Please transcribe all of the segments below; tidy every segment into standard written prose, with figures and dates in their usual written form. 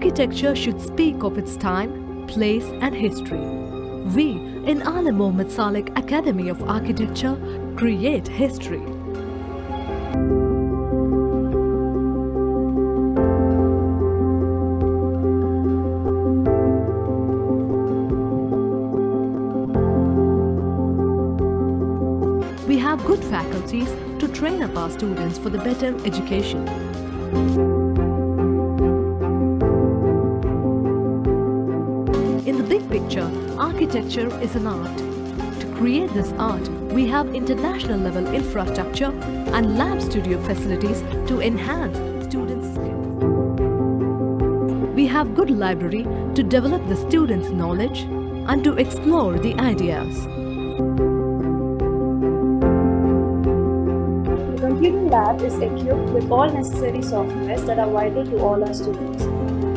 Architecture should speak of its time, place and history. We in Alim Mohammad Saleh Academy of Architecture create history. We have good faculties to train up our students for the better education. In the big picture, architecture is an art. To create this art, we have international level infrastructure and lab studio facilities to enhance students' skills. We have good library to develop the students' knowledge and to explore the ideas. The computing lab is equipped with all necessary softwares that are vital to all our students.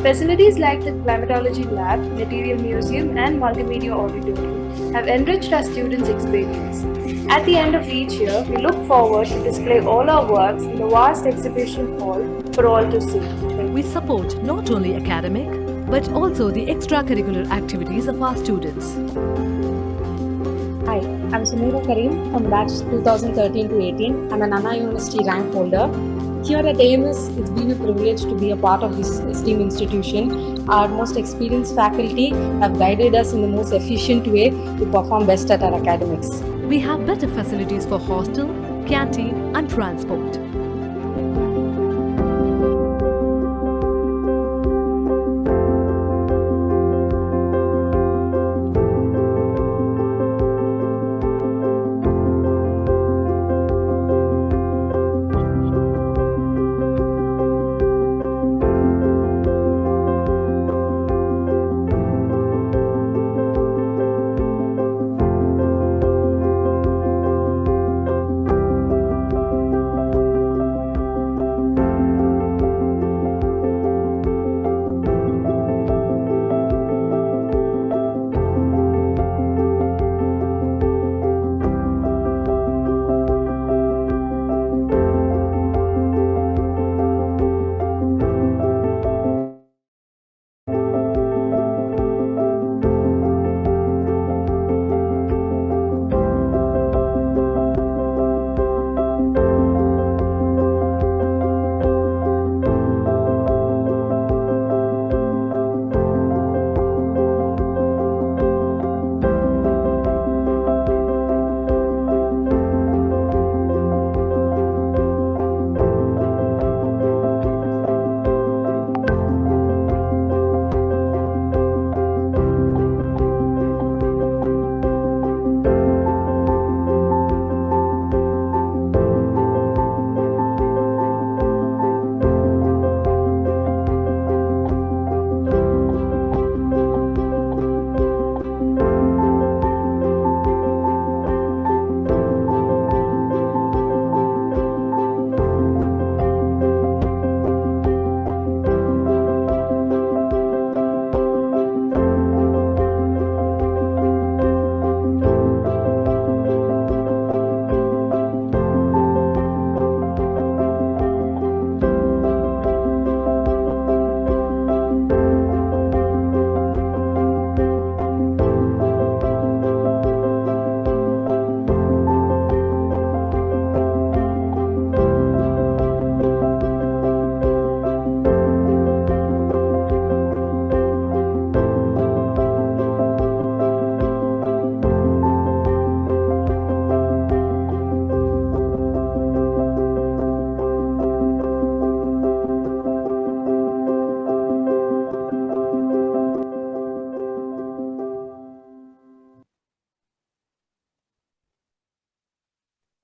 Facilities like the climatology lab, material museum and multimedia auditorium have enriched our students' experience. At the end of each year, we look forward to display all our works in the vast exhibition hall for all to see. We support not only academic but also the extracurricular activities of our students. Hi, I'm Sumeera Kareem from batch 2013 to 18. I'm an Anna University rank holder. Here at AMS, it's been a privilege to be a part of this esteemed institution. Our most experienced faculty have guided us in the most efficient way to perform best at our academics. We have better facilities for hostel, canteen and transport.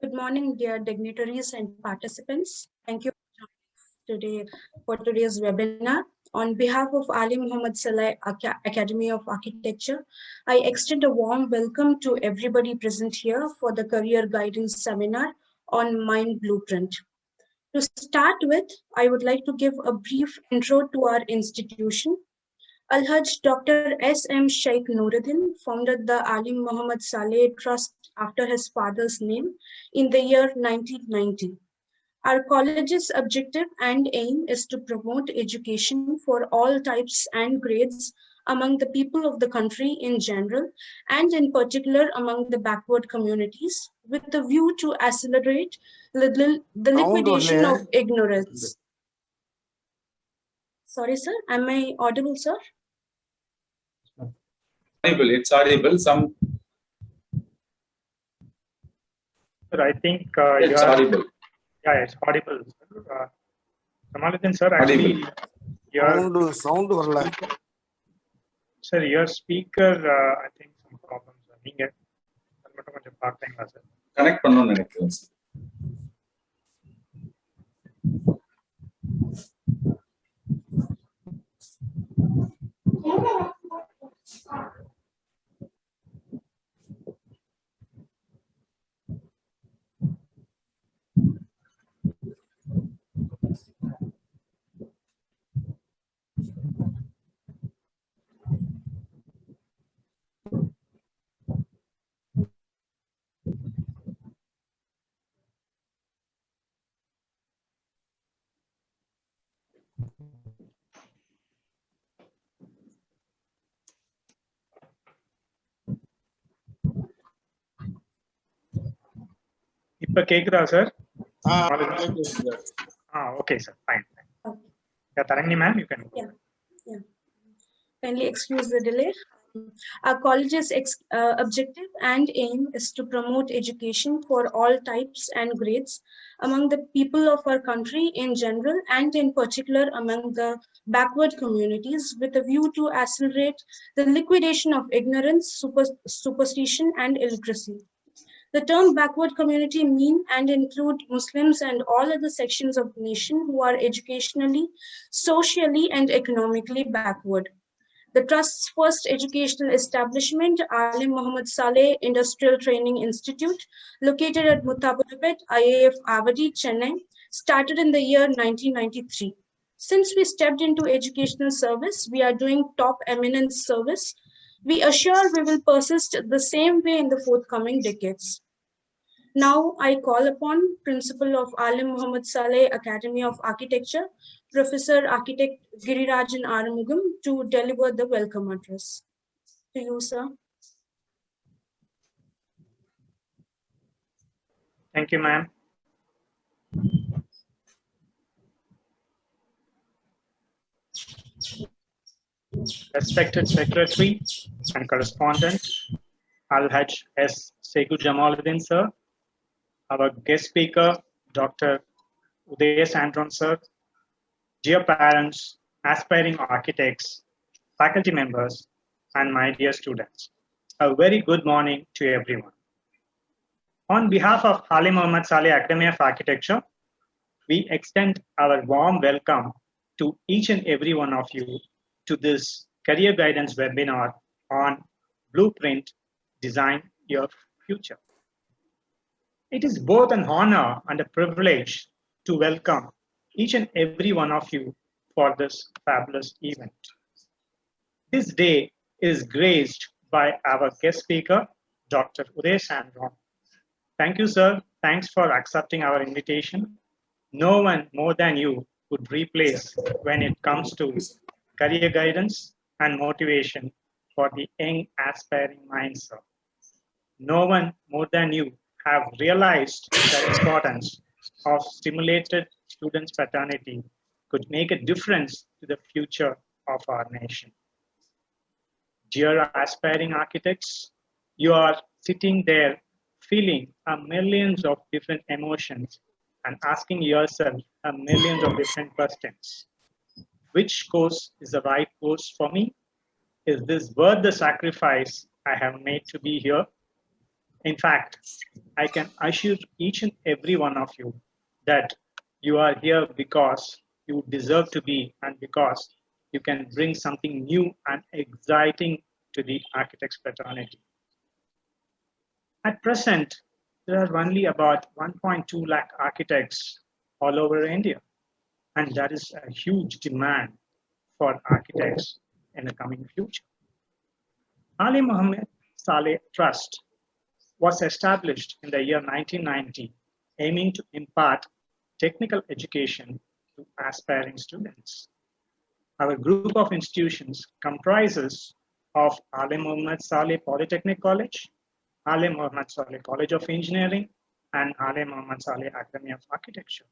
Good morning, dear dignitaries and participants. Thank you for joining us today for today's webinar. On behalf of Ali Muhammad Saleh Academy of Architecture, I extend a warm welcome to everybody present here for the Career Guidance Seminar on Mind Blueprint. To start with, I would like to give a brief intro to our institution. Al-Hajj Dr. S.M. Sheikh Nuruddin founded the Ali Muhammad Saleh Trust after his father's name in the year 1990. Our college's objective and aim is to promote education for all types and grades among the people of the country in general, and in particular among the backward communities, with the view to accelerate the liquidation of ignorance. Sorry, sir. Am I audible, sir? Audible. It's audible. Sir, I think It's audible. Yeah, it's audible. Kamaluddin sir, actually, sound வரல. Sir, your speaker, I think some problems. நீங்க அது மட்டும் கொஞ்சம் பார்க்கறீங்களா sir? Connect பண்ணனும்னு நினைக்கிறேன். இப்ப கேக்குதா sir? கேக்குது. Okay sir, fine. Okay. Yeah, Tarangini ma'am, you can go. Yeah. Kindly excuse the delay. Our college's objective and aim is to promote education for all types and grades among the people of our country in general, and in particular among the backward communities, with a view to accelerate the liquidation of ignorance, superstition, and illiteracy. The term backward community mean and include Muslims and all other sections of the nation who are educationally, socially, and economically backward. The Trust's first educational establishment, Alim Muhammad Saleh Industrial Training Institute, located at Mutabudapet, IAF Avadi, Chennai, started in the year 1993. Since we stepped into educational service, we are doing top eminence service. We assure we will persist the same way in the forthcoming decades. Now I call upon Principal of Alim Muhammad Saleh Academy of Architecture, Professor Architect Girirajan Aramugam, to deliver the welcome address. To you, sir. Thank you, ma'am. Respected Secretary and Correspondent, Al-Hajj S. Segu Jamaluddin sir, our guest speaker, Dr. Uday Sandron sir, dear parents, aspiring architects, faculty members, and my dear students, a very good morning to everyone. On behalf of Alim Muhammad Saleh Academy of Architecture, we extend our warm welcome to each and every one of you to this career guidance webinar on Blueprint, Design Your Future. It is both an honor and a privilege to welcome each and every one of you for this fabulous event. This day is graced by our guest speaker, Dr. Uday Sandron. Thank you, sir. Thanks for accepting our invitation. No one more than you could replace when it comes to career guidance and motivation for the young aspiring minds, sir. No one more than you have realized the importance of stimulated students' fraternity could make a difference to the future of our nation. Dear aspiring architects, you are sitting there feeling millions of different emotions and asking yourself millions of different questions. Which course is the right course for me? Is this worth the sacrifice I have made to be here? In fact, I can assure each and every one of you that you are here because you deserve to be, and because you can bring something new and exciting to the architects fraternity. At present, there are only about 1.2 lakh architects all over India, and there is a huge demand for architects in the coming future. Alim Muhammad Saleh Trust was established in the year 1990, aiming to impart technical education to aspiring students. Our group of institutions comprises of Alim Muhammad Saleh Polytechnic College, Alim Muhammad Saleh College of Engineering, and Alim Muhammad Saleh Academy of Architecture.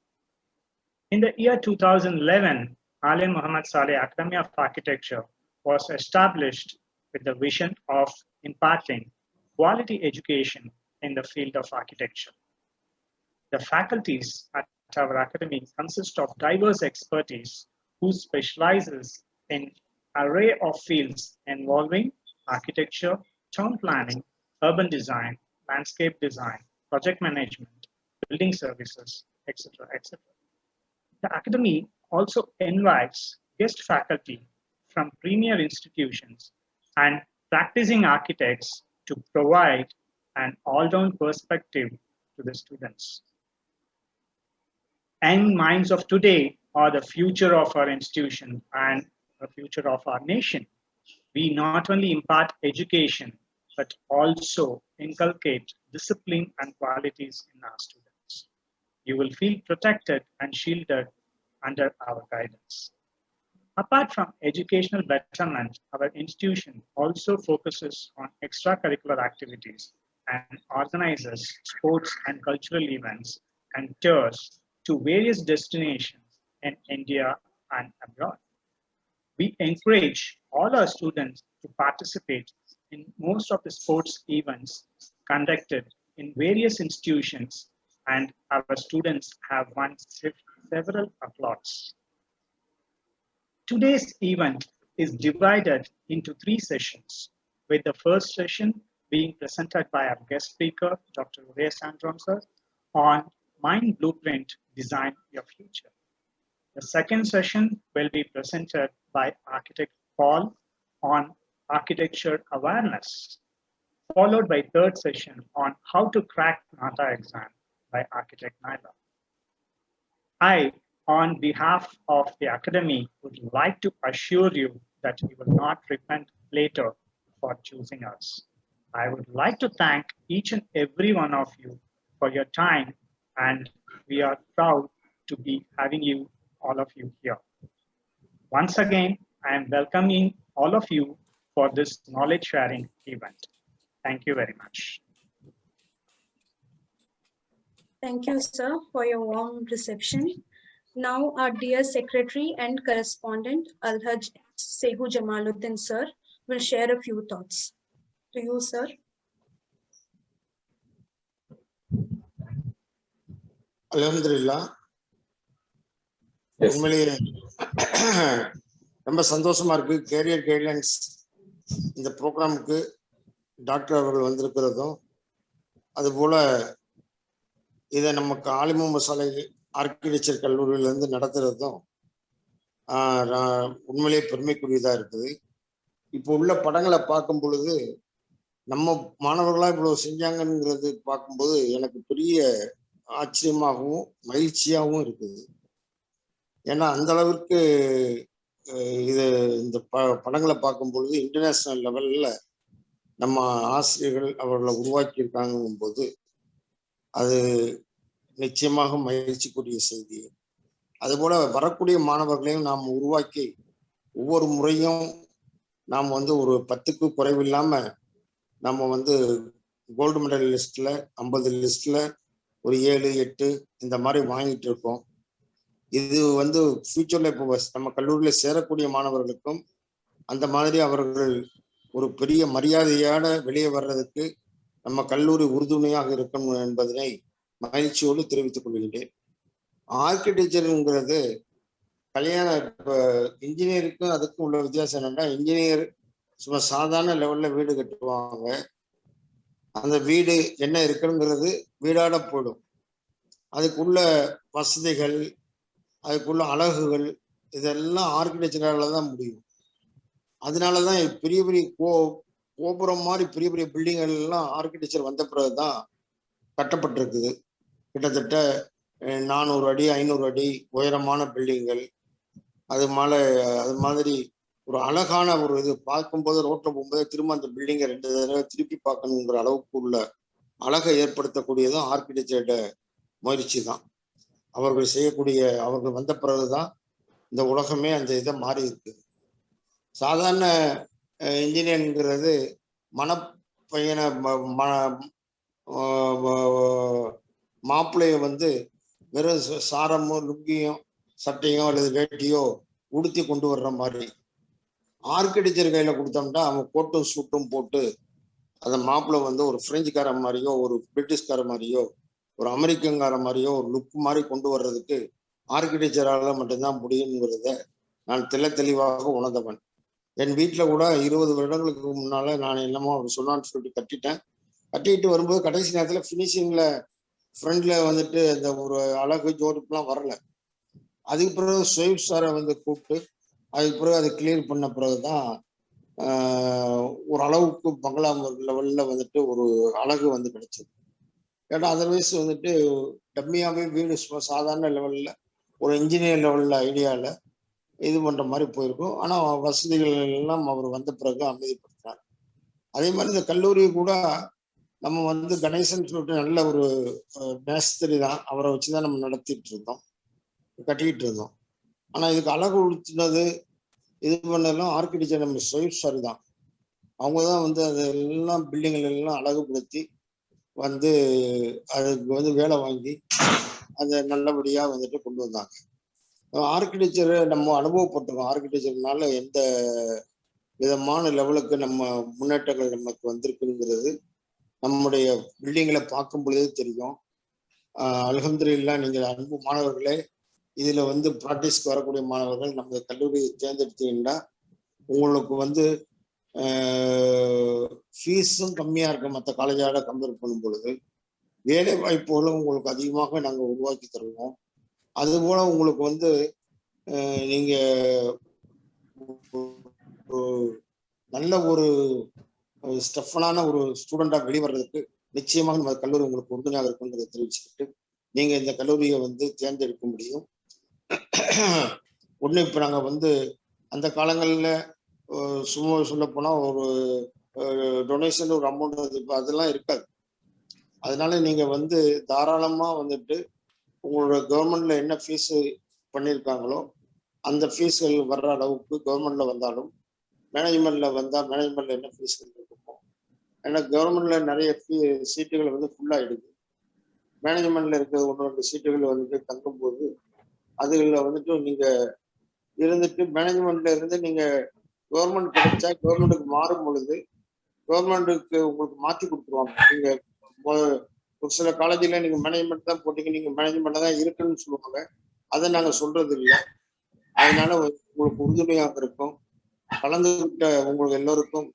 In the year 2011, Alim Muhammad Saleh Academy of Architecture was established with the vision of imparting quality education in the field of architecture. The faculties at our academy consist of diverse expertise who specializes in array of fields involving architecture, town planning, urban design, landscape design, project management, building services, etc., etc. The academy also invites guest faculty from premier institutions and practicing architects to provide an all-round perspective to the students. Young minds of today are the future of our institution and the future of our nation. We not only impart education, but also inculcate discipline and qualities in our students. You will feel protected and shielded under our guidance. Apart from educational betterment, our institution also focuses on extracurricular activities and organizes sports and cultural events and tours to various destinations in India and abroad. We encourage all our students to participate in most of the sports events conducted in various institutions, and our students have won several applauds. Today's event is divided into 3 sessions, with the first session being presented by our guest speaker, Dr. Uday Sandron sir, on Mind Blueprint, Design Your Future. The second session will be presented by architect Paul on architecture awareness, followed by third session on how to crack NATA exam by architect Naila. I, on behalf of the academy, would like to assure you that you will not repent later for choosing us. I would like to thank each and every one of you for your time, and we are proud to be having you, all of you here. Once again, I am welcoming all of you for this knowledge sharing event. Thank you very much. Thank you, sir, for your warm reception. Now, our dear secretary and correspondent, Alhaj Segu Jamaluddin, sir, will share a few thoughts. To you, sir. Alhamdulillah. Yes. உண்மையிலேயே ரொம்ப சந்தோஷமா இருக்கு. Carrier guidelines இந்த ப்ரோக்ராமுக்கு doctor அவர்கள் வந்திருக்கிறதும், அதுபோல இதை நமக்கு ஆலிம் முஹம்மது சாலிஹ் ஆர்கிடெக்சர் கல்லூரியிலேருந்து நடத்துறதும் உண்மையிலேயே பெருமைக்குரியதாக இருக்குது. இப்போ உள்ள படங்களை பார்க்கும் பொழுது நம்ம மாணவர்களா இவ்வளவு செஞ்சாங்கங்கிறது பார்க்கும்போது எனக்கு பெரிய ஆச்சரியமாகவும் மகிழ்ச்சியாகவும் இருக்குது. ஏன்னா அந்த அளவிற்கு இது இந்த படங்களை பார்க்கும் பொழுது இன்டர்நேஷனல் லெவல்ல நம்ம ஆசிரியர்கள் அவர்களை உருவாக்கியிருக்காங்கும் போது அது நிச்சயமாக மகிழ்ச்சிக்குரிய செய்தி. அதுபோல வரக்கூடிய மாணவர்களையும் நாம் உருவாக்கி ஒவ்வொரு முறையும் நாம் ஒரு 10க்கு குறைவில்லாம நம்ம கோல்டு மெடல் லிஸ்ட்ல 50 லிஸ்ட்ல ஒரு 7, 8 இந்த மாதிரி வாங்கிட்டு இருக்கோம். இது ஃபியூச்சர்ல இப்போ நம்ம கல்லூரியில சேரக்கூடிய மாணவர்களுக்கும் அந்த மாதிரி அவர்கள் ஒரு பெரிய மரியாதையோட வெளியே வர்றதுக்கு நம்ம கல்லூரி உறுதுணையாக இருக்கணும் என்பதனை மகிழ்ச்சியோடு தெரிவித்துக் கொள்கின்றேன். ஆர்கிடெக்சருங்கிறது இப்போ இன்ஜினியருக்கும் அதுக்கும் உள்ள வித்தியாசம் என்னன்னா, இன்ஜினியர் சும்மா சாதாரண லெவல்ல வீடு கட்டுவாங்க. அந்த வீடு என்ன இருக்குங்கிறது வீடாட போயிடும். அதுக்குள்ள வசதிகள், அதுக்குள்ள அழகுகள், இதெல்லாம் ஆர்கிடெக்சரால தான் முடியும். அதனாலதான் பெரிய பெரிய கோபுரம் மாதிரி பெரிய பெரிய பில்டிங்கள் எல்லாம் ஆர்கிடெக்சர் வந்த பிறகுதான் கட்டப்பட்டிருக்குது. கிட்டத்தட்ட 400 அடி 500 அடி உயரமான பில்டிங்கள். அது மாதிரி ஒரு அழகான ஒரு இது பார்க்கும்போது ரோட்ல போகும்போது திரும்ப அந்த பில்டிங்கை 2 தடவை திருப்பி பார்க்கணுங்கிற அளவுக்கு உள்ள அழகை ஏற்படுத்தக்கூடியதும் ஆர்கிடெக்சரோட முயற்சி தான். அவர்கள் செய்யக்கூடிய அவர்கள் வந்த பிறகுதான் இந்த உலகமே அந்த இதை மாறி இருக்கு. சாதாரண இன்ஜினியருங்கிறது மணப்பையனை மாப்பிள்ளைய வந்து வெறும் சாரமோ லுங்கியும் சட்டையோ அல்லது வேட்டியோ உடுத்தி கொண்டு வர்ற மாதிரி. ஆர்கிடெக்சர் கையில கொடுத்தோம்னா அவன் கோட்டும் சூட்டும் போட்டு அந்த மாப்பிள்ளை வந்து ஒரு பிரெஞ்சுக்கார மாதிரியோ ஒரு பிரிட்டிஷ்கார மாதிரியோ ஒரு அமெரிக்கன்கார மாதிரியோ ஒரு லுக் மாதிரி கொண்டு வர்றதுக்கு ஆர்கிடெக்சரால மட்டும்தான் முடியுங்கிறத நான் தெளிவாக உணர்ந்தவன். என் வீட்டில் கூட 20 வருடங்களுக்கு முன்னால நான் என்னமோ அவர் சொன்னான்னு சொல்லிட்டு கட்டிட்டு வரும்போது கடைசி நேரத்தில் ஃபினிஷிங்ல ஃப்ரண்ட்ல வந்துட்டு அந்த ஒரு அழகு ஜோடிப்புலாம் வரல. அதுக்கு பிறகு ஸ்வைப் சாரை வந்து கூப்பிட்டு அதுக்கு பிறகு அதை கிளியர் பண்ண பிறகுதான் ஓரளவுக்கு பங்களா லெவல்ல வந்துட்டு ஒரு அழகு வந்து கிடைச்சது. ஏன்னா அதர்வைஸ் வந்துட்டு டம்மியாவே வீடு சாதாரண லெவல்ல ஒரு இன்ஜினியர் லெவல்ல ஐடியால இது பண்ற மாதிரி போயிருக்கும். ஆனா வசதிகள் எல்லாம் அவர் வந்த பிறகு அமைதிப்படுத்தினார். அதே மாதிரி இந்த கல்லூரி கூட நம்ம வந்து கணேசன் சொல்லிட்டு நல்ல ஒரு மேஸ்திரி தான், அவரை வச்சுதான் நம்ம நடத்திட்டு இருந்தோம், கட்டிக்கிட்டு இருந்தோம். ஆனா இதுக்கு அழகு உடுத்தினது இது பண்ணதெல்லாம் ஆர்கிடெக்சர் நம்ம ஸ்வைப் சார் தான். அவங்கதான் வந்து அதெல்லாம் பில்டிங்கள் எல்லாம் அழகுபடுத்தி வந்து அதுக்கு வந்து வேலை வாங்கி அதை நல்லபடியா வந்துட்டு கொண்டு வந்தாங்க. ஆர்கிடெக்சரை நம்ம அனுபவப்பட்டிருக்கோம். ஆர்கிடெக்சர்னால எந்த விதமான லெவலுக்கு நம்ம முன்னேற்றங்கள் நமக்கு வந்திருக்குங்கிறது நம்முடைய பில்டிங்களை பார்க்கும் பொழுதே தெரியும். அல்ஹம்துலில்லாஹ் நீங்கள் அன்பு மாணவர்களே, இதுல வந்து ப்ராக்டிஸ்க்கு வரக்கூடிய மாணவர்கள் நம்ம கல்லூரியை தேர்ந்தெடுத்தீங்கன்னா உங்களுக்கு வந்து ஃபீஸும் கம்மியா இருக்கும். மற்ற காலேஜோட கம்பேர் பண்ணும் பொழுது வேலை வாய்ப்புகளும் உங்களுக்கு அதிகமாக நாங்கள் உருவாக்கி தருவோம். அதுபோல உங்களுக்கு வந்து நீங்க நல்ல ஒரு ஸ்டெஃபனான ஒரு ஸ்டூடெண்டா வெளிவரதுக்கு நிச்சயமாக நம்ம கல்லூரி உங்களுக்கு உறுதுணையாக இருக்குன்றதை தெரிவிச்சுக்கிட்டு நீங்க இந்த கல்லூரியை வந்து தேர்ந்தெடுக்க முடியும். ஒண்ணு இப்ப நாங்க வந்து அந்த காலங்கள்ல சும்மா சொல்ல போனா ஒரு டொனேஷன் ஒரு அமௌண்ட் இப்ப அதெல்லாம் இருக்காது. அதனால நீங்க வந்து தாராளமா வந்துட்டு உங்களோட கவர்மெண்ட்ல என்ன ஃபீஸ் பண்ணியிருக்காங்களோ அந்த ஃபீஸ்கள் வர்ற அளவுக்கு கவர்மெண்ட்ல வந்தாலும் மேனேஜ்மெண்ட்ல வந்தா மேனேஜ்மெண்ட்ல என்ன ஃபீஸ்கள் இருக்கும். ஏன்னா கவர்மெண்ட்ல நிறைய சீட்டுகள் வந்து ஃபுல்லாகிடுது. மேனேஜ்மெண்ட்ல இருக்கிற 1-2 சீட்டுகள் வந்துட்டு தங்கும்போது அதுல வந்துட்டு நீங்க இருந்துட்டு மேனேஜ்மெண்ட்ல இருந்து நீங்க கவர்மெண்ட் கிடைச்சா கவர்மெண்ட்டுக்கு மாறும் பொழுது கவர்மெண்ட்டுக்கு உங்களுக்கு மாற்றி கொடுத்துருவாங்க. நீங்க ஒரு சில காலேஜில் நீங்க மேனேஜ்மெண்ட் தான் போட்டீங்க, நீங்க மேனேஜ்மெண்ட்ல தான் இருக்குன்னு சொல்லுவாங்க. அதை நாங்க சொல்றது இல்லை. அதனால உங்களுக்கு உறுதுணையாக இருக்கும். கலந்துகிட்ட உங்களுக்கு எல்லோருக்கும்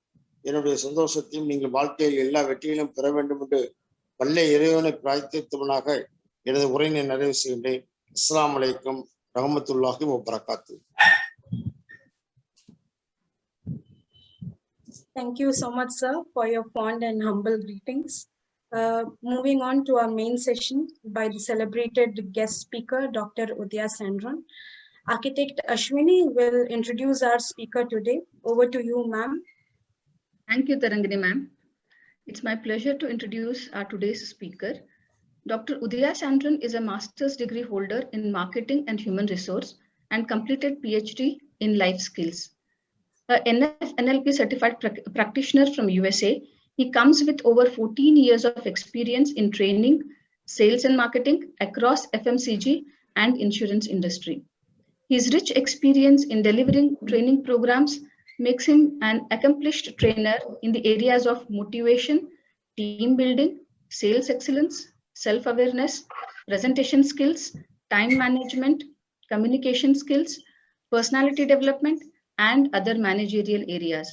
என்னுடைய சந்தோஷத்தையும் நீங்கள் வாழ்க்கையில் எல்லா வெற்றியிலும் பெற வேண்டும் என்று வல்ல இறைவனை பிரார்த்தித்தவனாக எனது உரையினை நிறைவு செய்கின்றேன். அஸ்ஸலாமு அலைக்கும் ரஹ்மத்துல்லாஹி வ பரகாத்து. Thank you so much, sir, for your fond and humble greetings. Moving on to our main session by the celebrated guest speaker, Dr. Udaya Sandron. Architect Ashwini will introduce our speaker today. Over to you, ma'am. Thank you, Tarangini ma'am. It's my pleasure to introduce our today's speaker. Dr. Udaya Sandron is a master's degree holder in marketing and human resource and completed PhD in life skills. A NLP certified practitioner from USA, he comes with over 14 years of experience in training, sales and marketing across FMCG and insurance industry. His rich experience in delivering training programs makes him an accomplished trainer in the areas of motivation, team building, sales excellence, self-awareness, presentation skills, time management, communication skills, personality development, and other managerial areas.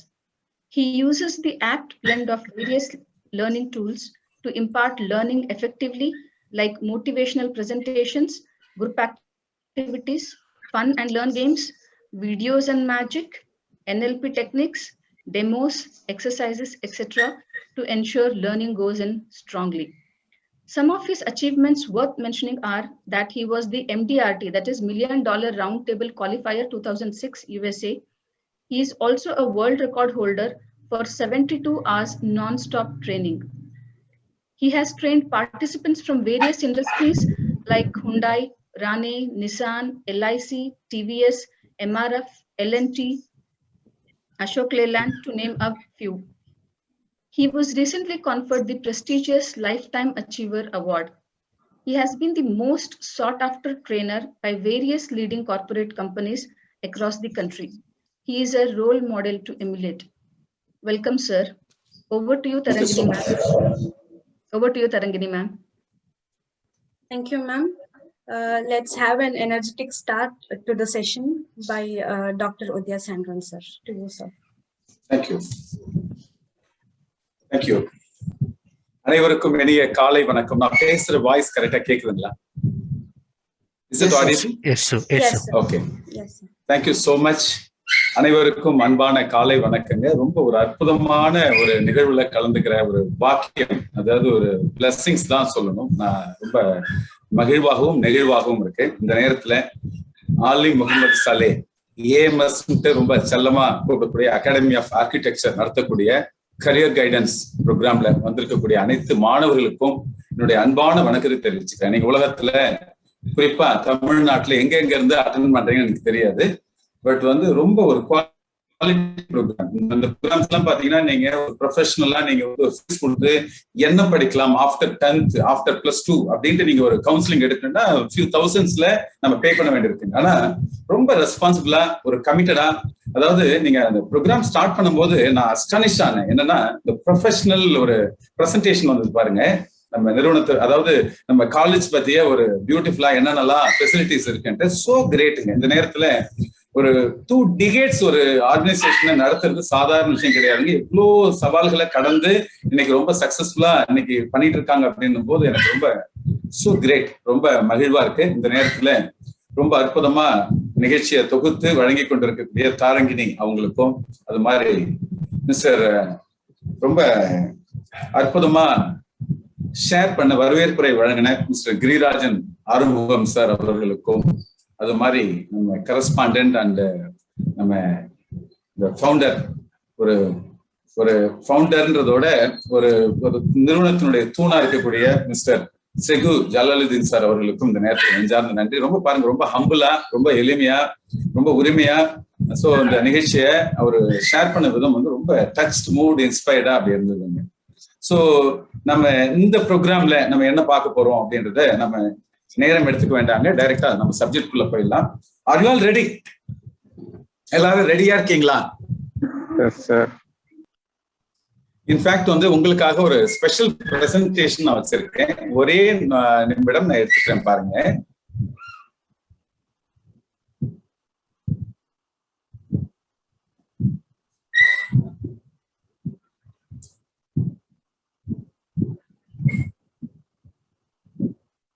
He uses the apt blend of various learning tools to impart learning effectively, like motivational presentations, group activities, fun and learn games, videos and magic, NLP techniques, demos, exercises, etc. to ensure learning goes in strongly. Some of his achievements worth mentioning are that he was the MDRT, that is $1 Million Roundtable Qualifier 2006 USA. He is also a world record holder for 72 hours non-stop training. He has trained participants from various industries like Hyundai, Rane, Nissan, LIC, TVS, MRF, L&T, Ashok Leyland, to name a few. He was recently conferred the prestigious Lifetime Achiever Award. He has been the most sought-after trainer by various leading corporate companies across the country. He is a role model to emulate. Welcome, sir. Over to you, Tarangini ma'am. Over to you, Tarangini ma'am. Thank you, ma'am. Let's have an energetic start to the session by Dr. Udaya Chandran, sir. To you, sir. Thank you. Thank you. அனைவருக்கும் இனிய காலை வணக்கம். நான் பேசுற voice கரெக்டா கேக்குதுங்களா? Is it audible? Yes, sir. Yes, sir. Okay. Yes, sir. Thank you so much. அனைவருக்கும் அன்பான காலை வணக்கங்க. ரொம்ப ஒரு அற்புதமான ஒரு நிகழ்வுல கலந்துக்கிற ஒரு பாக்கியம், அதாவது ஒரு பிளெஸிங்ஸ் தான் சொல்லணும். நான் ரொம்ப மகிழ்வாகவும் நெகிழ்வாகவும் இருக்கு. இந்த நேரத்துல ஆலி முகமது சலே ஏஎம்எஸ் ரொம்ப செல்லமா கூப்பிடக்கூடிய அகாடமி ஆஃப் ஆர்கிடெக்சர் நடத்தக்கூடிய கரியர் கைடன்ஸ் ப்ரோக்ராம்ல வந்திருக்கக்கூடிய அனைத்து மாணவர்களுக்கும் என்னுடைய அன்பான வணக்கத்தை தெரிவிச்சுக்கிறேன். நீங்க உலகத்துல குறிப்பா தமிழ்நாட்டுல எங்க இருந்து அட்டெண்ட் பண்றீங்கன்னு எனக்கு தெரியாது. பட் ரொம்ப ஒரு குவாலிட்டி ப்ரோக்ராம். அந்த ப்ரோக்ராம்ஸ் எல்லாம் பாத்தீங்கன்னா நீங்க ஒரு ப்ரொஃபஷனலா நீங்க ஒரு ஃபீஸ் கொடுத்து என்ன படிக்கலாம் ஆஃப்டர் 10th ஆஃப்டர் +2 அப்படின்ட்டு நீங்க ஒரு கவுன்சிலிங் எடுக்கணும்னா ஃபியூ தௌசண்ட்ஸ்ல நம்ம பே பண்ண வேண்டியிருக்கு. ஆனா ரொம்ப ரெஸ்பான்சிபிளா ஒரு கமிட்டடா, அதாவது நீங்க அந்த ப்ரோக்ராம் ஸ்டார்ட் பண்ணும்போது நான் அஸ்டானிஷ் ஆனேன். என்னன்னா இந்த ப்ரொஃபஷனல் ஒரு பிரசன்டேஷன் வந்தது பாருங்க. நம்ம நிறுவனத்தை, அதாவது நம்ம காலேஜ் பத்திய ஒரு பியூட்டிஃபுல்லா என்னென்னலாம் ஃபெசிலிட்டிஸ் இருக்குன்ட்டு சோ கிரேட்டுங்க. இந்த நேரத்துல ஒரு 2 decades ஒரு ஆர்கனைசேஷனை நடத்துறது சாதாரண விஷயம் கிடையாதுங்க. இவ்வளோ சவால்களை கடந்து இன்னைக்கு ரொம்ப சக்சஸ்ஃபுல்லா இன்னைக்கு பண்ணிட்டு இருக்காங்க அப்படின்னும் போது எனக்கு ரொம்ப சோ கிரேட், ரொம்ப மகிழ்வா இருக்கு. இந்த நேரத்துல ரொம்ப அற்புதமா நிகழ்ச்சியை தொகுத்து வழங்கி கொண்டிருக்கக்கூடிய தாரங்கினி அவங்களுக்கும், அது மாதிரி மிஸ்டர் ரொம்ப அற்புதமா ஷேர் பண்ண வரவேற்புரை வழங்கின மிஸ்டர் கிரிராஜன் ஆறுமுகம் சார் அவர்களுக்கும், அது மாதிரி நம்ம கரஸ்பாண்டன்ட் அண்ட் நம்ம இந்த ஃபவுண்டர், ஒரு ஃபவுண்டர்ன்றதோட ஒரு நிறுவனத்தினுடைய தூணா இருக்கக்கூடிய மிஸ்டர் செகு ஜலாலுதீன் சார் அவர்களுக்கும் இந்த நேரத்தில் நெஞ்சார்ந்த நன்றி. ரொம்ப பாருங்க, ரொம்ப ஹம்பிளா, ரொம்ப எளிமையா, ரொம்ப உரிமையா சோ இந்த நிகழ்ச்சியை அவரு ஷேர் பண்ண விதம் ரொம்ப டச்ட், மூட், இன்ஸ்பயர்டா அப்படி இருந்ததுங்க. சோ நம்ம இந்த ப்ரோக்ராம்ல நம்ம என்ன பார்க்க போறோம் அப்படின்றத நம்ம நேரம் எடுத்துக்க வேண்டாங்க, டைரக்டா நம்ம சப்ஜெக்ட் குள்ள போயிடலாம். Are you all ready? எல்லாரும் ரெடியா இருக்கீங்களா? Yes, sir. இன்ஃபேக்ட் உங்களுக்காக ஒரு ஸ்பெஷல் பிரசன்டேஷன் நான் வச்சிருக்கேன். ஒரே நிமிடம் நான் எடுத்துக்கிறேன் பாருங்க.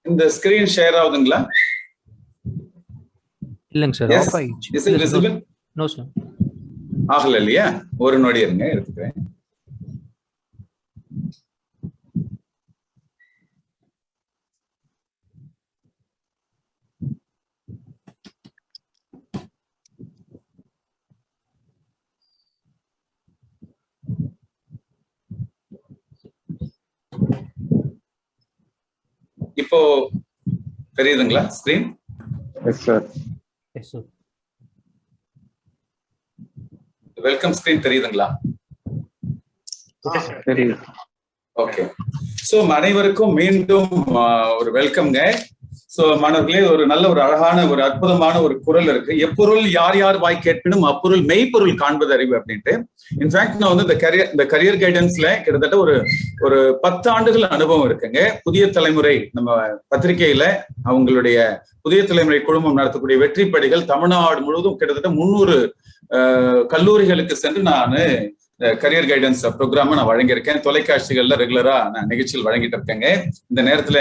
இந்த ஸ்கிரீன் ஷேர் ஆகுதுங்களா? இல்லங்க சார், ஆஃப் ஆயிடுச்சு. Is it visible? No sir. ஆகல இல்லையா? ஒரு நொடி இருங்க, எடுத்துக்கிறேன். இப்போ தெரியுதுங்களா screen? Yes sir. Yes sir. Welcome screen தெரியுதுங்களா? தெரியுது. ஓகே. சோ அனைவருக்கும் மீண்டும் ஒரு வெல்கம்ங்க. சோ மாணவர்களே, ஒரு நல்ல ஒரு அழகான ஒரு அற்புதமான ஒரு குறள் இருக்கு. எப்பொருள் யார் யார் வாய் கேட்பினும் அப்பொருள் மெய்ப்பொருள் காண்பது அறிவு அப்படின்ட்டு. இன்ஃபேக்ட் நான் இந்த கரியர் கைடன்ஸ்ல கிட்டத்தட்ட ஒரு 10 ஆண்டுகள் அனுபவம் இருக்குங்க. புதிய தலைமுறை நம்ம பத்திரிகையில அவங்களுடைய புதிய தலைமுறை குழுமம் நடத்தக்கூடிய வெற்றி படிகள் தமிழ்நாடு முழுவதும் கிட்டத்தட்ட 300 கல்லூரிகளுக்கு சென்று நான் கரியர் கைடன்ஸ் ப்ரோக்ராம் நான் வழங்கியிருக்கேன். தொலைக்காட்சிகள்ல ரெகுலரா நான் நிகழ்ச்சிகள் வழங்கிட்டு இருக்கேங்க. இந்த நேரத்துல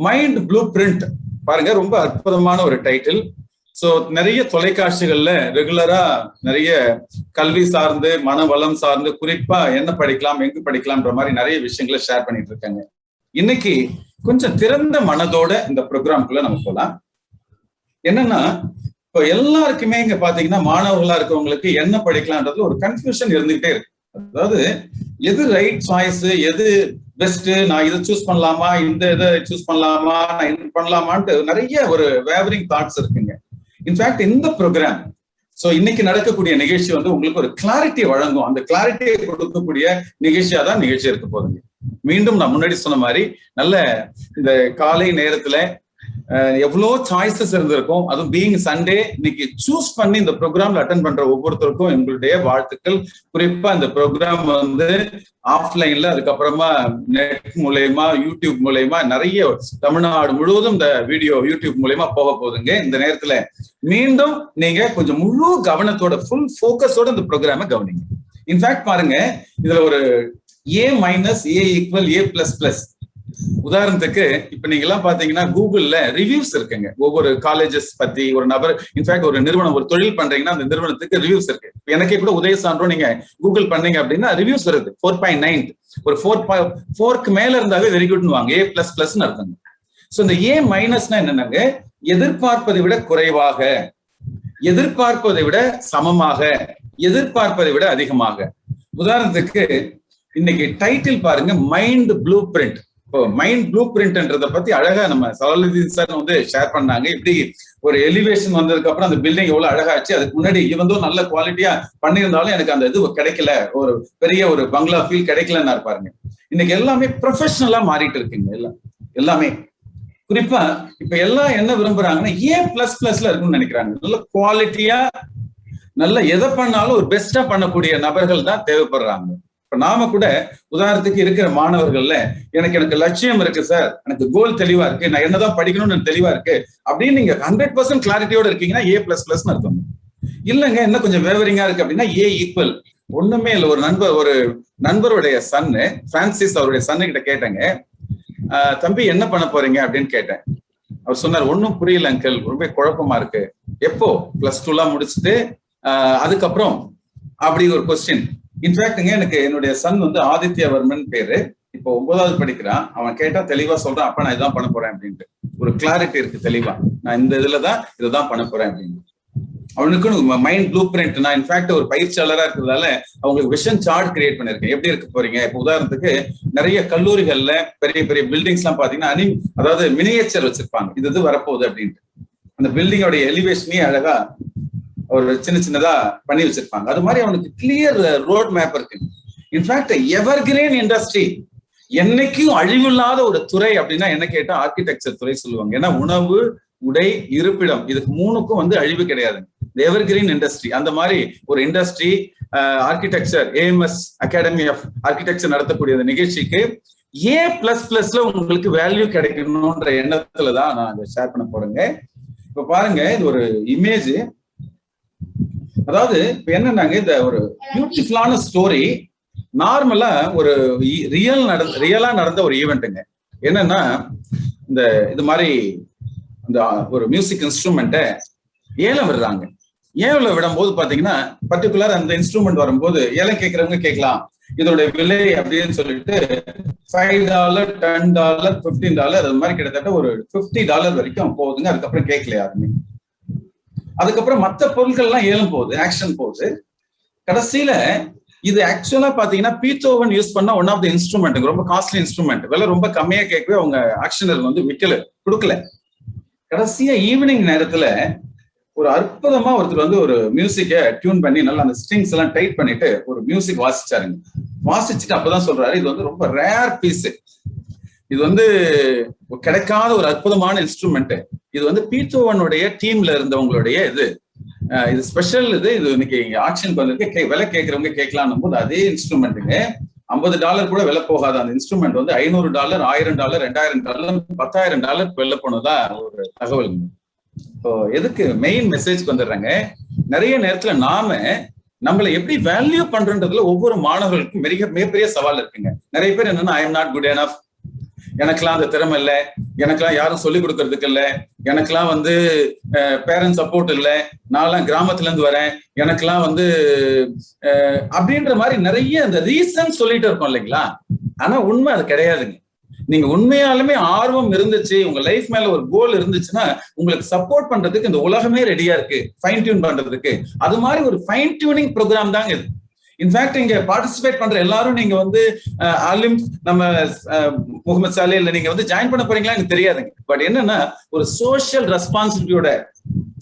மைண்ட் ப்ளூ பிரிண்ட் பாருங்க, ரொம்ப அற்புதமான ஒரு டைட்டில். சோ நிறைய தொலைக்காட்சிகள்ல ரெகுலரா நிறைய கல்வி சார்ந்து, மன வளம் சார்ந்து, குறிப்பா என்ன படிக்கலாம், எங்கு படிக்கலாம்ன்ற மாதிரி நிறைய விஷயங்களை ஷேர் பண்ணிட்டு இருக்காங்க. இன்னைக்கு கொஞ்சம் திறந்த மனதோட இந்த ப்ரோக்ராம்குள்ள நம்ம போலாம். என்னன்னா, இப்போ எல்லாருக்குமே இங்க பாத்தீங்கன்னா மாணவர்களா இருக்கவங்களுக்கு என்ன படிக்கலாம்ன்றது ஒரு கன்ஃபியூஷன் இருந்துகிட்டே இருக்கு. அதாவது எது ரைட் சாய்ஸ், எது பெஸ்ட், நான் இதை சூஸ் பண்ணலாமா, இந்த இதை சூஸ் பண்ணலாமா, நான் இது பண்ணலாமான்ட்டு நிறைய ஒரு வேவரிங் தாட்ஸ் இருக்குங்க. இன்ஃபேக்ட் இந்த ப்ரோக்ராம் இன்னைக்கு நடக்கக்கூடிய நிகழ்ச்சி உங்களுக்கு ஒரு கிளாரிட்டி வழங்கும். அந்த கிளாரிட்டியை கொடுக்கக்கூடிய நிகழ்ச்சியா தான் நிகழ்ச்சி இருக்க போதுங்க. மீண்டும் நான் முன்னாடி சொன்ன மாதிரி நல்ல இந்த காலை நேரத்துல எவ்வளோ சாய்ஸஸ் இருந்திருக்கும். அதுவும் பீயிங் சண்டே இன்னைக்கு சூஸ் பண்ணி இந்த ப்ரோக்ராம்ல அட்டன் பண்ற ஒவ்வொருத்தருக்கும் எங்களுடைய வாழ்த்துக்கள். குறிப்பா இந்த ப்ரோக்ராம் ஆஃப்லைன்ல, அதுக்கப்புறமா நெட் மூலயமா, யூடியூப் மூலயமா நிறைய தமிழ்நாடு முழுவதும் இந்த வீடியோ யூடியூப் மூலயமா போக போகுதுங்க. இந்த நேரத்துல மீண்டும் நீங்க கொஞ்சம் முழு கவனத்தோட, ஃபுல் போக்கஸோட இந்த ப்ரோக்ராம கவனிங்க. இன்ஃபேக்ட் பாருங்க, இதுல ஒரு A minus A equal A plus plus. உதாரணத்துக்கு இப்ப நீங்க எல்லாம் பாத்தீங்கன்னா கூகுள்ல ரிவ்யூஸ் இருக்குங்க. ஒவ்வொரு காலேஜஸ் பத்தி ஒரு நபர், இன்ஃபேக்ட் ஒரு நிறுவனம், ஒரு தொழில் பண்றீங்கன்னா அந்த நிறுவனத்துக்கு ரிவ்யூஸ் இருக்கு. எனக்கே கூட உதய சான்றோம் நீங்க கூகுள் பண்ணீங்க அப்படின்னா ரிவ்யூஸ் வருது 4.9. ஒரு 4க்கு மேல இருந்தாவே வெரி குட்னு வாங்க. A பிளஸ் பிளஸ் அர்த்தம். இந்த A மைனஸ்னா என்னன்னாங்க, எதிர்பார்ப்பதை விட குறைவாக, எதிர்பார்ப்பதை விட சமமாக, எதிர்பார்ப்பதை விட அதிகமாக. உதாரணத்துக்கு இன்னைக்கு டைட்டில் பாருங்க, மைண்ட் ப்ளூ பிரிண்ட். இப்போ மைண்ட் ப்ளூ பிரிண்ட்ன்றத பத்தி அழகா நம்ம சலாலுதீன் சார் ஷேர் பண்ணாங்க. இப்படி ஒரு எலிவேஷன் வந்ததுக்கு அப்புறம் அந்த பில்டிங் எவ்வளவு அழகாச்சு. அதுக்கு முன்னாடி நல்ல குவாலிட்டியா பண்ணியிருந்தாலும் எனக்கு அந்த இது கிடைக்கல, ஒரு பெரிய ஒரு பங்களா ஃபீல் கிடைக்கலன்னு பாருங்க. இன்னைக்கு எல்லாமே ப்ரொஃபஷனலா மாறிட்டு இருக்குங்க. எல்லாமே குறிப்பா இப்ப எல்லாம் என்ன விரும்புறாங்கன்னா A பிளஸ் பிளஸ்ல இருக்குன்னு நினைக்கிறாங்க. நல்ல குவாலிட்டியா, நல்ல எதை பண்ணாலும் ஒரு பெஸ்டா பண்ணக்கூடிய நபர்கள் தான் தேவைப்படுறாங்க. இப்ப நாம கூட உதாரணத்துக்கு இருக்கிற மாணவர்கள்ல எனக்கு லட்சியம் இருக்கு சார், எனக்கு கோல் தெளிவா இருக்கு, நான் என்னதான் படிக்கணும்னு தெளிவா இருக்கு அப்படின்னு நீங்க 100% கிளாரிட்டியோட இருக்கீங்கன்னா A பிளஸ் பிளஸ் அர்த்தம். இல்லைங்க இன்னும் கொஞ்சம் வேவரிங்கா இருக்கு அப்படின்னா A ஈக்குவல். ஒண்ணுமே இல்லை. ஒரு நண்பருடைய சன்னு, பிரான்சிஸ் அவருடைய சன்னு கிட்ட கேட்டேங்க, தம்பி என்ன பண்ண போறீங்க அப்படின்னு கேட்டேன். அவர் சொன்னார், ஒன்னும் புரியல அங்கிள், ரொம்ப குழப்பமா இருக்கு. எப்போ +2 முடிச்சுட்டு அதுக்கப்புறம் அப்படி ஒரு கொஸ்டின். இன்ஃபேக்ட்ங்க எனக்கு என்னுடைய சன் ஆதித்யவர்மன் பேரு, இப்போ 9வது படிக்கிறான். அவன் கேட்டா தெளிவா சொல்றான், அப்ப நான் இதான் பண்ண போறேன் அப்படின்ட்டு. ஒரு கிளாரிட்டி இருக்கு தெளிவா, நான் இந்த இதுலதான் இதைதான் பண்ண போறேன் அப்படின்னு. அவனுக்குன்னு மைண்ட் ப்ளூ பிரிண்ட். நான் இன்ஃபேக்ட் ஒரு பயிற்சியாளராக இருக்கிறதால அவங்களுக்கு விஷன் சார்ட் கிரியேட் பண்ணிருக்கேன். எப்படி இருக்க போறீங்க. இப்போ உதாரணத்துக்கு நிறைய கல்லூரிகள்ல பெரிய பெரிய பில்டிங்ஸ் எல்லாம் பாத்தீங்கன்னா அதாவது மினியேச்சர் வச்சிருப்பாங்க, இது வரப்போகுது அப்படின்ட்டு. அந்த பில்டிங்கோட எலிவேஷனே அழகா ஒரு சின்னதா பண்ணி வச்சிருப்பாங்க. அது மாதிரி அவனுக்கு கிளியர் ரோட் மேப் இருக்கு. இன்ஃபேக்ட் எவர்கிரீன் இண்டஸ்ட்ரி, என்னைக்கும் அழிவில்லாத ஒரு துறை அப்படின்னா என்ன கேட்டா ஆர்கிடெக்சர் துறை சொல்லுவாங்க. ஏன்னா உணவு, உடை, இருப்பிடம், இதுக்கு 3க்கும் அழிவு கிடையாது. Evergreen industry. அந்த மாதிரி ஒரு industry architecture, AMS academy of architecture நடத்தக்கூடிய அந்த நிகழ்ச்சிக்கு A பிளஸ் பிளஸ்ல உங்களுக்கு வேல்யூ கிடைக்கணும்ன்ற எண்ணத்துலதான் நான் அதை ஷேர் பண்ண போறேங்க. இப்ப பாருங்க, இது ஒரு இமேஜ். அதாவது இப்ப என்னன்னாங்க, இந்த ஒரு பியூட்டிஃபுல்லான ஸ்டோரி. நார்மலா ஒரு ரியலா நடந்த ஒரு ஈவெண்ட்டுங்க. என்னன்னா, இது மாதிரி இந்த ஒரு மியூசிக் இன்ஸ்ட்ருமெண்ட்டை ஏலம் விடுறாங்க. ஏலம் விடும்போது பாத்தீங்கன்னா பர்டிகுலர் அந்த இன்ஸ்ட்ருமெண்ட் வரும்போது ஏலம் கேட்கறவங்க கேட்கலாம், இதோட விலை அப்படின்னு சொல்லிட்டு $5, $10, $15 அது மாதிரி கிட்டத்தட்ட ஒரு $50 வரைக்கும் போகுதுங்க. அதுக்கப்புறம் கேட்கல யாருமே. அதுக்கப்புறம் மற்ற பொருட்கள் எல்லாம் ஏலம் போகுது, ஆக்ஷன் போகுது. கடைசியில இது ஆக்சுவலா பாத்தீங்கன்னா பீத்தோவன் யூஸ் பண்ண ஒன் ஆஃப் த இன்ஸ்ட்ருமெண்ட், ரொம்ப காஸ்ட்லி இன்ஸ்ட்ருமெண்ட். விலை ரொம்ப கம்மியா கேட்கவே அவங்க ஆக்ஷனர் விற்கல, கொடுக்கல. கடைசியா ஈவினிங் நேரத்துல ஒரு அற்புதமா ஒருத்தர் ஒரு மியூசிக்கை டியூன் பண்ணி நல்லா அந்த ஸ்ட்ரிங்ஸ் எல்லாம் டைட் பண்ணிட்டு ஒரு மியூசிக் வாசிச்சாருங்க. வாசிச்சுட்டு அப்பதான் சொல்றாரு, இது ரொம்ப ரேர் பீஸ், இது கிடைக்காத ஒரு அற்புதமான இன்ஸ்ட்ருமெண்ட். இது பீத்தோவனுடைய டீம்ல இருந்தவங்களுடைய இது ஸ்பெஷல். இது இன்னைக்கு ஆக்ஷனுக்கு வந்திருக்கு, விலை கேட்கறவங்க கேட்கலாம் போது அதே இன்ஸ்ட்ருமெண்ட்டுங்க $50 கூட விலை போகாத அந்த இன்ஸ்ட்ருமெண்ட் $500, $1000, $2000, $10,000 வெளில போனதா ஒரு தகவல். இப்போ எதுக்கு மெயின் மெசேஜ்க்கு வந்துடுறாங்க. நிறைய நேரத்துல நம்மளை எப்படி வேல்யூ பண்றதுல ஒவ்வொரு மாணவர்களுக்கும் மிகப்பெரிய சவால் இருக்குங்க. நிறைய பேர் என்னன்னா, ஐ எம் நாட் குட் எனஃப், எனக்கெல்லாம் அந்த திறமை இல்லை, எனக்கெல்லாம் யாரும் சொல்லிக் கொடுக்கறதுக்கு இல்லை, எனக்கெல்லாம் பேரண்ட் சப்போர்ட் இல்லை, நான்லாம் கிராமத்துல இருந்து வரேன், எனக்கெல்லாம் அப்படின்ற மாதிரி நிறைய அந்த ரீசன் சொல்லிட்டு இருக்கோம் இல்லைங்களா. ஆனா உண்மை அது கிடையாதுங்க. நீங்க உண்மையாலுமே ஆர்வம் இருந்துச்சு, உங்க லைஃப் மேல ஒரு கோல் இருந்துச்சுன்னா உங்களுக்கு சப்போர்ட் பண்றதுக்கு இந்த உலகமே ரெடியா இருக்கு, ஃபைன் டியூன் பண்றதுக்கு. அது மாதிரி ஒரு ஃபைன் டியூனிங் ப்ரோக்ராம் தாங்க இது. இன்ஃபேக்ட் இங்க பார்ட்டிசிபேட் பண்ற எல்லாரும் நீங்க வந்து ஆலிம் நம்ம முகமது சாலே இல்ல நீங்க வந்து ஜாயின் பண்ண போறீங்களா எனக்கு தெரியாதுங்க. பட் என்னன்னா ஒரு சோசியல் ரெஸ்பான்சிபிலிட்டியோட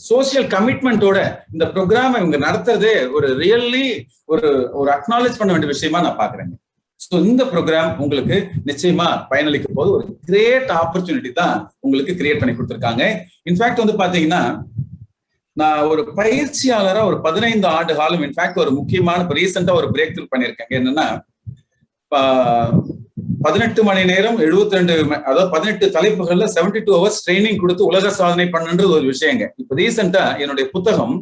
சோசியல் கமிட்மெண்டோட இந்த ப்ரோக்ராம் இவங்க நடத்துறதே ஒரு ரியல்லி ஒரு அக்னாலேஜ் பண்ண வேண்டிய விஷயமா நான் பாக்குறேங்க. ஸோ இந்த ப்ரோக்ராம் உங்களுக்கு நிச்சயமா பயனளிக்க போது ஒரு கிரேட் ஆப்பர்ச்சுனிட்டி தான் உங்களுக்கு கிரியேட் பண்ணி கொடுத்துருக்காங்க. இன்ஃபேக்ட் வந்து பாத்தீங்கன்னா நான் ஒரு பயிற்சியாளரா ஒரு 15 ஆண்டு காலம் இன்ஃபேக்ட் ஒரு முக்கியமான ரீசெண்டா ஒரு பிரேக் த்ரூ பண்ணியிருக்கேங்க. என்னன்னா 18 மணி நேரம் 72 அதாவது 18 தலைப்புகள்ல 72 hours ட்ரைனிங் கொடுத்து உலக சாதனை பண்ணுன்றது ஒரு விஷயங்க. இப்ப ரீசெண்டா என்னுடைய புத்தகம்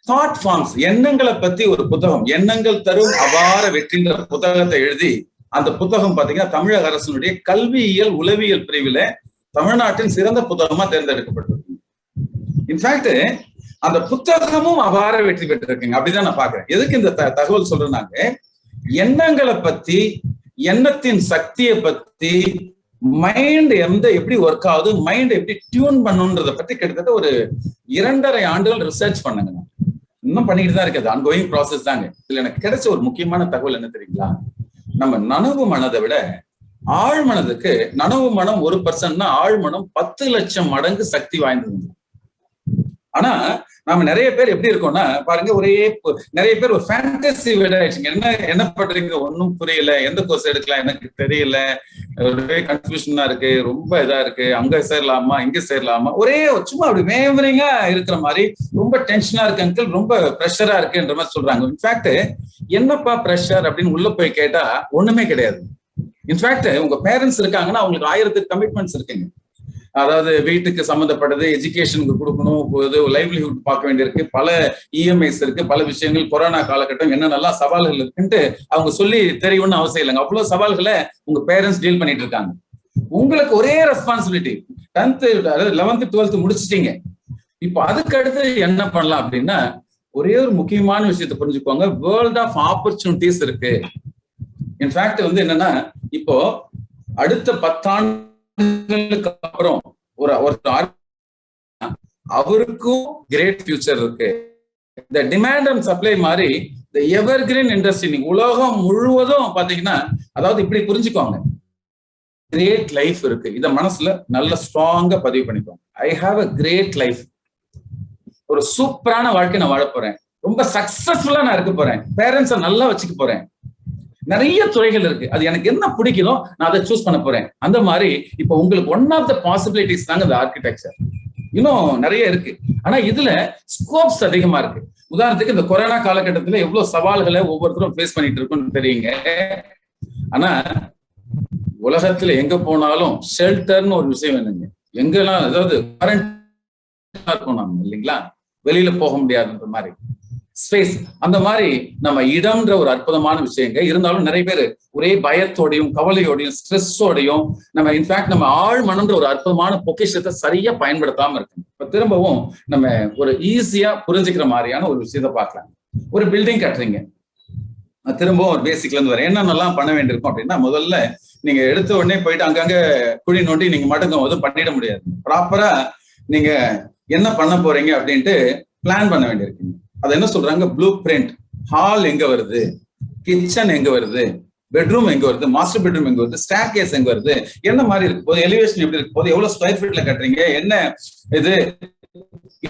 தாட் ஃபார்ம்ஸ், எண்ணங்களை பத்தி ஒரு புத்தகம், எண்ணங்கள் தரும் அபார வெற்றின்ற புத்தகத்தை எழுதி அந்த புத்தகம் பாத்தீங்கன்னா தமிழக அரசினுடைய கல்வியியல் உளவியல் பிரிவுல தமிழ்நாட்டின் சிறந்த புத்தகமா தேர்ந்தெடுக்கப்பட்டிருக்கு. இன்ஃபேக்ட் அந்த புத்தகமும் அபார வெற்றி பெற்றிருக்குங்க. அப்படிதான் நான் பாக்குறேன். எதுக்கு இந்த தகவல் சொல்றேன்னாங்க, எண்ணங்களை பத்தி, எண்ணத்தின் சக்தியை பத்தி, மைண்ட் எப்படி ஒர்க் ஆகுது, மைண்ட் எப்படி டியூன் பண்ணுன்றத பத்தி கிட்டத்தட்ட ஒரு 2.5 ஆண்டுகள் ரிசர்ச் பண்ணுங்க. இன்னும் பண்ணிட்டு தான் இருக்குது, ஆன்கோயிங் ப்ராசஸ் தாங்க. இதுல எனக்கு கிடைச்ச ஒரு முக்கியமான தகவல் என்ன தெரியுங்களா, நம்ம நனவு மனதை விட ஆழ்மனதுக்கு, நனவு மனம் 1%னா ஆழ்மனம் 10 லட்சம் மடங்கு சக்தி வாய்ந்தது. ஆனா நாம நிறைய பேர் எப்படி இருக்கோம்னா பாருங்க, நிறைய பேர் ஒரு ஃபேண்டசி விட ஆயிடுச்சுங்க. என்ன பண்றீங்க, ஒன்னும் புரியல, எந்த கோர்ஸ் எடுக்கலாம் எனக்கு தெரியல, ஒரே கன்ஃபியூஷனா இருக்கு, ரொம்ப இதா இருக்கு, அங்க சேரலாமா இங்க சேரலாமா, ஒரே சும்மா அப்படி மேவரிங்கா இருக்கிற மாதிரி, ரொம்ப டென்ஷனா இருக்கு அங்கிள், ரொம்ப ப்ரெஷரா இருக்குன்ற மாதிரி சொல்றாங்க. இன்ஃபேக்ட் என்னப்பா ப்ரெஷர் அப்படின்னு உள்ள போய் கேட்டா ஒண்ணுமே கிடையாது. இன்ஃபேக்ட் உங்க பேரண்ட்ஸ் இருக்காங்கன்னா அவங்களுக்கு 1000 கமிட்மெண்ட்ஸ் இருக்குங்க. அதாவது வீட்டுக்கு சம்மந்தப்பட்டது, எஜுகேஷனுக்கு கொடுக்கணும், லைவ்லிஹுட் பார்க்க வேண்டியிருக்கு, பல இஎம்ஐஸ் இருக்கு, பல விஷயங்கள், கொரோனா காலகட்டம் என்னென்னலாம் சவால்கள் இருக்குன்ட்டு அவங்க சொல்லி தெரியும்னு அவசியம் இல்லைங்க. அவ்வளவு சவால்களை உங்க பேரண்ட்ஸ் டீல் பண்ணிட்டு இருக்காங்க. உங்களுக்கு ஒரே ரெஸ்பான்சிபிலிட்டி, 10th 11th 12th முடிச்சிட்டீங்க. இப்போ அதுக்கு அடுத்து என்ன பண்ணலாம் அப்படின்னா, ஒரே ஒரு முக்கியமான விஷயத்தை புரிஞ்சுக்கோங்க, வேர்ல்ட் ஆஃப் ஆப்பர்ச்சுனிட்டிஸ் இருக்கு. இன்ஃபேக்ட் வந்து என்னன்னா, இப்போ அடுத்த 10 ஆண்டுகளுக்கு அப்புறம் அவருக்கும் கிரேட் ஃபியூச்சர் இருக்கு. இந்த டிமாண்ட் அண்ட் சப்ளை மாதிரி இந்த எவர் கிரீன் இண்டஸ்ட்ரி உலகம் முழுவதும் பாத்தீங்கன்னா, அதாவது இப்படி புரிஞ்சுக்கோங்க, கிரேட் லைஃப் இருக்கு. இத மனசுல நல்ல ஸ்ட்ராங்கா பதிவு பண்ணிக்கோங்க. I have a great life, ஒரு சூப்பரான வாழ்க்கை நான் வாழ போறேன், ரொம்ப சக்சஸ்ஃபுல்லா நான் இருக்க போறேன், பேரண்ட்ஸை நல்லா வச்சுக்க போறேன், நிறைய துறைகள் இருக்கு, அது எனக்கு என்ன பிடிக்குதோ நான் அதை சூஸ் பண்ண போறேன். அந்த மாதிரி இப்போ உங்களுக்கு ஒன் ஆஃப் த பாசிபிலிட்டிஸ் தாங்க இந்த ஆர்கிடெக்சர். இன்னும் நிறைய இருக்கு, ஆனா இதுல ஸ்கோப்ஸ் அதிகமா இருக்கு. உதாரணத்துக்கு இந்த கொரோனா காலகட்டத்துல எவ்வளவு சவால்களை ஒவ்வொருத்தரும் ஃபேஸ் பண்ணிட்டு இருக்குன்னு தெரியுங்க. ஆனா உலகத்துல எங்க போனாலும் ஷெல்டர்னு ஒரு விஷயம் வேணுங்க. எங்கெல்லாம், அதாவது இல்லைங்களா, வெளியில போக முடியாதுன்ற மாதிரி ஸ்பேஸ், அந்த மாதிரி நம்ம இடம்ன்ற ஒரு அற்புதமான விஷயங்க. இருந்தாலும் நிறைய பேர் ஒரே பயத்தோடையும் கவலையோடையும் ஸ்ட்ரெஸ்ஸோடையும் நம்ம இன்ஃபேக்ட் நம்ம ஆழ்மனம்ன்ற ஒரு அற்புதமான பொக்கிஷத்தை சரியா பயன்படுத்தாம இருக்கு. இப்ப திரும்பவும் நம்ம ஒரு ஈஸியா புரிஞ்சுக்கிற மாதிரியான ஒரு விஷயத்த பார்க்கலாம். ஒரு பில்டிங் கட்டுறீங்க, திரும்பவும் ஒரு பேசிக்ல இருந்து வரேன், என்னென்னலாம் பண்ண வேண்டியிருக்கும் அப்படின்னா, முதல்ல நீங்க எடுத்த உடனே போயிட்டு அங்கங்க குழி நோண்டி நீங்க மட்டும் எதுவும் பண்ணிட முடியாது. ப்ராப்பரா நீங்க என்ன பண்ண போறீங்க அப்படின்ட்டு பிளான் பண்ண வேண்டியிருக்கீங்க. அது என்ன சொல்றாங்க, ப்ளூ பிரிண்ட். ஹால் எங்க வருது, கிச்சன் எங்க வருது, பெட்ரூம் எங்க வருது, மாஸ்டர் பெட்ரூம் எங்க வருது, ஸ்டேர் கேஸ் எங்க வருது, என்ன மாதிரி இருக்கு போது, எலிவேஷன் எப்படி இருக்கு போது, எவ்வளவு ஸ்கொயர் ஃபீட்ல கட்டுறீங்க, என்ன இது.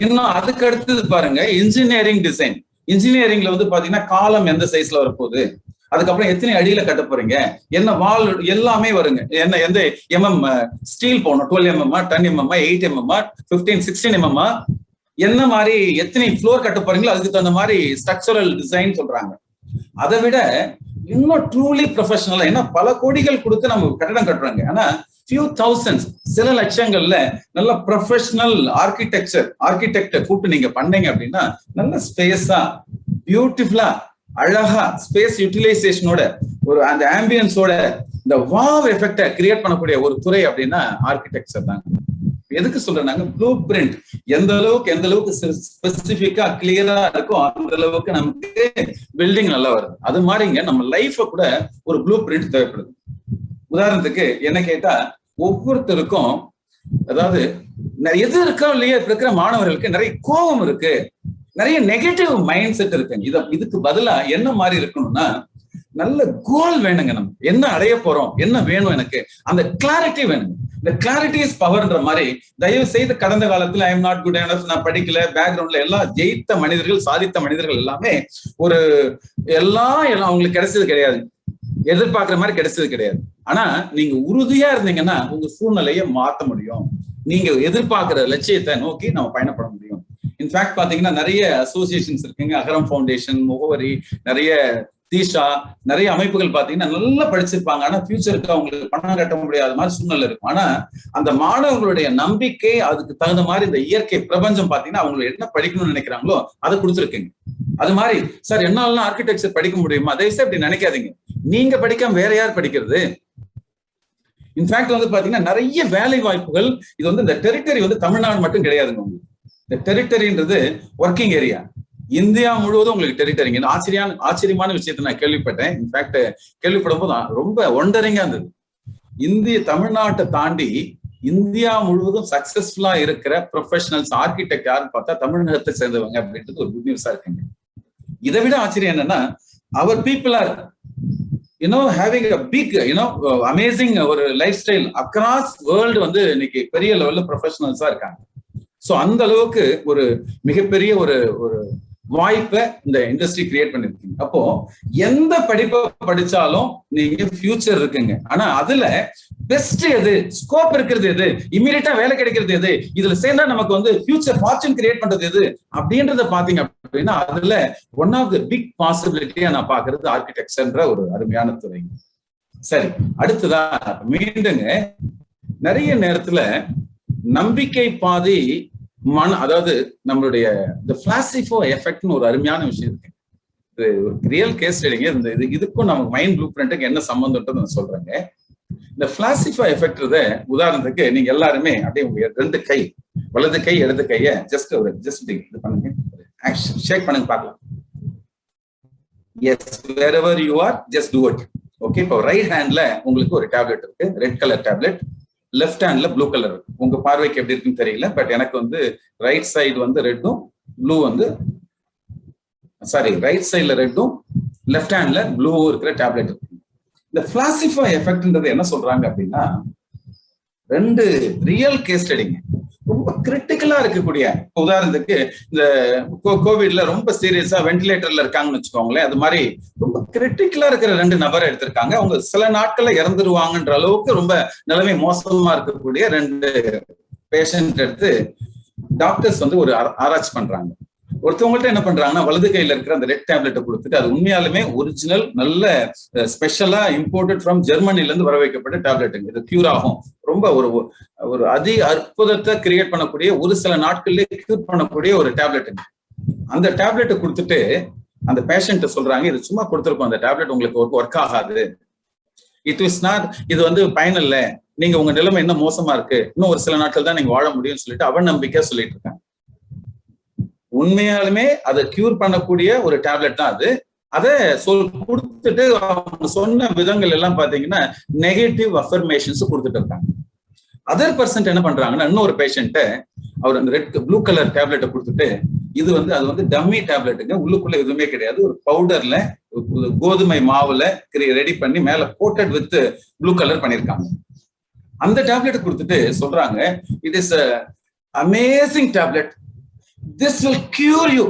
இன்னும் அதுக்கு அடுத்தது பாருங்க, இன்ஜினியரிங் டிசைன். இன்ஜினியரிங்ல வந்து பாத்தீங்கன்னா காலம் எந்த சைஸ்ல வரப்போகுது, அதுக்கப்புறம் எத்தனை அடியில கட்ட போறீங்க, என்ன வால், எல்லாமே வருங்க. என்ன எந்த எம்எம் ஸ்டீல் போடணும், 12 mm, 10 mm, 8 mm, 15, 16 mm, என்ன மாதிரி எத்தனை ஃப்ளோர் கட்ட போறீங்களோ அதுக்கு தகுந்த மாதிரி ஸ்ட்ரக்சரல் டிசைன் சொல்றாங்க. அதை விட இன்னும் ட்ரூலி ப்ரொஃபஷனலா, ஏன்னா பல கோடிகள் கொடுத்து நம்ம கட்டடம் கட்டுறாங்க, ஆனா ஃபியூ தௌசண்ட்ஸ், சில லட்சங்கள்ல நல்ல ப்ரொஃபஷனல் ஆர்கிடெக்ட கூப்பிட்டு நீங்க பண்ணீங்க அப்படின்னா நல்ல ஸ்பேஸா, பியூட்டிஃபுல்லா, அழகா, ஸ்பேஸ் யூட்டிலைசேஷனோட, ஒரு அந்த ஆம்பியன்ஸோட இந்த வாவ் எஃபெக்டை கிரியேட் பண்ணக்கூடிய ஒரு துறை அப்படின்னா ஆர்கிடெக்சர் தாங்க. எதுக்கு சொல்றாங்க, ப்ளூ பிரிண்ட் எந்த அளவுக்கு ஸ்பெசிபிக்கா கிளியரா இருக்கும், அந்த அளவுக்கு நமக்கு பில்டிங் நல்லா வருது. அது மாதிரிங்க நம்ம லைஃப கூட ஒரு ப்ளூ பிரிண்ட் தேவைப்படுது. உதாரணத்துக்கு என்ன கேட்டா, ஒவ்வொருத்தருக்கும், அதாவது எது இருக்கோ இல்லையா, இருக்கிற மாணவர்களுக்கு நிறைய கோபம் இருக்கு. நிறைய நெகட்டிவ் மைண்ட் செட் இருக்குங்க. இதுக்கு பதிலா என்ன மாதிரி இருக்கணும்னா, நல்ல கோல் வேணுங்க. நம்ம என்ன அடைய போறோம், என்ன வேணும், எனக்கு அந்த கிளாரிட்டி வேணுங்க. இந்த கிளாரிட்டி இஸ் பவர்ன்ற மாதிரி தயவு செய்து கடந்த காலத்துல ஐ எம் நாட் குட் எனஃப், நான் படிக்கல, பேக்ரவுண்ட்ல எல்லாம் ஜெயித்த மனிதர்கள், சாதித்த மனிதர்கள் எல்லாமே ஒரு எல்லாம் அவங்களுக்கு கிடைச்சது கிடையாது, எதிர்பார்க்கிற மாதிரி கிடைச்சது கிடையாது. ஆனா நீங்க உறுதியா இருந்தீங்கன்னா உங்க சூழ்நிலையை மாற்ற முடியும். நீங்க எதிர்பார்க்கிற லட்சியத்தை நோக்கி நம்ம பயணப்பட முடியும். இன்ஃபேக்ட் பாத்தீங்கன்னா நிறைய அசோசியேஷன்ஸ் இருக்குங்க. அகரம் ஃபவுண்டேஷன், முகவரி, நிறைய தீஷா, நிறைய அமைப்புகள் பாத்தீங்கன்னா நல்லா படிச்சிருப்பாங்க. ஆனா ஃபியூச்சருக்கு அவங்களுக்கு பணம் கட்ட முடியாத மாதிரி சூழ்நிலை இருக்கும். ஆனா அந்த மாணவர்களுடைய நம்பிக்கை, அதுக்கு தகுந்த மாதிரி இந்த இயற்கை பிரபஞ்சம் பாத்தீங்கன்னா அவங்க என்ன படிக்கணும்னு நினைக்கிறாங்களோ அதை கொடுத்துருக்கீங்க. அது மாதிரி சார் என்னால ஆர்கிடெக்சர் படிக்க முடியுமா, தயவுசெய்து அப்படி நினைக்காதீங்க. நீங்க படிக்காம வேற யார் படிக்கிறது? இன்ஃபேக்ட் வந்து பாத்தீங்கன்னா நிறைய வேலை வாய்ப்புகள், இது வந்து இந்த டெரிட்டரி வந்து தமிழ்நாடு மட்டும் கிடையாதுங்க. உங்களுக்கு இந்த டெரிட்டரின்றது ஒர்க்கிங் ஏரியா, இந்தியா முழுவதும் உங்களுக்கு டெரிட்டரிங்க. ஆச்சரியமான விஷயத்தை நான் கேள்விப்பட்டேன். இன்ஃபேக்ட் கேள்விப்படும் போது ரொம்ப ஒண்டரிங்கா இருந்தது. தமிழ்நாட்டை தாண்டி இந்தியா முழுவதும் சக்சஸ்ஃபுல்லா இருக்கிற ப்ரொஃபஷனல்ஸ் ஆர்கிடெக்ட் யாருன்னு பார்த்தா தமிழகத்தை சேர்ந்தவங்க அப்படின்றது ஒரு குட் நியூஸா இருக்குங்க. இதை விட ஆச்சரியம் என்னன்னா, அவர் people are having a big amazing ஒரு லைஃப் ஸ்டைல் அக்ராஸ் வேர்ல்டு வந்து இன்னைக்கு பெரிய லெவல்ல ப்ரொஃபஷனல்ஸா இருக்காங்க. ஸோ அந்த அளவுக்கு ஒரு மிகப்பெரிய ஒரு வாய்ப்பை இந்த இண்டஸ்ட்ரி கிரியேட் பண்ணிருக்கீங்க. அப்போ எந்த படிப்பை படிச்சாலும் நீங்க ஃபியூச்சர் இருக்குங்க. ஆனா அதுல பெஸ்ட் எது, ஸ்கோப் இருக்கிறது எது, இமீடியட்டா வேலை கிடைக்கிறது எது, இதுல சேர்ந்தா நமக்கு வந்து ஃபியூச்சர் ஃபார்ச்சூன் கிரியேட் பண்றது எது அப்படின்றத பாத்தீங்க அப்படின்னா அதுல ஒன் ஆஃப் த பிக் பாசிபிலிட்டியா நான் பாக்குறது ஆர்கிடெக்சர்ன்ற ஒரு அருமையான துறை. சரி, அடுத்ததா மீண்டுங்க நிறைய நேரத்துல நம்பிக்கை பாதி அதாவது நம்மளுடைய இந்த பிளாசிபோ எஃபெக்ட்னு ஒரு அருமையான விஷயம் இருக்கு. இது ஒரு ரியல் கேஸ் ஸ்டடிங்க. இந்த இதுக்கும் நமக்கு மைண்ட் ப்ளூ பிரிண்ட்டுக்கு என்ன சம்பந்தம்ன்றது நான் சொல்றேங்க. இந்த பிளாசிபோ எஃபெக்ட் உதாரணத்துக்கு நீங்க எல்லாருமே அப்படியே உங்க ரெண்டு கை, வலது கை இடது கைய ஜஸ்ட் இது பண்ணுங்க, ஷேக் பண்ணுங்க பார்க்கலாம். Yes, wherever you are just do it. Okay, இப்போ ரைட் ஹேண்ட்ல உங்களுக்கு ஒரு டேப்லெட் இருக்கு, ரெட் கலர் டேப்லெட். லெஃப்ட் ஹேண்ட்ல ப்ளூ கலர் இருக்கு. உங்க பார்வைக்கு எப்படி இருக்குன்னு தெரியல, பட் எனக்கு வந்து ரைட் சைடு வந்து ரெட்டும் ப்ளூ ரைட் சைட்ல ரெட்டும் லெஃப்ட் ஹேண்ட்ல ப்ளூவும் இருக்கிற டேப்லெட் இருக்கு. இந்த பிளாசிபோ எஃபெக்ட்ன்றது என்ன சொல்றாங்க அப்படின்னா, ரெண்டு ரியல் கேஸ் ஸ்டடிங்க, ரொம்ப கிரிட்டிக்கலா இருக்கக்கூடிய. உதாரணத்துக்கு இந்த கோவிட்ல ரொம்ப சீரியஸா வென்டிலேட்டர்ல இருக்காங்கன்னு வச்சுக்கோங்களேன். அது மாதிரி ரொம்ப கிரிட்டிக்கலா இருக்கிற ரெண்டு நபரை எடுத்திருக்காங்க. அவங்க சில நாட்கள்ல இறந்துருவாங்கன்ற அளவுக்கு ரொம்ப நிலைமை மோசமா இருக்கக்கூடிய ரெண்டு பேஷண்ட் எடுத்து டாக்டர்ஸ் வந்து ஒரு ஆராய்ச்சி பண்றாங்க. ஒருத்தவங்கள்ட்ட என்ன பண்றாங்கன்னா, வலது கையில இருக்கிற அந்த ரெட் டேப்லெட்டை கொடுத்துட்டு, அது உண்மையாலுமே ஒரிஜினல் நல்ல ஸ்பெஷலா இம்போர்ட்டட் ஃப்ரம் ஜெர்மனில இருந்து வர வைக்கப்பட்ட டேப்லெட்டுங்க. இது கியூர் ஆகும், ரொம்ப ஒரு அற்புதத்தை கிரியேட் பண்ணக்கூடிய, ஒரு சில நாட்கள்லேயே கியூர் பண்ணக்கூடிய ஒரு டேப்லெட்டுங்க. அந்த டேப்லெட்டை கொடுத்துட்டு அந்த பேஷண்ட் சொல்றாங்க, இது சும்மா கொடுத்துருக்கோம், அந்த டேப்லெட் உங்களுக்கு ஒர்க் ஆகாது, இது வந்து பயன் இல்லை, நீங்க உங்க நிலைமை இன்னும் மோசமா இருக்கு, இன்னும் ஒரு சில நாட்கள் தான் நீங்க வாழ முடியும்னு சொல்லிட்டு அவநம்பிக்கையா சொல்லிட்டு இருக்காங்க. உண்மையாலுமே அதை கியூர் பண்ணக்கூடிய ஒரு டேப்லெட் தான் அது. அதை கொடுத்துட்டு அவங்க சொன்ன விதங்கள் எல்லாம் பாத்தீங்கன்னா நெகட்டிவ் அஃபர்மேஷன்ஸ் கொடுத்துட்டு இருக்காங்க. அதர் பர்சன்ட் என்ன பண்றாங்கன்னா, இன்னொரு பேஷண்ட்டை அவர் அந்த ப்ளூ கலர் டேப்லெட்டை கொடுத்துட்டு, அது வந்து டம்மி டேப்லெட்டுங்க, உள்ளுக்குள்ள எதுவுமே கிடையாது, ஒரு பவுடர்ல கோதுமை மாவுல ரெடி பண்ணி மேல கோட்டட் வித் ப்ளூ கலர் பண்ணிருக்காங்க. அந்த டேப்லெட் கொடுத்துட்டு சொல்றாங்க, it is amazing tablet, this will cure you,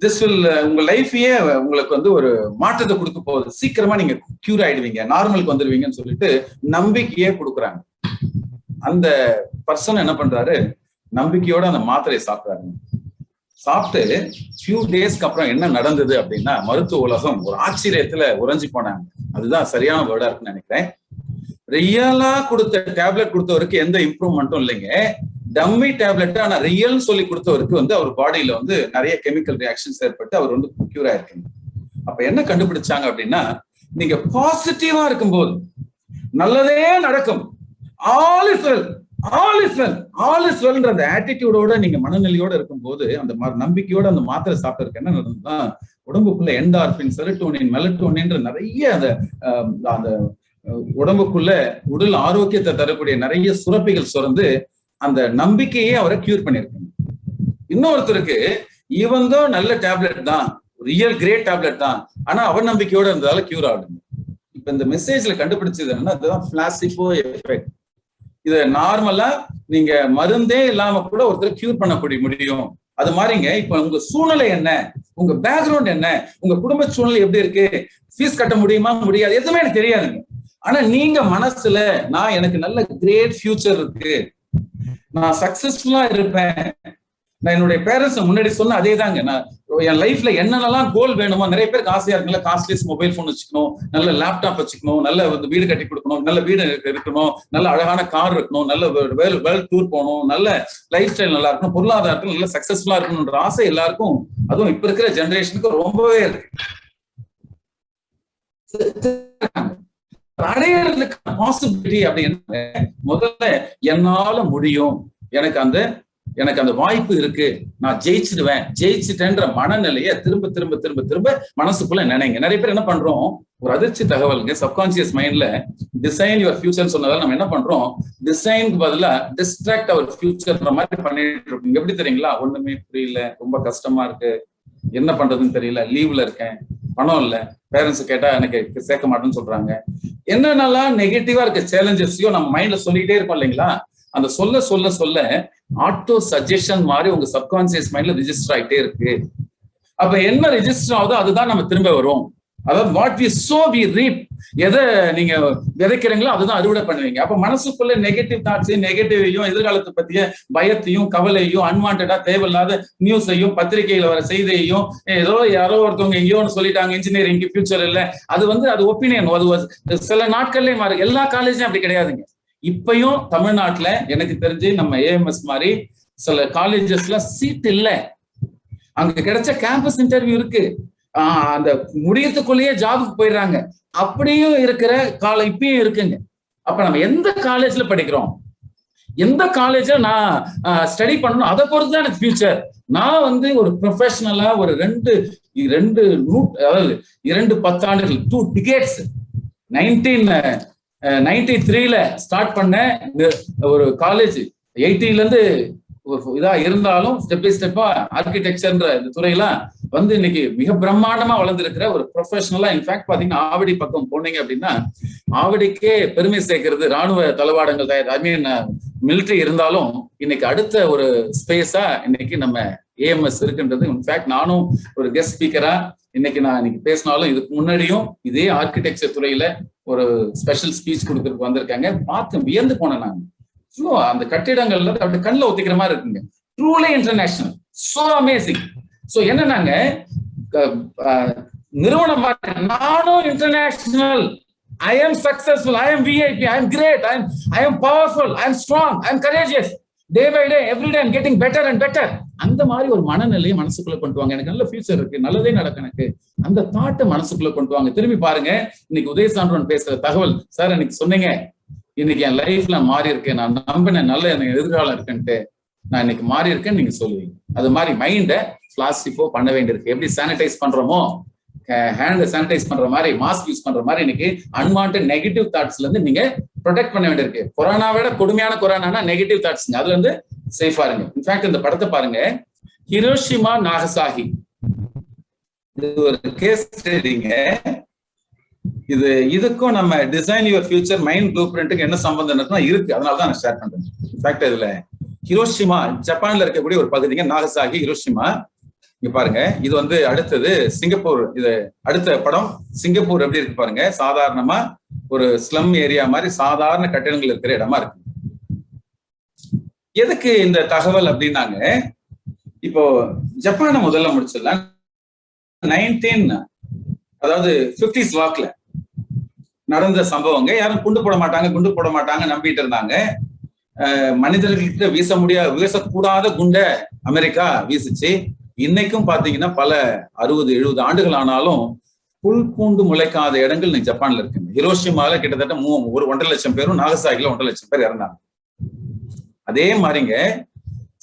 this will உங்க லைஃபையே உங்களுக்கு வந்து ஒரு மாற்றத்தை கொடுக்க போகுது, சீக்கிரமா நீங்க கியூர் ஆயிடுவீங்க, நார்மலுக்கு வந்துடுவீங்கன்னு சொல்லிட்டு நம்பிக்கையே கொடுக்குறாங்க. அந்த பர்சன் என்ன பண்றாரு, நம்பிக்கையோட அந்த மாத்திரையை சாப்பிட்றாரு. சாப்பிட்டு ஃபியூ டேஸ்க்கு அப்புறம் என்ன நடந்தது அப்படின்னா, மருத்துவ உலகம் ஒரு ஆச்சரியத்துல உறைஞ்சி போனாங்க. அதுதான் சரியான வேர்டா இருக்குன்னு நினைக்கிறேன். ரியலா கொடுத்த டேப்லெட் கொடுத்தவருக்கு எந்த இம்ப்ரூவ்மெண்ட்டும் இல்லைங்க. டம்மி டேப்லெட் ஆனா ரியல் சொல்லி கொடுத்தவருக்கு வந்து அவர் பாடியில வந்து நிறைய கெமிக்கல் ரியாக்ஷன்ஸ் ஏற்பட்டு அவர் வந்து கியூர் ஆயிருக்குங்க. அப்ப என்ன கண்டுபிடிச்சாங்க அப்படின்னா, நீங்க பாசிட்டிவா இருக்கும்போது நல்லதே நடக்கும், all is well, all is well, all is வெல்ன்ற அந்த ஆட்டிடியூடோட நீங்க மனநிலையோட இருக்கும்போது, அந்த நம்பிக்கையோட அந்த மாத்திரை சாப்பிட்டு என்ன நடந்ததுன்னா, உடம்புக்குள்ள என்டார்பின், செரோட்டோனின், மெலட்டோனின்ற நிறைய அந்த உடம்புக்குள்ள உடல் ஆரோக்கியத்தை தரக்கூடிய நிறைய சுரப்பிகள் சுரந்து அந்த நம்பிக்கையே அவரை கியூர் பண்ணிருக்காங்க. இன்னொருத்தருக்கு ஈவந்தோ நல்ல டேப்லெட் தான், ரியல் கிரேட் டேப்லெட் தான், ஆனா அவநம்பிக்கையோட இருந்ததால கியூர் ஆகுது. இப்ப இந்த மெசேஜ்ல கண்டுபிடிச்சது என்னன்னா அதுதான் பிளாசிபோ எஃபெக்ட். இத நார்மலா நீங்க மருந்தே இல்லாம கூட ஒருத்தர் கியூர் பண்ண முடியும். அது மாதிரிங்க இப்ப உங்க சூழ்நிலை என்ன, உங்க பேக்ரவுண்ட் என்ன, உங்க குடும்ப சூழ்நிலை எப்படி இருக்கு, ஃபீஸ் கட்ட முடியுமா முடியாது, எதுவுமே எனக்கு தெரியாதுங்க. ஆனா நீங்க மனசுல நான் எனக்கு நல்ல கிரேட் ஃபியூச்சர் இருக்கு, நான் சக்சஸ்ஃபுல்லா இருப்பேன், நான் என்னுடைய பேரண்ட்ஸ் முன்னாடி சொன்ன அதே தாங்க, நான் என் லைஃப்ல என்னென்னலாம் கோல் வேணுமோ, நிறைய பேருக்கு ஆசையா இருக்குல்ல, காஸ்ட்லியஸ் மொபைல் போன் வச்சுக்கணும், நல்ல லேப்டாப் வச்சுக்கணும், நல்ல வீடு கட்டி கொடுக்கணும், நல்ல வீடு இருக்கணும், நல்ல அழகான கார் இருக்கணும், நல்ல வேர்ல்ட் டூர் போகணும், நல்ல லைஃப் ஸ்டைல் நல்லா இருக்கணும், பொருளாதாரத்தில் நல்ல சக்சஸ்ஃபுல்லா இருக்கணும்ன்ற ஆசை எல்லாருக்கும், அதுவும் இப்ப இருக்கிற ஜெனரேஷனுக்கு ரொம்பவே இருக்கு. அடையிறதுக்கு பாசிபிலிட்டி அப்படின்னு முதல்ல என்னால முடியும், எனக்கு அந்த வாய்ப்பு இருக்கு, நான் ஜெயிச்சிடுவேன், ஜெயிச்சுட்டேன்ற மனநிலையை திரும்ப திரும்ப திரும்ப திரும்ப மனசுக்குள்ள நினைங்க. நிறைய பேர் என்ன பண்றோம், ஒரு அதிர்ச்சி தகவலுங்க, சப்கான்சியஸ் மைண்ட்ல டிசைன் யுவர் ஃபியூச்சர் சொன்னதால நம்ம என்ன பண்றோம், டிசைனுக்கு பதிலா டிஸ்ட்ராக்ட் அவர் ஃபியூச்சர்ன்ற மாதிரி பண்ணிட்டு இருக்கோம். எப்படி தெரியுங்களா, ஒண்ணுமே புரியல, ரொம்ப கஷ்டமா இருக்கு, என்ன பண்றதுன்னு தெரியல, லீவ்ல இருக்கேன், பணம் இல்ல, பேரண்ட்ஸ் கேட்டா எனக்கு சேர்க்க மாட்டேன்னு சொல்றாங்க, என்னென்னலாம் நெகட்டிவா இருக்க சேலஞ்சஸையும் நம்ம மைண்ட்ல சொல்லிக்கிட்டே இருக்கோம் இல்லைங்களா. அந்த சொல்ல சொல்ல சொல்ல ஆட்டோ சஜஷன் மாதிரி உங்க சப்கான்சியஸ் மைண்ட்ல ரிஜிஸ்டர் ஆகிட்டே இருக்கு. அப்ப என்ன ரிஜிஸ்டர் ஆகுதோ அதுதான் நம்ம திரும்ப வரும். அதாவது what we sow we reap, எதை நீங்க விதைக்கிறீங்களோ அதுதான் அறுவடை பண்ணுவீங்க. அப்ப மனசுக்குள்ள நெகட்டிவ் தாட்ஸையும் நெகட்டிவையும் எதிர்காலத்தை பத்திய பயத்தையும் கவலையும் அன்வான்டா தேவையில்லாத நியூஸையும் பத்திரிகையில வர செய்தியையும் ஏதோ யாரோ ஒருத்தவங்க எங்கேயோன்னு சொல்லிட்டாங்க இன்ஜினியரிங் ஃபியூச்சர் இல்லை, அது ஒப்பீனியன், அது சில நாட்கள்லயே மாறு. எல்லா காலேஜும் அப்படி கிடையாதுங்க. இப்பயும் தமிழ்நாட்டுல எனக்கு தெரிஞ்சு நம்ம ஏஎம்எஸ் மாதிரி சில காலேஜஸ்ல சீட் இல்ல, அங்க கிடைச்ச கேம்பஸ் இன்டர்வியூ இருக்கு, அந்த முடியத்துக்குள்ளேயே ஜாபுக்கு போயிடுறாங்க, அப்படியும் இருக்கிற இப்பயும் இருக்குங்க. அப்ப நம்ம எந்த காலேஜ்ல படிக்கிறோம், எந்த காலேஜ்ல நான் ஸ்டடி பண்ணணும், அதை பொறுத்துதான் எனக்கு ஃபியூச்சர். நான் ஒரு ப்ரொஃபஷனலா ஒரு இரண்டு பத்தாண்டுகள் 2 டிகேட்ஸ் 1993ல ஸ்டார்ட் பண்ண ஒரு காலேஜ், 80ல இருந்து இதா இருந்தாலும் ஸ்டெப் பை ஸ்டெப்பா ஆர்கிடெக்சர்ன்ற இந்த துறையெல்லாம் இன்னைக்கு மிக பிரம்மாண்டமா வளர்ந்துருக்கிற ஒரு ப்ரொஃபஷனலா. இன்ஃபேக்ட் பாத்தீங்கன்னா ஆவடி பக்கம் போனீங்க அப்படின்னா ஆவடிக்கே பெருமை சேர்க்கிறது ராணுவ தளவாடங்கள் தயார், ஐ மீன் மிலிட்டரி இருந்தாலும் இன்னைக்கு அடுத்த ஒரு ஸ்பேஸா இன்னைக்கு நம்ம ஏஎம்எஸ் இருக்குன்றது. இன்ஃபேக்ட் நானும் ஒரு கெஸ்ட் ஸ்பீக்கரா இன்னைக்கு பேசினாலும் இதுக்கு முன்னாடியும் இதே ஆர்கிடெக்சர் துறையில ஒரு ஸ்பெஷல் ஸ்பீச் கொடுக்கறதுக்கு வந்திருக்காங்க. பார்த்து வியந்து போனேன் நான். அந்த கட்டிடங்கள்ல அப்படி கண்ணில் ஒத்திக்கிற மாதிரி இருக்குங்க. Truly international, so amazing. So என்னன்னாங்க, நிறுவனம் நானும் international, I am successful, I am VIP, I am great, I am powerful, I am strong, I am courageous, day by day every day I'm getting better and better. அந்த மாதிரி ஒரு மனநிலையை மனசுக்குள்ள கொண்டு வாங்க. எனக்கு நல்ல ஃபியூச்சர் இருக்கு, நல்லதே நடக்கும் எனக்கு, அந்த தாட்டை மனசுக்குள்ள கொண்டு வாங்க. திரும்பி பாருங்க, இன்னைக்கு உதயசான்றன் பேசுற தகவல், சார் இன்னைக்கு சொன்னீங்க இன்னைக்கு என் லைஃப்ல மாறி இருக்கேன், நான் நம்பினேன் நல்ல எனக்கு எதிர்காலம் இருக்குன்ட்டு, நான் இன்னைக்கு மாறி இருக்கேன்னு நீங்க சொல்லுவீங்க. அது மாதிரி மைண்டை பிளாஸ்டிக்கோ பண்ண வேண்டியிருக்கு. எப்படி சானிடைஸ் பண்றோமோ, ஹேண்ட் சானிடைஸ் பண்ற மாதிரி, மாஸ்க் யூஸ் பண்ற மாதிரி இன்னைக்கு அன்வான்ட் நெகட்டிவ் தாட்ஸ்ல இருந்து நீங்க ப்ரொடெக்ட் பண்ண வேண்டியிருக்கு. கொரோனா விட கொடுமையான கொரோனா நெகட்டிவ் தாட்ஸ், அதுல இருந்து சேஃபா இருங்க. இன்ஃபேக்ட் இந்த படத்தை பாருங்க, ஹிரோஷிமா நாகசாகி, இது ஒரு கேஸ் ஸ்டடிங்க. இதுக்கும் நம்ம design your future mind blue பிரிண்ட்டுக்கு என்ன சம்பந்தம் இருக்கு, அதனாலதான் நான் ஷேர் பண்றேன். இன்ஃபேக்ட் இதுல ஹிரோஷிமா ஜப்பான்ல இருக்கக்கூடிய ஒரு பகுதிங்க, நாகசாகி, ஹிரோஷிமா. இங்க பாருங்க, இது அடுத்தது சிங்கப்பூர். இது அடுத்த படம் சிங்கப்பூர் எப்படி இருக்கு பாருங்க. சாதாரணமா ஒரு ஸ்லம் ஏரியா மாதிரி சாதாரண கட்டிடங்கள் இருக்கிற இடமா இருக்கு. எதுக்கு இந்த தகவல் அப்படின்னாங்க, இப்போ ஜப்பானை முதல்ல முடிச்சிடலாம். 50s வாக்குல நடந்த சம்பவங்க. யாரும் குண்டு போட மாட்டாங்க நம்பிட்டு இருந்தாங்க. மனிதர்கள்கிட்ட வீசக்கூடாத குண்டை அமெரிக்கா வீசிச்சு. இன்னைக்கும் பாத்தீங்கன்னா பல 60-70 ஆண்டுகள் ஆனாலும் புல் பூண்டு முளைக்காத இடங்கள் இன்னைக்கு ஜப்பான்ல இருக்குங்க. ஹிரோஷிமால கிட்டத்தட்ட 1.5 லட்சம் பேரும், நாகசாகில 1.5 லட்சம் பேர் இறந்தாங்க. அதே மாதிரிங்க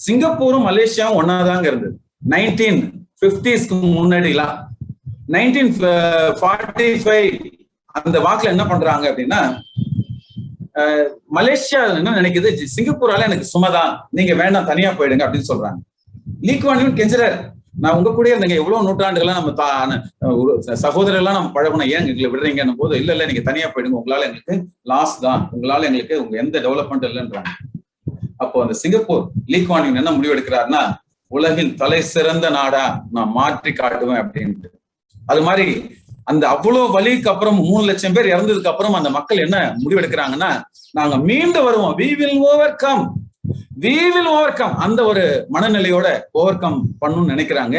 சிங்கப்பூரும் மலேசியாவும் ஒன்னாதாங்க இருந்தது 1950ஸ்க்கு முன்னாடிலாம். 1945 அந்த வாக்குல என்ன பண்றாங்க அப்படின்னா, மலேசியா என்ன நினைக்குது, சிங்கப்பூரால எனக்கு சுமதான், நீங்க வேண்டாம் தனியா போயிடுங்க அப்படின்னு சொல்றாங்க. லீ குவான் யூ கெஞ்சுறாரு, நான் உங்க கூட இருந்தேங்க எவ்வளவு நூற்றாண்டுகள்லாம் நம்ம சகோதரர்லாம் நம்ம பழகணும், ஏன் எங்களை விடுறீங்கன்னு போது இல்ல நீங்க தனியா போயிடுங்க, உங்களால எங்களுக்கு லாஸ் தான், உங்களால எங்களுக்கு உங்க எந்த டெவலப்மெண்ட் இல்லைன்றாங்க. அப்போ அந்த சிங்கப்பூர் லீ குவான் யூ என்ன முடிவு எடுக்கிறாருன்னா, உலகின் தலை சிறந்த நாடா நான் மாற்றி காட்டுவேன் அப்படின்ட்டு. அது மாதிரி அந்த அவ்வளவு வலிக்கு அப்புறம் 3 லட்சம் பேர் இறந்ததுக்கு அப்புறம் அந்த மக்கள் என்ன முடிவெடுக்கிறாங்கன்னா, நாங்க மீண்டு வருவோம், we will overcome, அந்த ஒரு மனநிலையோட ஓவர் கம் பண்ணணும்னு நினைக்கிறாங்க.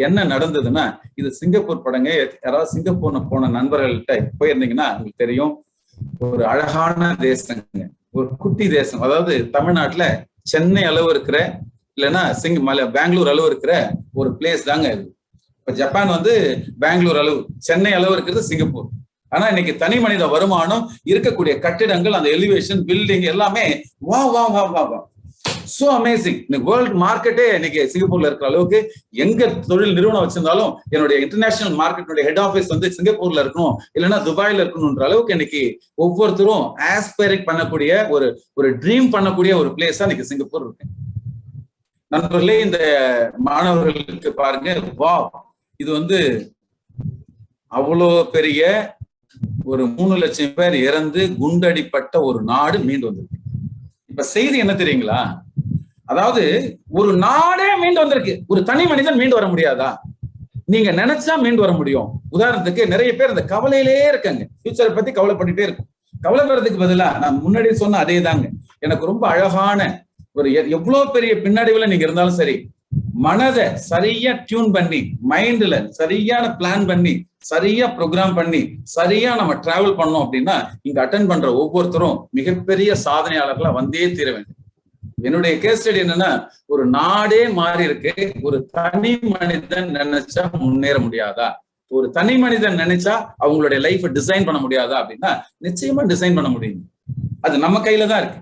என்ன நடந்ததுன்னா, இது சிங்கப்பூர் படங்க. யாராவது சிங்கப்பூர் போன நண்பர்கள்ட்ட போயிருந்தீங்கன்னா உங்களுக்கு தெரியும், ஒரு அழகான தேசங்க, ஒரு குட்டி தேசம். அதாவது தமிழ்நாட்டுல சென்னை அளவு இருக்கிற, இல்லைன்னா பெங்களூர் அளவு இருக்கிற ஒரு பிளேஸ் தாங்க இது. இப்ப ஜப்பான் வந்து பெங்களூர் அளவு, சென்னை அளவு இருக்கிறது சிங்கப்பூர். ஆனா இன்னைக்கு தனி மனித வருமானம், இருக்கக்கூடிய கட்டிடங்கள், அந்த எலிவேஷன், பில்டிங் எல்லாமே வா வா வா வா வா சோ அமேசிங். இன்னைக்கு வேர்ல்டு மார்க்கெட்டே இன்னைக்கு சிங்கப்பூர்ல இருக்கிற அளவுக்கு, எங்க தொழில் நிறுவனம் வச்சிருந்தாலும் என்னுடைய இன்டர்நேஷனல் மார்க்கெட்டுடைய ஹெட் ஆபீஸ் வந்து சிங்கப்பூர்ல இருக்கணும், இல்லைன்னா துபாயில இருக்கணும்ன்ற அளவுக்கு இன்னைக்கு ஒவ்வொருத்தரும் ஆஸ்பைரிங் பண்ணக்கூடிய ஒரு ட்ரீம் பண்ணக்கூடிய ஒரு பிளேஸா இன்னைக்கு சிங்கப்பூர் இருக்கு. நண்பர்களே, இந்த மாணவர்களுக்கு பாருங்க, வா இது வந்து அவ்வளோ பெரிய ஒரு 3 லட்சம் பேர் இறந்து குண்டடிப்பட்ட ஒரு நாடு மீண்டு வந்திருக்கு. இப்ப செய்தி என்ன தெரியுங்களா? அதாவது ஒரு நாடே மீண்டு வந்திருக்கு, ஒரு தனி மனிதன் மீண்டு வர முடியாதா? நீங்க நினைச்சா மீண்டு வர முடியும். உதாரணத்துக்கு நிறைய பேர் இந்த கவலையிலே இருக்காங்க, ஃபியூச்சரை பத்தி கவலைப்பட்டுட்டே இருக்கும். கவலைப்படுறதுக்கு பதிலா நான் முன்னாடி சொன்ன அதே தாங்க. எனக்கு ரொம்ப அழகான ஒரு எவ்வளவு பெரிய பின்னடைவுல நீங்க இருந்தாலும் சரி, மனதை சரியா டியூன் பண்ணி, மைண்ட்ல சரியான பிளான் பண்ணி, சரியா ப்ரோக்ராம் பண்ணி, சரியா நம்ம டிராவல் பண்ணோம் அப்படின்னா, இங்க அட்டென்ட் பண்ற ஒவ்வொருத்தரும் மிகப்பெரிய சாதனையாளர்களா வந்தே தீர வேண்டும். என்னுடைய கேஸ் ஸ்டடி என்னன்னா, ஒரு நாடே மாறி இருக்கு, ஒரு தனி மனிதன் நினைச்சா முன்னேற முடியாதா? ஒரு தனி மனிதன் நினைச்சா அவங்களுடைய லைஃப் டிசைன் பண்ண முடியாதா அப்படின்னா, நிச்சயமா டிசைன் பண்ண முடியும். அது நம்ம கையில தான் இருக்கு.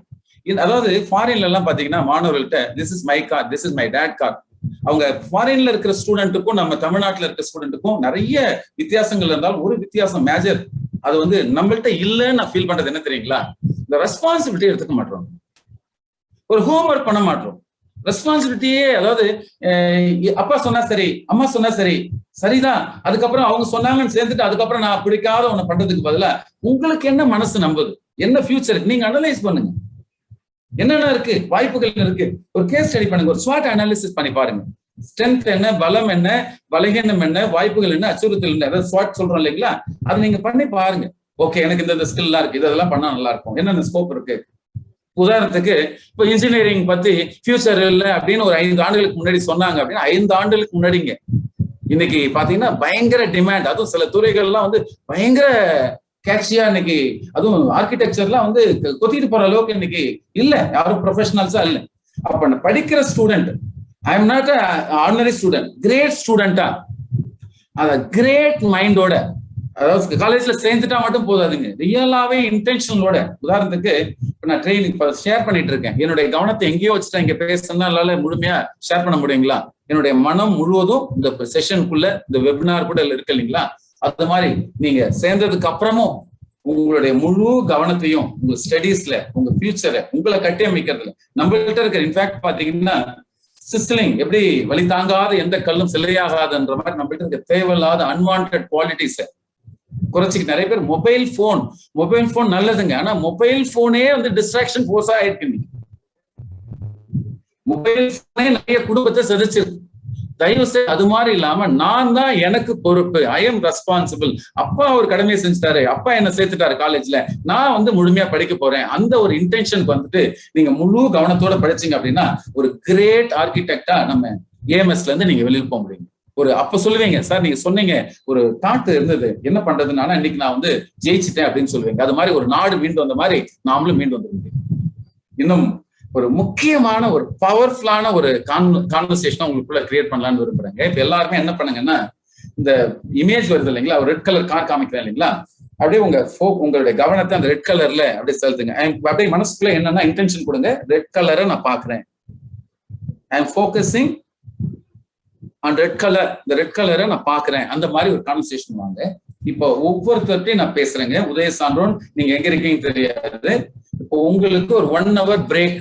அதாவது ஃபாரின்ல எல்லாம் பாத்தீங்கன்னா மாணவர்கள்ட்ட this is my car, this is my dad car. அவங்க ஃபாரின்ல இருக்கிற ஸ்டூடெண்ட்டுக்கும் நம்ம தமிழ்நாட்டுல இருக்கிற ஸ்டூடெண்ட்டுக்கும் நிறைய வித்தியாசங்கள் இருந்தாலும் ஒரு வித்தியாசம் மேஜர், அது வந்து நம்மள்ட்ட இல்லைன்னு நான் ஃபீல் பண்றது என்ன தெரியுங்களா? இந்த ரெஸ்பான்சிபிலிட்டி எடுத்துக்க மாட்டோம், ஒரு ஹோம்ஒர்க் பண்ண மாட்டோம். ரெஸ்பான்சிபிலிட்டியே, அதாவது அப்பா சொன்னா சரி, அம்மா சொன்னா சரி, சரிதான், அதுக்கப்புறம் அவங்க சொன்னாங்கன்னு சேர்ந்துட்டு அதுக்கப்புறம் நான் பிடிக்காத ஒண்ணு பண்றதுக்கு பதிலா உங்களுக்கு என்ன மனசு நம்புது, என்ன ஃபியூச்சருக்கு நீங்க அனலைஸ் பண்ணுங்க. என்னென்ன இருக்கு, வாய்ப்புகள் இருக்கு, ஒரு கேஸ் ஸ்டடி பண்ணுங்க, ஒரு ஸ்வாட் அனாலிசிஸ் பண்ணி பாருங்க. ஸ்ட்ரென்த் என்ன, பலம் என்ன, பலகீனம் என்ன, வாய்ப்புகள் என்ன, அச்சுறுத்தல் என்ன, அதாவது ஸ்வாட் சொல்றோம் இல்லைங்களா, அதை நீங்க பண்ணி பாருங்க. ஓகே, எனக்கு இந்த ஸ்கில் எல்லாம் இருக்கு, இதெல்லாம் பண்ணா நல்லா இருக்கும், என்னென்ன ஸ்கோப் இருக்கு. உதாரணத்துக்கு இப்போ இன்ஜினியரிங் பத்தி ஃபியூச்சர் இல்லை அப்படின்னு ஒரு 5 ஆண்டுகளுக்கு முன்னாடி சொன்னாங்க அப்படின்னா, 5 ஆண்டுகளுக்கு முன்னாடிங்க இன்னைக்கு பாத்தீங்கன்னா பயங்கர டிமாண்ட். அதுவும் சில துறைகள்லாம் வந்து பயங்கர கேட்சியா இன்னைக்கு, அதுவும் ஆர்கிடெக்சர்லாம் வந்து கொத்திட்டு போற அளவுக்கு இன்னைக்கு இல்ல, யாரும் ப்ரொஃபஷனல்ஸா இல்ல. அப்ப படிக்கிற student, I am not ordinary student, great ஸ்டூடெண்டா, அத கிரேட் மைண்டோட, அதாவது காலேஜ்ல சேர்ந்துட்டா மட்டும் போதாதுங்க, ரியலாவே இன்டென்ஷனோட. உதாரணத்துக்கு இப்ப நான் ட்ரெயினிங் ஷேர் பண்ணிட்டு இருக்கேன், என்னுடைய கவனத்தை எங்கேயோ வச்சுட்டா இங்க பேசுறதுனால முழுமையா ஷேர் பண்ண முடியுங்களா? என்னுடைய மனம் முழுவதும் இந்த செஷனுக்குள்ள, இந்த வெபினார் கூட இருக்கு இல்லைங்களா? அது மாதிரி நீங்க சேர்ந்ததுக்கு அப்புறமும் உங்களுடைய முழு கவனத்தையும் உங்க ஸ்டடீஸ்ல, உங்க ஃபியூச்சரை, உங்களை கட்டி அமைக்கிறதுல நம்மள்கிட்ட இருக்கிற, இன்ஃபேக்ட் பாத்தீங்கன்னா சிஸ்லிங், எப்படி வலி தாங்காத எந்த கல்லும் சிலையாகாதுன்ற மாதிரி நம்மள்கிட்ட இருக்க தேவையில்லாத அன்வான்ட் குவாலிட்டிஸை குறைச்சிக்கு நிறைய பேர் மொபைல் போன் நல்லதுங்க, ஆனா மொபைல் போனே வந்து டிஸ்ட்ராக்ஷன் போர்ஸா ஆயிருக்கு. மொபைல் போனே நிறைய குடும்பத்தை சிதைச்சிருக்கு. தயவு செய்து அது மாதிரி இல்லாம, நான் தான் எனக்கு பொறுப்பு, ஐ எம் ரெஸ்பான்சிபிள், அப்பா ஒரு கடமையை செஞ்சுட்டாரு, அப்பா என்ன சேர்த்துட்டாரு காலேஜ்ல, நான் வந்து முழுமையா படிக்க போறேன், அந்த ஒரு இன்டென்ஷனுக்கு வந்துட்டு நீங்க முழு கவனத்தோட படிச்சீங்க அப்படின்னா ஒரு கிரேட் ஆர்கிடெக்டா நம்ம ஏஎம்எஸ்ல இருந்து நீங்க வெளியில் போக முடியும். ஒரு அப்ப சொல்லுவீங்க, சார் நீங்க சொன்னீங்க ஒரு தாட் இருந்தது, என்ன பண்றதுனால இன்னைக்கு நான் வந்து ஜெயிச்சுட்டேன் அப்படின்னு சொல்லுவீங்க. அது மாதிரி ஒரு நாடு மீண்டு வந்த மாதிரி நாமளும் மீண்டு வந்துருக்கோம். இன்னும் ஒரு முக்கியமான ஒரு பவர்ஃபுல்லான ஒரு கான்வர்சேஷன் உங்களுக்குள்ள கிரியேட் பண்ணலாம்னு விரும்புறேங்க. இப்ப எல்லாருமே என்ன பண்ணுங்கன்னா, இந்த இமேஜ் வருது இல்லைங்களா, ஒரு ரெட் கலர் கார் காமிக்கிறேன் இல்லைங்களா, அப்படியே உங்களுடைய கவனத்தை அந்த ரெட் கலர்ல அப்படியே செலுத்துங்க. அப்படியே மனசுக்குள்ள என்னன்னா இன்டென்ஷன் கொடுங்க, ரெட் கலரை நான் பாக்குறேன், I am focusing on red colour, இந்த ரெட் கலரை நான் பாக்குறேன். அந்த மாதிரி ஒரு கான்வர்சேஷன் வாங்க. இப்போ ஒவ்வொருத்தர்ட்டையும் நான் பேசுறேங்க. உதய சான்றோன், நீங்க எங்க இருக்கீங்க தெரியாது. இப்போ உங்களுக்கு ஒரு 1 hour பிரேக்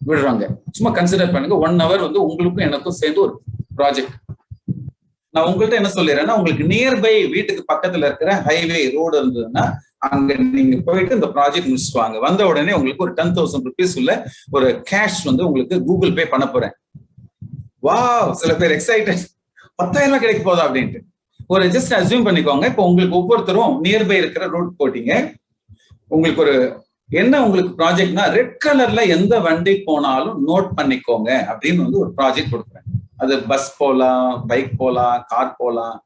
விடுறாங்க. சும்மா கன்சிடர் பண்ணுங்க, 1 hour வந்து உங்களுக்கும் எனக்கும் சேர்ந்து ஒரு ப்ராஜெக்ட். நான் உங்கள்கிட்ட என்ன சொல்லிடுறேன்னா, உங்களுக்கு நியர்பை வீட்டுக்கு பக்கத்துல இருக்கிற ஹைவே ரோடு இருந்ததுன்னா அங்க நீங்க போயிட்டு இந்த ப்ராஜெக்ட் முடிச்சுட்டு வாங்க. வந்த உடனே உங்களுக்கு ஒரு 10,000 rupees உள்ள ஒரு கேஷ் வந்து உங்களுக்கு கூகுள் பே பண்ண போறேன். வா, சில பேர் எக்ஸைட்டட், 10,000 ரூபாய் கிடைக்க போதா அப்படின்ட்டு. ஒரு ஜஸ்ட் அஸ்யூம் பண்ணிக்கோங்க, இப்போ உங்களுக்கு ஒவ்வொருத்தரும் நியர்பை இருக்கிற ரூட் போட்டீங்க. உங்களுக்கு ஒரு என்ன உங்களுக்கு ப்ராஜெக்ட்னா, ரெட் கலர்ல எந்த வண்டி போனாலும் நோட் பண்ணிக்கோங்க அப்படின்னு வந்து ஒரு ப்ராஜெக்ட் கொடுக்குறேன். அது பஸ் போலாம், பைக் போலாம், கார் போலாம்,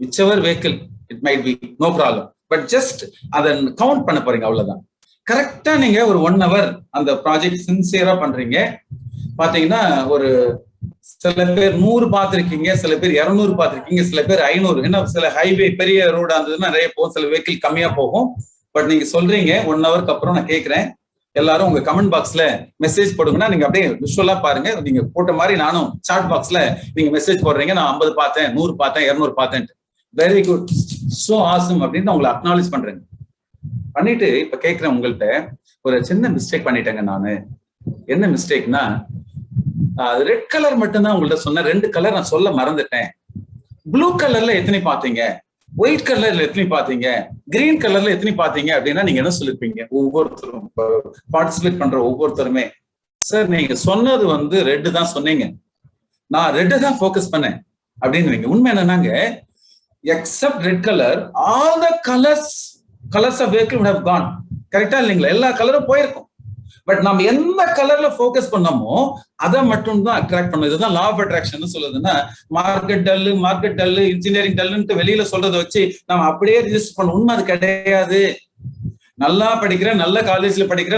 whichever vehicle it might be, no problem. But just அதை கவுண்ட் பண்ண போறீங்க, அவ்வளவுதான். கரெக்டா நீங்க ஒரு 1 hour அந்த ப்ராஜெக்ட் சின்சியரா பண்றீங்க. பாத்தீங்கன்னா ஒரு சில பேர் 100 பார்த்திருக்கீங்க, சில பேர் 200 பார்த்திருக்கீங்க, சில பேர் 500. ஏன்னா சில ஹைவே பெரிய ரோடா இருந்ததுன்னா நிறைய போகும், சில வெஹிக்கிள் கம்மியா போகும். பட் நீங்க சொல்றீங்க 1 ஹவருக்கு அப்புறம் நான் கேட்கிறேன், எல்லாரும் உங்க கமெண்ட் பாக்ஸ்ல மெசேஜ் போடுங்கன்னா நீங்க அப்படியே விஷுவலா பாருங்க. நீங்க போட்ட மாதிரி நானும் சாட் பாக்ஸ்ல நீங்க மெசேஜ் போடுறீங்க, நான் 50 பார்த்தேன், 100 பார்த்தேன், 200 பார்த்தேன், வெரி குட், சோ ஆசம் அப்படின்னு உங்களை அக்னாலேஜ் பண்றேங்க. பண்ணிட்டு இப்ப கேட்கிறேன், உங்கள்கிட்ட ஒரு சின்ன மிஸ்டேக் பண்ணிட்டேங்க நானு. என்ன மிஸ்டேக்னா, ரெட் கலர் மட்டும்தான் உங்கள்ட்ட சொன்ன, 2 கலர் நான் சொல்ல மறந்துட்டேன். ப்ளூ கலர்ல எத்தனை பாத்தீங்க, ஒயிட் கலர்ல எத்தனை பாத்தீங்க, கிரீன் கலர்ல எத்தனை பாத்தீங்க அப்படின்னா நீங்க என்ன சொல்லிருப்பீங்க? ஒவ்வொருத்தரும் பார்ட்டிசிபேட் பண்ற ஒவ்வொருத்தருமே, சார் நீங்க சொன்னது வந்து ரெட் தான் சொன்னீங்க, நான் ரெட் தான் ஃபோக்கஸ் பண்ணேன் அப்படின்னு. உண்மை என்னன்னாங்க, except red colour, all the colours of vehicle would have gone. கரெக்டா இல்லைங்களா? எல்லா கலரும் போயிருக்கும். பட் நம்ம எந்த கலர்ல ஃபோக்கஸ் பண்ணோமோ அதை மட்டும் தான் அட்ராக்ட் பண்ணும். இதுதான் லா ஆஃப் அட்ராக்ஷன் சொல்லுதுன்னா, மார்க்கெட் டல்லு, இன்ஜினியரிங் டல்லுன்ட்டு வெளியில சொல்றதை வச்சு நம்ம அப்படியே ரிஜிஸ்டர் பண்ண. உண்மை அது கிடையாது. நல்லா படிக்கிற, நல்ல காலேஜ்ல படிக்கிற,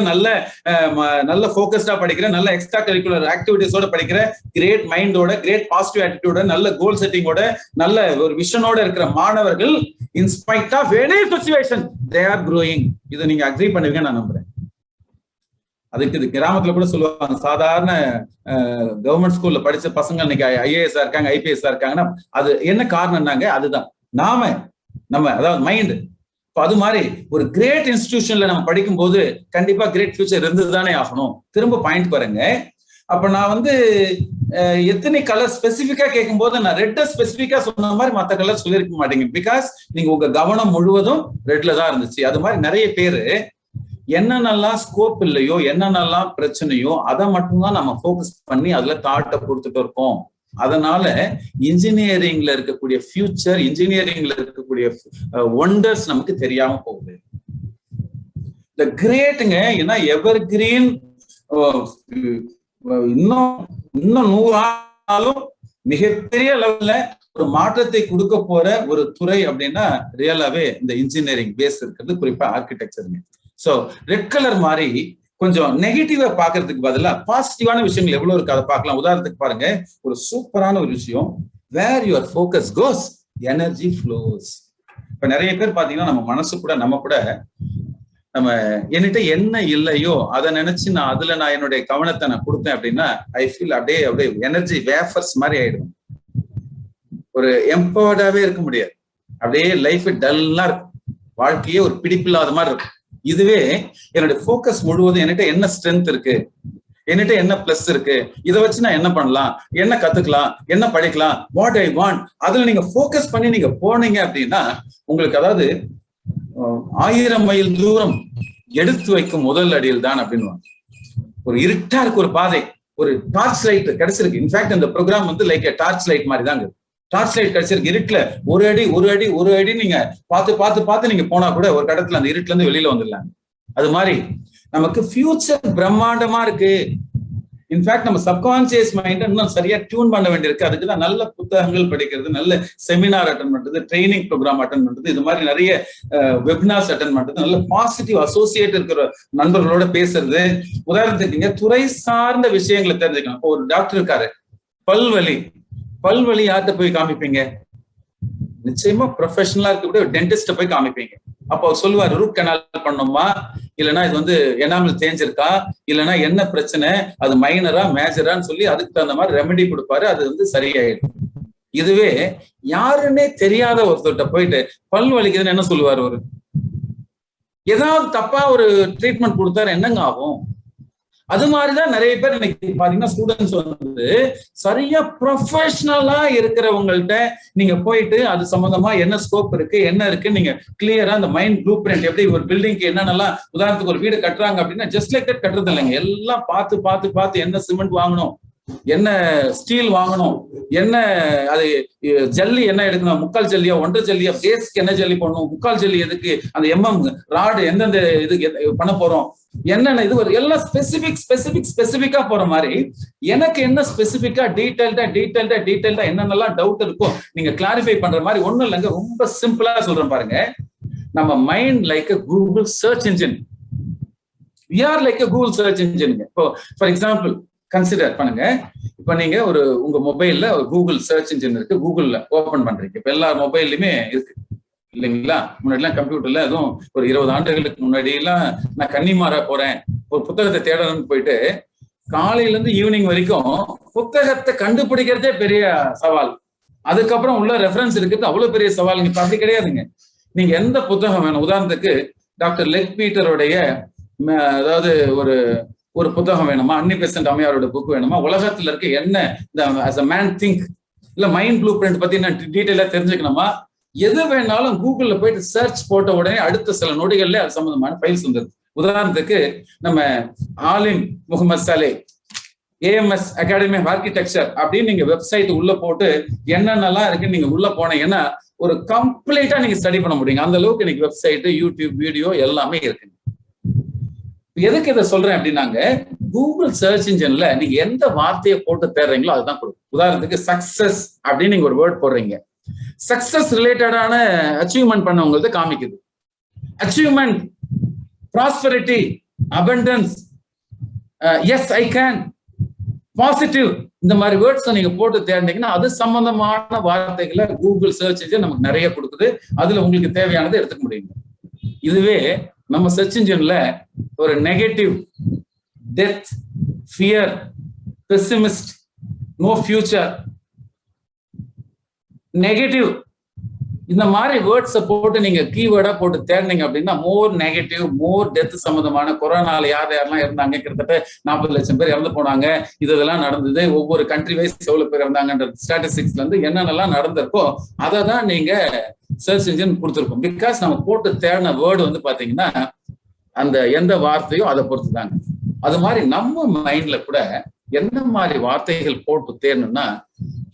நல்ல ஃபோக்கஸ்டா படிக்கிற, நல்ல எக்ஸ்ட்ரா கரிக்குலர் ஆக்டிவிட்டிஸோட படிக்கிற, கிரேட் மைண்டோட, கிரேட் பாசிட்டிவ் ஆட்டிடியூட, நல்ல கோல் செட்டிங்கோட, நல்ல ஒரு விஷனோட இருக்கிற மாணவர்கள் in spite of any situation they are growing. இதை நீங்க அக்ரி பண்ணுவீங்க நான் நம்புறேன். அதுக்கு இது கிராமத்துல கூட சொல்லுவாங்க, சாதாரண கவர்மெண்ட் ஸ்கூல்ல படிச்ச பசங்க இன்னைக்கு IAS இருக்காங்க, IPS இருக்காங்கன்னா அது என்ன காரணம்னாங்க, அதுதான் நம்ம அதாவது மைண்ட். இப்போ அது மாதிரி ஒரு கிரேட் இன்ஸ்டிடியூஷன்ல நம்ம படிக்கும் போது கண்டிப்பா கிரேட் ஃபியூச்சர் இருந்துதானே ஆகணும். திரும்ப பாயிண்ட் பாருங்க. அப்ப நான் வந்து எத்தனை கலர் ஸ்பெசிபிக்கா கேட்கும் போது நான் ரெட்ட ஸ்பெசிபிக்கா சொன்ன மாதிரி மற்ற கலர் சொல்லியிருக்க மாட்டீங்க. பிகாஸ் நீங்க உங்க கவனம் முழுவதும் ரெட்ல தான் இருந்துச்சு. அது மாதிரி நிறைய பேரு என்னென்னலாம் ஸ்கோப் இல்லையோ, என்னென்னலாம் பிரச்சனையோ அதை மட்டும்தான் நம்ம ஃபோக்கஸ் பண்ணி அதுல தாட்டை கொடுத்துட்டு இருக்கோம். அதனால இன்ஜினியரிங்ல இருக்கக்கூடிய ஃபியூச்சர், இன்ஜினியரிங்ல இருக்கக்கூடிய ஒண்டர்ஸ் நமக்கு தெரியாம போகுது. இந்த கிரேட்டுங்க, ஏன்னா எவர் கிரீன் இன்னும் 100 ஆனாலும் மிகப்பெரிய லெவல்ல ஒரு மாற்றத்தை கொடுக்க போற ஒரு துறை அப்படின்னா ரியலாவே இந்த இன்ஜினியரிங் பேஸ் இருக்கிறது, குறிப்பா ஆர்கிடெக்சருங்க. சோ ரெட் கலர் மாதிரி கொஞ்சம் நெகட்டிவா பாக்குறதுக்கு பதிலா பாசிட்டிவான விஷயங்கள் எவ்வளவு இருக்கு அதை பார்க்கலாம். உதாரணத்துக்கு பாருங்க, ஒரு சூப்பரான ஒரு விஷயம், where your focus goes energy flows. இப்ப நிறைய பேர் பாத்தீங்கன்னா நம்ம மனசு கூட நம்ம என்கிட்ட என்ன இல்லையோ அதை நினைச்சு நான் என்னுடைய கவனத்தை நான் கொடுத்தேன் அப்படின்னா ஐ ஃபீல் அப்படியே எனர்ஜி வேஃபர்ஸ் மாதிரி ஆயிடும். ஒரு எம்பவர்டாவே இருக்க முடியாது, அப்படியே லைஃப் டல்லா இருக்கும், வாழ்க்கையே ஒரு பிடிப்பில்லாத மாதிரி இருக்கும். இதுவே என்னுடைய ஃபோக்கஸ் முழுவதும் என்கிட்ட என்ன ஸ்ட்ரென்த் இருக்கு, என்கிட்ட என்ன பிளஸ் இருக்கு, இதை வச்சு நான் என்ன பண்ணலாம், என்ன கத்துக்கலாம், என்ன படிக்கலாம், வாட் ஐ வாண்ட், அதுல நீங்க ஃபோக்கஸ் பண்ணி நீங்க போனீங்க அப்படின்னா உங்களுக்கு, அதாவது 1000 மைல் தூரம் எடுத்து வைக்கும் முதல் அடியில் தான் அப்படின்னு. ஒரு இருட்டா இருக்கு ஒரு பாதை, ஒரு டார்ச் லைட் கிடைச்சிருக்கு. இன்ஃபேக்ட் இந்த ப்ரோக்ராம் வந்து லைக் டார்ச் லைட் மாதிரி தாங்க. டார்ச் லைட் கிடைச்சிருக்கு. இருட்டுல ஒரு அடி நீங்க பார்த்து நீங்க போனா கூட ஒரு கடத்துல அந்த இருட்டுல இருந்து வெளியில வந்துடலாம். அது மாதிரி நமக்கு ஃபியூச்சர் பிரம்மாண்டமா இருக்கு. இன்ஃபேக்ட் நம்ம சப்கான்சியஸ் மைண்ட் இன்னும் சரியா டியூன் பண்ண வேண்டியிருக்கு. அதுக்குதான் நல்ல புத்தகங்கள் படிக்கிறது, நல்ல செமினார் அட்டன் பண்றது, ட்ரைனிங் ப்ரோக்ராம் அட்டன் பண்றது, இது மாதிரி நிறைய வெபினார்ஸ் அட்டன் பண்றது, நல்ல பாசிட்டிவ் அசோசியேட் இருக்கிற நண்பர்களோட பேசுறது. உதாரணத்துக்கு துறை சார்ந்த விஷயங்களை தெரிஞ்சுக்கலாம். ஒரு டாக்டர் இருக்காரு, பல்வலி யார்கிட்ட போய் காமிப்பீங்க? நிச்சயமா ப்ரொஃபஷனலா இருக்கக்கூடிய ஒரு டென்டிஸ்ட போய் காமிப்பீங்க. அப்போ அவர் சொல்லுவார், ரூட் கனால் பண்ணுமா, இல்லைன்னா இது வந்து எனாமல் தேஞ்சிருக்கா, இல்லைன்னா என்ன பிரச்சனை, அது மைனரா மேஜரான்னு சொல்லி அதுக்கு தகுந்த மாதிரி ரெமெடி கொடுப்பாரு, அது வந்து சரியாயிடும். இதுவே யாருன்னே தெரியாத ஒருத்தர்கிட்ட போயிட்டு பல் வலிக்குதுன்னு என்ன சொல்லுவார்? ஒரு ஏதாவது தப்பா ஒரு ட்ரீட்மெண்ட் கொடுத்தாரு என்னங்க ஆகும்? அது மாதிரிதான் நிறைய பேர் இன்னைக்கு பாத்தீங்கன்னா ஸ்டூடெண்ட்ஸ் வந்து சரியா ப்ரொஃபஷனலா இருக்கிறவங்கள்ட்ட நீங்க போயிட்டு அது சம்பந்தமா என்ன ஸ்கோப் இருக்கு என்ன இருக்கு நீங்க கிளியரா அந்த மைண்ட் ப்ளூ பிரிண்ட் எப்படி ஒரு பில்டிங்க்கு என்னென்னலாம் உதாரணத்துக்கு ஒரு வீடு கட்டுறாங்க அப்படின்னா ஜஸ்ட் லைக் தட் கட்டுறது இல்லைங்க. எல்லாம் பார்த்து என்ன சிமெண்ட் வாங்கணும், என்ன ஸ்டீல் வாங்கணும், என்ன அது ஜல்லி என்ன எடுக்கணும், முக்கால் ஜல்லியா 1.5 ஜல்லியா, பேஸ்க்கு என்ன ஜல்லி பண்ணணும், முக்கால் ஜல்லி எதுக்கு, அந்த ராடு எந்தெந்த இது பண்ண போறோம், என்னென்ன இது ஒரு எல்லாம் ஸ்பெசிபிக்கா போற மாதிரி எனக்கு என்ன ஸ்பெசிபிக்கா டீடைல்டா என்னென்னலாம் டவுட் இருக்கோ நீங்க கிளாரிஃபை பண்ற மாதிரி ஒண்ணும் இல்லைங்க. ரொம்ப சிம்பிளா சொல்றேன் பாருங்க. நம்ம mind like a Google search engine. We are like a Google search engine. இப்போ ஃபார் எக்ஸாம்பிள் கன்சிடர் பண்ணுங்க. இப்ப நீங்க உங்க மொபைல்ல ஒரு கூகுள் சர்ச் இன்ஜின் இருக்கு, கூகுள்ல ஓபன் பண்றீங்க. இப்ப எல்லா மொபைல்லையுமே இருக்கு இல்லைங்களா? முன்னாடி எல்லாம் கம்ப்யூட்டர்ல அதுவும் ஒரு 20 ஆண்டுகளுக்கு முன்னாடி எல்லாம் நான் கன்னிமாரா போறேன் ஒரு புத்தகத்தை தேடணும்னு போயிட்டு காலையில இருந்து ஈவினிங் வரைக்கும் புத்தகத்தை கண்டுபிடிக்கிறதே பெரிய சவால். அதுக்கப்புறம் உள்ள ரெஃபரன்ஸ் இருக்கிறது அவ்வளவு பெரிய சவால். இப்ப அப்படி கிடையாதுங்க. நீங்க எந்த புத்தகம் வேணும், உதாரணத்துக்கு டாக்டர் லெக் பீட்டருடைய அதாவது ஒரு புத்தகம் வேணுமா, அன்னி பெசன்ட் அம்மையாரோட புக் வேணுமா, உலகத்துல இருக்க என்ன as a man think இல்ல மைண்ட் ப்ளூ பிரிண்ட் பத்தி நான் டீட்டெயிலா தெரிஞ்சுக்கணுமா, எது வேணாலும் கூகுள்ல போயிட்டு சர்ச் போட்ட உடனே அடுத்த சில நொடிகள்ல அது சம்பந்தமான ஃபைல்ஸ் வந்துருது. உதாரணத்துக்கு நம்ம Alim Mohammed Saleh AMS academy of architecture அப்படின்னு நீங்க வெப்சைட் உள்ள போட்டு என்னென்னலாம் இருக்கு நீங்க உள்ள போனீங்கன்னா ஒரு கம்ப்ளீட்டா நீங்க ஸ்டடி பண்ண முடியுங்க. அந்த அளவுக்கு இன்னைக்கு வெப்சைட், யூடியூப் வீடியோ எல்லாமே இருக்கு. எதுக்கு இதை சொல்றேன் அப்படின்னாங்க, கூகுள் சர்ச் இன்ஜின்ல நீங்க எந்த வார்த்தையை போட்டு தேடுறீங்களோ அதுதான் கொடுக்கும். உதாரணத்துக்கு சக்சஸ் அப்படின்னு நீங்க ஒரு வேர்ட் போடுறீங்க, சக்சஸ் ரிலேட்டடான அச்சீவ்மெண்ட் பண்ணவங்களுக்கு காமிக்குது. Achievement, prosperity, abundance, yes I can, positive, இந்த மாதிரி வேர்ட்ஸ் நீங்க போட்டு தேடினீங்கன்னா அது சம்பந்தமான வார்த்தைகளை கூகுள் சர்ச் இன்ஜின் நமக்கு நிறைய கொடுக்குது. அதுல உங்களுக்கு தேவையானதை எடுத்துக்க முடியுங்க. இதுவே நம்ம சர்ச் இன்ஜின்ல ஒரு negative, death, fear, pessimist, no future, negative, இந்த மாதிரி வேர்ட்ஸை போட்டு நீங்க கீவேர்டா போட்டு தேடினீங்க அப்படின்னா மோர் நெகட்டிவ், மோர் டெத் சம்பந்தமான, கொரோனால யாரெல்லாம் இருந்தாங்க, கிட்டத்தட்ட 40 லட்சம் பேர் இறந்து போனாங்க, இதெல்லாம் நடந்தது, ஒவ்வொரு கண்ட்ரி வைஸ் எவ்வளவு பேர் இருந்தாங்கன்ற ஸ்டாட்டிஸ்டிக்ஸ்ல இருந்து என்னென்னலாம் நடந்திருக்கோ அதை தான் நீங்க சர்ச் இன்ஜின் கொடுத்துருக்கோம். பிகாஸ் நம்ம போட்டு தேடின வேர்டு வந்து பாத்தீங்கன்னா அந்த எந்த வார்த்தையோ அதை பொறுத்து தாங்க. அது மாதிரி நம்ம மைண்ட்ல கூட என்ன மாதிரி வார்த்தைகள் போட்டு தேடணும்னா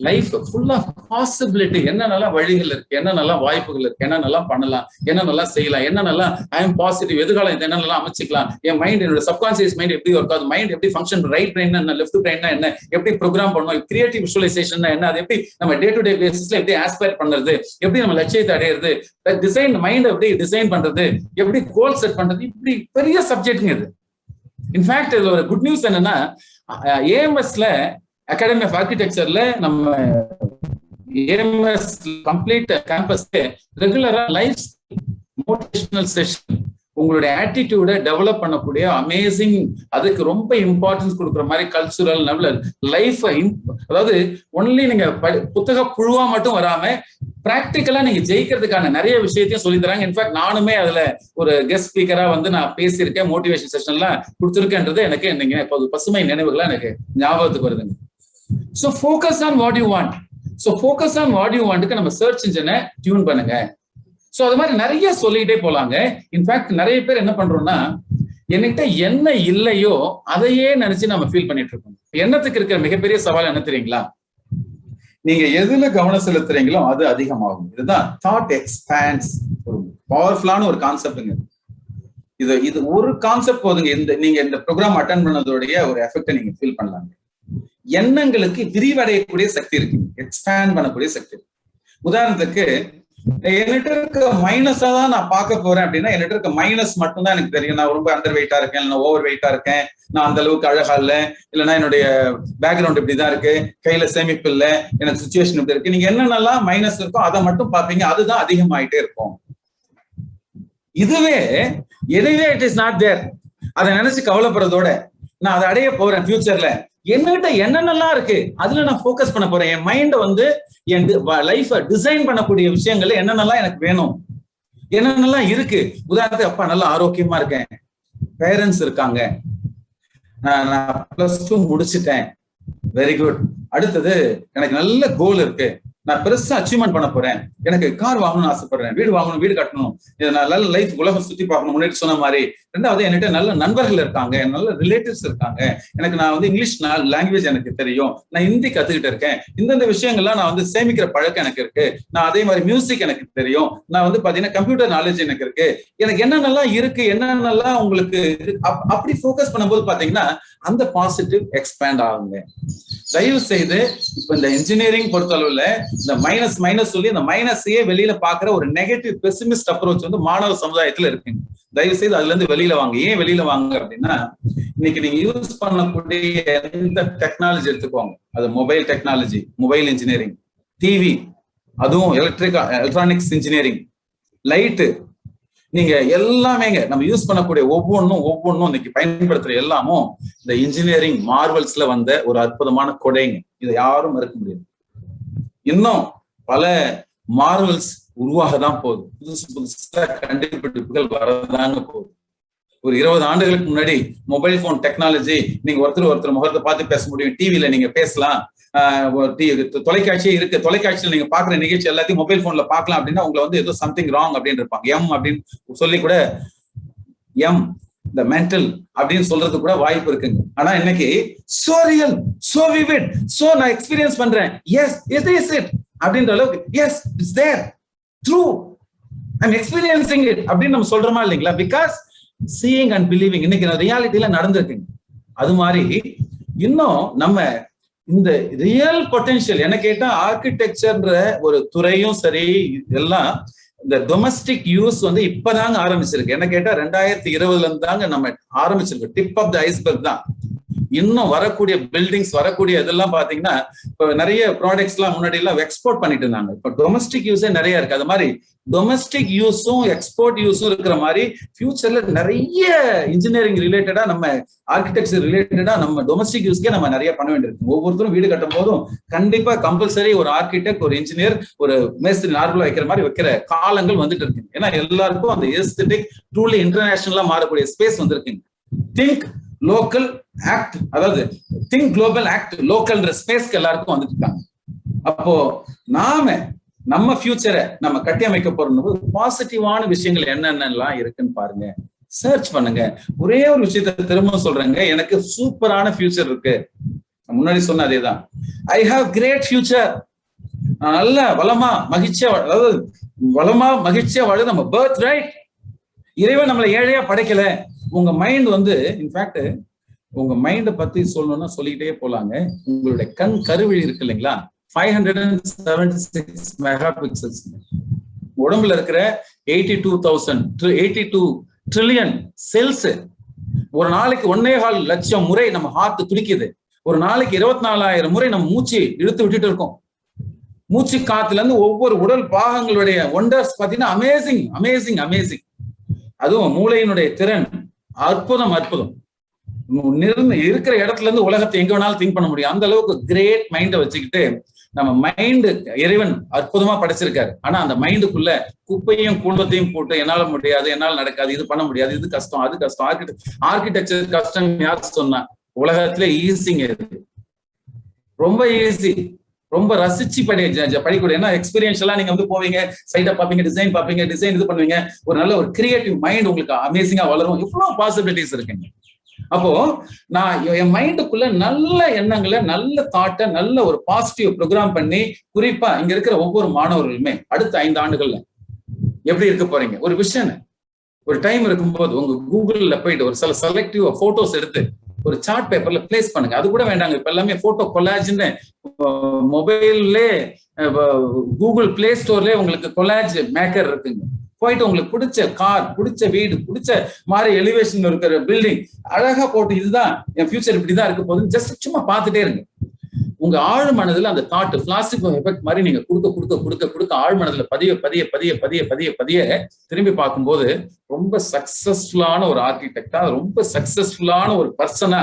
லைஃப் ஃபுல் ஆஃப் பாசிபிலிட்டி, என்னென்னலாம் வழிகள் இருக்கு, என்னென்னலாம் வாய்ப்புகள் இருக்கு, என்னென்னலாம் பண்ணலாம், என்னென்னலாம் செய்யலாம், என்னென்னலாம் ஐ எம் பாசிட்டிவ், எதிர்காலம் என்னென்னலாம் அமைச்சிக்கலாம், என் மைண்ட், என்னோட சப்கான்சியஸ் மைண்ட் எப்படி ஒர்க் ஆகுது, மைண்ட் எப்படி ஃபங்க்ஷன், ரைட் பிரெயின் என்ன, லெஃப்ட் பிரெயின் என்ன, எப்படி ப்ரோக்ராம் பண்ணணும், கிரியேட்டிவ் விஷுவலைசேஷன் என்ன, அது எப்படி நம்ம டே டு டே பேசிஸ்ல எப்படி ஆஸ்பயர் பண்றது, எப்படி நம்ம லட்சியத்தை அடையிறது, டிசைன் மைண்ட் எப்படி டிசைன் பண்றது, எப்படி கோல் செட் பண்றது, இப்படி பெரிய சப்ஜெக்ட்ங்க இது. இன்ஃபேக்ட் இதுல ஒரு குட் நியூஸ் என்னன்னா, ஏஎம்எஸ்ல அகாடமி ஆஃப் ஆர்கிடெக்சர்ல நம்ம ஏஎம்எஸ் கம்ப்ளீட் கேம்பஸ்ல ரெகுலரா லைஃப் மோட்டிவேஷனல் செஷன், உங்களுடைய ஆட்டிடியூட டெவலப் பண்ணக்கூடிய அமேசிங், அதுக்கு ரொம்ப இம்பார்ட்டன்ஸ் கொடுக்குற மாதிரி கல்ச்சுரல் லைஃப், அதாவது ஒன்லி நீங்க புத்தக புழுவா மட்டும் வராம பிராக்டிக்கலா நீங்க ஜெயிக்கிறதுக்கான நிறைய விஷயத்தையும் சொல்லி தராங்க. இன்ஃபேக்ட் நானுமே அதுல ஒரு கெஸ்ட் ஸ்பீக்கரா வந்து நான் பேசியிருக்கேன், மோட்டிவேஷன் செஷன்லாம் கொடுத்துருக்கேன்றது எனக்கு நீங்க இப்போ பசுமை நினைவுகளா எனக்கு ஞாபகத்துக்கு வருதுங்க. So focus on what you want. So focus on what you வாண்ட்க்கு நம்ம சர்ச் இன்ஜினை டியூன் பண்ணுங்க. ஸோ அது மாதிரி நிறைய சொல்லிக்கிட்டே போலாங்க. இன்ஃபேக்ட் நிறைய பேர் என்ன பண்றோம்னா, என்கிட்ட என்ன இல்லையோ அதையே நினைச்சு நம்ம ஃபீல் பண்ணிட்டு இருக்கோம். எண்ணத்துக்கு இருக்கிற மிகப்பெரிய சவால் என்ன தெரியுங்களா? நீங்க எதுல கவனம் செலுத்துறீங்களோ அது அதிகமாகும். இதுதான் தாட் எக்ஸ்பேண்ட்ஸ், ஒரு பவர்ஃபுல்லான ஒரு கான்செப்டுங்க. இது ஒரு கான்செப்ட் போதுங்க. நீங்க இந்த ப்ரோக்ராம் அட்டென்ட் பண்ணதோடைய ஒரு எஃபெக்டை நீங்க ஃபீல் பண்ணலாங்க. எண்ணங்களுக்கு விரிவடையக்கூடிய சக்தி இருக்கு, எக்ஸ்பேண்ட் பண்ணக்கூடிய சக்தி இருக்கு. உதாரணத்துக்கு என்கிட்ட இருக்க மைனஸா தான் நான் பார்க்க போறேன் அப்படின்னா, என்கிட்ட இருக்க மைனஸ் மட்டும் தான் எனக்கு தெரியும். நான் ரொம்ப அண்டர் வெயிட்டா இருக்கேன், இல்லைன்னா ஓவர் வெயிட்டா இருக்கேன், நான் அந்த அளவுக்கு அழகா இல்லை, இல்லைன்னா என்னுடைய பேக்ரவுண்ட் இப்படிதான் இருக்கு, கையில சேமிப்பு இல்லை, எனக்கு சுச்சுவேஷன் இப்படி இருக்கு. நீங்க என்னென்னலாம் மைனஸ் இருக்கோ அதை மட்டும் பார்ப்பீங்க, அதுதான் அதிகமாயிட்டே இருக்கும். இதுவே anyway it is not there, அதை நினைச்சு கவலைப்படுறதோட நான் அதை அடைய போறேன் ஃபியூச்சர்ல, என்கிட்ட என்னென்னலாம் இருக்கு அதுல நான் ஃபோக்கஸ் பண்ண போறேன். என் மைண்டை வந்து என் லைஃபை டிசைன் பண்ணக்கூடிய விஷயங்கள்ல என்னென்னலாம் எனக்கு வேணும், என்னென்னலாம் இருக்கு. உதாரணத்துக்கு அப்பா நல்லா ஆரோக்கியமா இருக்கேன், பேரண்ட்ஸ் இருக்காங்க, நான் +2 முடிச்சுட்டேன், வெரி குட். அடுத்தது எனக்கு நல்ல கோல் இருக்கு, நான் பெருசா அச்சீவ்மெண்ட் பண்ண போறேன், எனக்கு கார் வாங்கணும்னு ஆசைப்படுறேன், வீடு வாங்கணும், வீடு கட்டணும், நான் நல்ல லைஃப் உலகம் சுத்தி பார்க்கணும் முன்னாடி சொன்ன மாதிரி. ரெண்டாவது என்கிட்ட நல்ல நண்பர்கள் இருக்காங்க, நல்ல ரிலேட்டிவ்ஸ் இருக்காங்க, நான் இங்கிலீஷ் லாங்குவேஜ் எனக்கு தெரியும், நான் ஹிந்தி கத்துக்கிட்டு இருக்கேன், இந்தந்த விஷயங்கள்லாம் நான் சேமிக்கிற பழக்கம் எனக்கு இருக்கு, நான் அதே மாதிரி மியூசிக் எனக்கு தெரியும், நான் பாத்தீங்கன்னா கம்ப்யூட்டர் நாலேஜ் எனக்கு இருக்கு, எனக்கு என்னென்னலாம் இருக்கு, என்னென்னலாம் உங்களுக்கு அப்படி ஃபோக்கஸ் பண்ணும்போது பாத்தீங்கன்னா அந்த பாசிட்டிவ் எக்ஸ்பேண்ட் ஆகுங்க. தயவு செய்து இப்ப இந்த இன்ஜினியரிங் பொறுத்தளவுல இந்த மைனஸ் சொல்லி இந்த மைனஸையே வெளியில பாக்குற ஒரு நெகட்டிவ் பெசிமிஸ்ட் அப்ரோச் மாணவ சமுதாயத்துல இருக்குங்க. தயவு செய்து அதுல இருந்து வெளியில வாங்க. ஏன் வெளியில வாங்க அப்படின்னா, இன்னைக்கு நீங்க யூஸ் பண்ணக்கூடிய எந்த டெக்னாலஜி எடுத்துக்கோங்க, அது mobile technology, mobile engineering, TV, அதுவும் எலக்ட்ரானிக்ஸ் இன்ஜினியரிங், லைட்டு, நீங்க எல்லாமேங்க நம்ம யூஸ் பண்ணக்கூடிய ஒவ்வொன்றும் இன்னைக்கு பயன்படுத்துற எல்லாமும் இந்த இன்ஜினியரிங் மார்வல்ஸ்ல வந்த ஒரு அற்புதமான கொடைங்க. இதை யாரும் மறுக்க முடியாது. இன்னும் பல மார்வல்ஸ் உருவாக தான் போகுது, புதுசா கண்டுபிடிப்புகள் வரதாங்க போகுது. ஒரு 20 ஆண்டுகளுக்கு முன்னாடி மொபைல் போன் டெக்னாலஜி, நீங்க ஒருத்தர் முகத்தை பார்த்து பேச முடியும், டிவில நீங்க பேசலாம், தொலைக்காட்சியே இருக்கு, தொலைக்காட்சியில் நீங்க பாக்குற நிகழ்ச்சி எல்லாத்தையும் மொபைல் போன்ல பாக்கலாம் அப்படின்னா உங்களை ஏதோ சம்திங் ராங் அப்படின்னு இருப்பாங்க. எம் அப்படின்னு சொல்லி கூட இந்த மென்டல் அப்படின்னு சொல்றது கூட வாய்ப்பு இருக்குங்க. ஆனா இன்னைக்கு so real, so vivid, so நான் எக்ஸ்பீரியன்ஸ் பண்றேன், எஸ் இட் இஸ் இட் அப்படின்ற அளவுக்கு, yes it's there, true, I am experiencing it அப்படின்னு நம்ம சொல்றோமா இல்லைங்களா? பிகாஸ் சீயிங் அண்ட் பிலீவிங் இன்னைக்கு ரியாலிட்டியில நடந்திருக்குங்க. அது மாதிரி இன்னும் நம்ம இந்த ரியல் பொட்டன்ஷியல், என்ன கேட்டா ஆர்கிடெக்சர்ன்ற ஒரு துறையும் சரி, எல்லாம் இந்த டொமஸ்டிக் யூஸ் இப்பதாங்க ஆரம்பிச்சிருக்கு. என்ன கேட்டா 2020 இருந்து தாங்க நம்ம ஆரம்பிச்சிருக்கு. டிப் ஆஃப் த ஐஸ்பர்க் தான். இன்னும் வரக்கூடிய பில்டிங்ஸ், வரக்கூடிய இதெல்லாம் பாத்தீங்கன்னா இப்ப நிறைய ப்ராடக்ட்ஸ் எல்லாம் முன்னாடி எல்லாம் எக்ஸ்போர்ட் பண்ணிட்டு இருந்தாங்க. இப்ப டொமஸ்டிக் யூஸே நிறைய இருக்கு. அது மாதிரி டொமஸ்டிக் யூஸும் எக்ஸ்போர்ட் யூஸும் இருக்கிற மாதிரி ஃபியூச்சர்ல நிறைய இன்ஜினியரிங் ரிலேட்டடா, நம்ம ஆர்கிடெக்சர் ரிலேட்டடா நம்ம டொமஸ்டிக் யூஸ்க்கே நம்ம நிறைய பண்ண வேண்டியிருக்கு. ஒவ்வொருத்தரும் வீடு கட்டும் போதும் கண்டிப்பா கம்பல்சரி ஒரு ஆர்கிடெக்ட், ஒரு இன்ஜினியர், ஒரு மேஸ்திரி நார்மலா வைக்கிற மாதிரி வைக்கிற காலங்கள் வந்துட்டு இருக்கு. ஏன்னா எல்லாருக்கும் அந்த எஸ்தெட்டிக் ட்ரூலி இன்டர்நேஷனலா மாறக்கூடிய ஸ்பேஸ் வந்திருக்குங்க. திங்க் லோக்கல் ஆக்ட், அதாவது திங்க் குளோபல் ஆக்ட் லோக்கல்ன்ற ஸ்பேஸ்க்கு எல்லாருக்கும் வந்துட்டு இருக்காங்க. அப்போ நம்ம ஃபியூச்சரை நம்ம கட்டி அமைக்க போறோம். பாசிட்டிவான விஷயங்கள் என்னென்னலாம் இருக்குன்னு பாருங்க, சர்ச் பண்ணுங்க. ஒரே ஒரு விஷயத்த திரும்ப சொல்றேங்க, எனக்கு சூப்பரான ஃபியூச்சர் இருக்கு. முன்னாடி சொன்ன அதேதான், ஐ ஹாவ் கிரேட் ஃபியூச்சர். நல்ல வளமா மகிழ்ச்சியா, அதாவது வளமா மகிழ்ச்சியா வாழ நம்ம பர்த் ரைட். இறைவன் நம்மளை ஏழையா படைக்கல. உங்க மைண்ட் இன்ஃபேக்ட் உங்க மைண்டை பத்தி சொல்லணும்னா சொல்லிக்கிட்டே போலாங்க. உங்களுடைய கண் கருவிழி இருக்கு இல்லைங்களா, 576 மெகா பிக்சல்ஸ். உடம்புல இருக்கிற 82 ட்ரில்லியன் செல்ஸ். ஒரு நாளைக்கு 1.25 லட்சம் முறை நம்ம ஹார்ட் துடிக்குது. ஒரு நாளைக்கு 24,000 முறை நம்ம மூச்சு இழுத்து விட்டுட்டு இருக்கோம். மூச்சு காத்துல இருந்து ஒவ்வொரு உடல் பாகங்களுடைய ஒண்டர்ஸ் பாத்தீங்கன்னா அமேசிங் அமேசிங் அமேசிங். அதுவும் மூளையினுடைய திறன் அற்புதம் அற்புதம். இருக்கிற இடத்துல இருந்து உலகத்தை எங்க வேணாலும் திங்க் பண்ண முடியும். அந்த அளவுக்கு கிரேட் மைண்டை வச்சுக்கிட்டு நம்ம மைண்டு இறைவன் அற்புதமா படைச்சிருக்காரு. ஆனா அந்த மைண்டுக்குள்ள குப்பையும் குடும்பத்தையும் போட்டு என்னால முடியாது, என்னால நடக்காது, இது பண்ண முடியாது, இது கஷ்டம், அது கஷ்டம், ஆர்கிடெக்சர் கஷ்டம் யார் சொன்னா? உலகத்துல ஈஸிங்க, ரொம்ப ஈஸி, ரொம்ப ரசிச்சு படிக்கக்கூடிய. ஏன்னா எக்ஸ்பீரியன்ஷியலா நீங்க போவீங்க, சைட்டை பார்ப்பீங்க, டிசைன் இது பண்ணுவீங்க. ஒரு நல்ல ஒரு கிரியேட்டிவ் மைண்ட் உங்களுக்கு அமேசிங்கா வளரும். இவ்வளவு பாசிபிலிட்டிஸ் இருக்குங்க. அப்போ நான் என் மைண்டுக்குள்ள நல்ல எண்ணங்களை, நல்ல தாட்டை, நல்ல ஒரு பாசிட்டிவ் ப்ரோக்ராம் பண்ணி, குறிப்பா இங்க இருக்கிற ஒவ்வொரு மாணவர்களுமே அடுத்த 5 ஆண்டுகள்ல எப்படி இருக்க போறீங்க, ஒரு விஷயம் ஒரு டைம் இருக்கும்போது உங்க கூகுள்ல போயிட்டு ஒரு சில செலக்டிவ் போட்டோஸ் எடுத்து ஒரு சார்ட் பேப்பர்ல பிளேஸ் பண்ணுங்க. அது கூட வேண்டாங்க, இப்ப எல்லாமே போட்டோ கொலாஜ்னு மொபைல்ல கூகுள் பிளே ஸ்டோர்ல உங்களுக்கு கொலாஜ் மேக்கர் இருக்குங்க. போயிட்டு உங்களுக்கு பிடிச்ச கார், பிடிச்ச வீடு, பிடிச்ச மாதிரி எலிவேஷன் இருக்கிற பில்டிங் அழகா போட்டு, இதுதான் என் ஃபியூச்சர் இப்படிதான் இருக்க போகுதுன்னு ஜஸ்ட் சும்மா பார்த்துட்டே இருங்க. உங்க ஆழ் மனதுல அந்த தாட் பிளாஸ்டிக் எஃபெக்ட் மாதிரி நீங்க கொடுக்க ஆழ் மனதுல பதிய திரும்பி பார்க்கும்போது ரொம்ப சக்சஸ்ஃபுல்லான ஒரு ஆர்கிடெக்டா, ரொம்ப சக்சஸ்ஃபுல்லான ஒரு பர்சனா,